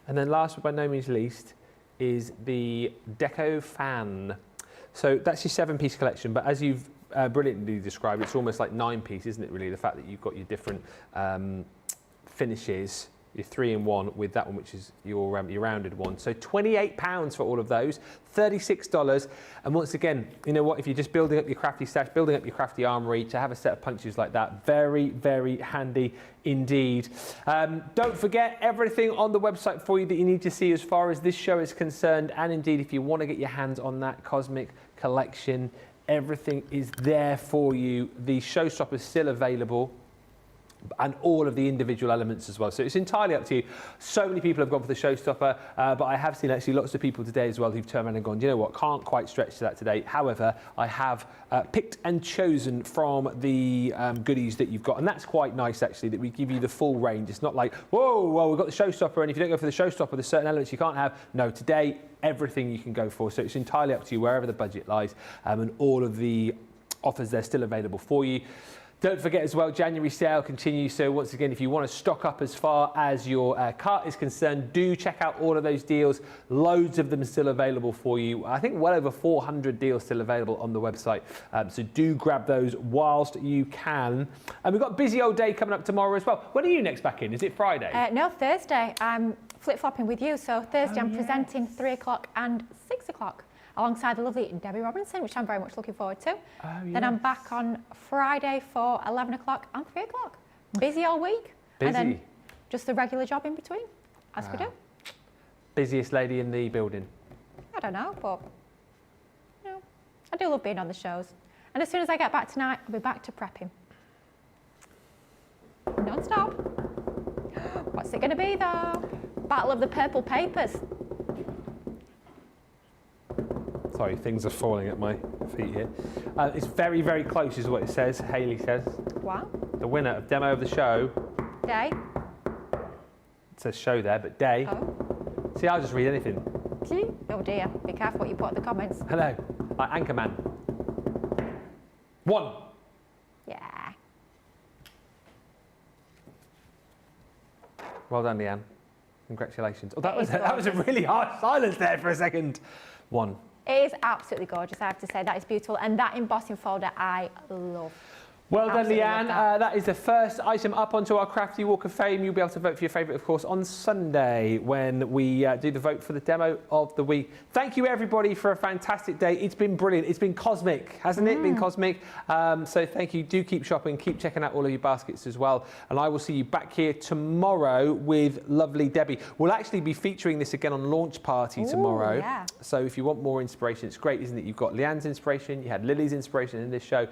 And then last but by no means least is the Deco Fan. So that's your 7-piece collection, but as you've brilliantly described, it's almost like 9-piece, isn't it really? The fact that you've got your different finishes, your 3-in-1 with that one, which is your rounded one. So £28 for all of those, $36. And once again, you know what? If you're just building up your crafty stash, building up your crafty armory, to have a set of punches like that, very, very handy indeed. Don't forget everything on the website for you that you need to see as far as this show is concerned. And indeed, if you want to get your hands on that Cosmic collection, everything is there for you. The showstopper is still available, and all of the individual elements as well. So it's entirely up to you. So many people have gone for the showstopper, but I have seen actually lots of people today as well who've turned around and gone, you know what, can't quite stretch to that today. However, I have picked and chosen from the goodies that you've got, and that's quite nice actually, that we give you the full range. It's not like, whoa, well, we've got the showstopper, and if you don't go for the showstopper, there's certain elements you can't have. No, today, everything you can go for. So it's entirely up to you, wherever the budget lies, and all of the offers, they're still available for you. Don't forget as well, January sale continues. So once again, if you want to stock up as far as your cart is concerned, do check out all of those deals. Loads of them still available for you. I think well over 400 deals still available on the website. So do grab those whilst you can. And we've got a busy old day coming up tomorrow as well. When are you next back in? Is it Friday? No, Thursday. I'm flip-flopping with you. So Thursday I'm presenting 3 o'clock and 6 o'clock. Alongside the lovely Debbie Robinson, which I'm very much looking forward to. Then I'm back on Friday for 11 o'clock and 3 o'clock. Busy all week. Busy. And then just the regular job in between, as we do. Busiest lady in the building. I don't know, but you know, I do love being on the shows. And as soon as I get back tonight, I'll be back to prepping. Non-stop. What's it going to be though? Battle of the Purple Papers. Sorry, things are falling at my feet here. It's very, very close is what it says, Hayley says. Wow. The winner of Demo of the Show. Day. It says show there, but day. Oh. See, I'll just read anything. Gee. Oh dear. Be careful what you put in the comments. Hello. Like Anchorman. 1. Yeah. Well done, Leanne. Congratulations. Oh, that was a really hard silence there for a second. 1. It is absolutely gorgeous, I have to say. That is beautiful. And that embossing folder, I love. Well done, Absolutely Leanne. love That is the first item up onto our Crafty Walk of Fame. You'll be able to vote for your favourite, of course, on Sunday when we do the vote for the Demo of the Week. Thank you, everybody, for a fantastic day. It's been brilliant. It's been cosmic, hasn't it? Been cosmic. So thank you. Do keep shopping. Keep checking out all of your baskets as well. And I will see you back here tomorrow with lovely Debbie. We'll actually be featuring this again on Launch Party tomorrow. Yeah. So if you want more inspiration, it's great, isn't it? You've got Leanne's inspiration, you had Lily's inspiration in this show,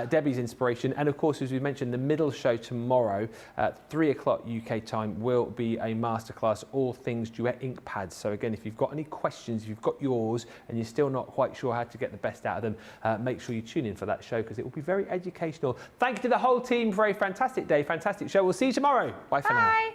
Debbie's inspiration, and of course, as we mentioned, the middle show tomorrow at 3 o'clock UK time will be a masterclass, all things Duet ink pads. So again, if you've got any questions, if you've got yours and you're still not quite sure how to get the best out of them, make sure you tune in for that show because it will be very educational. Thank you to the whole team for a fantastic day, fantastic show. We'll see you tomorrow. Bye for now. Bye.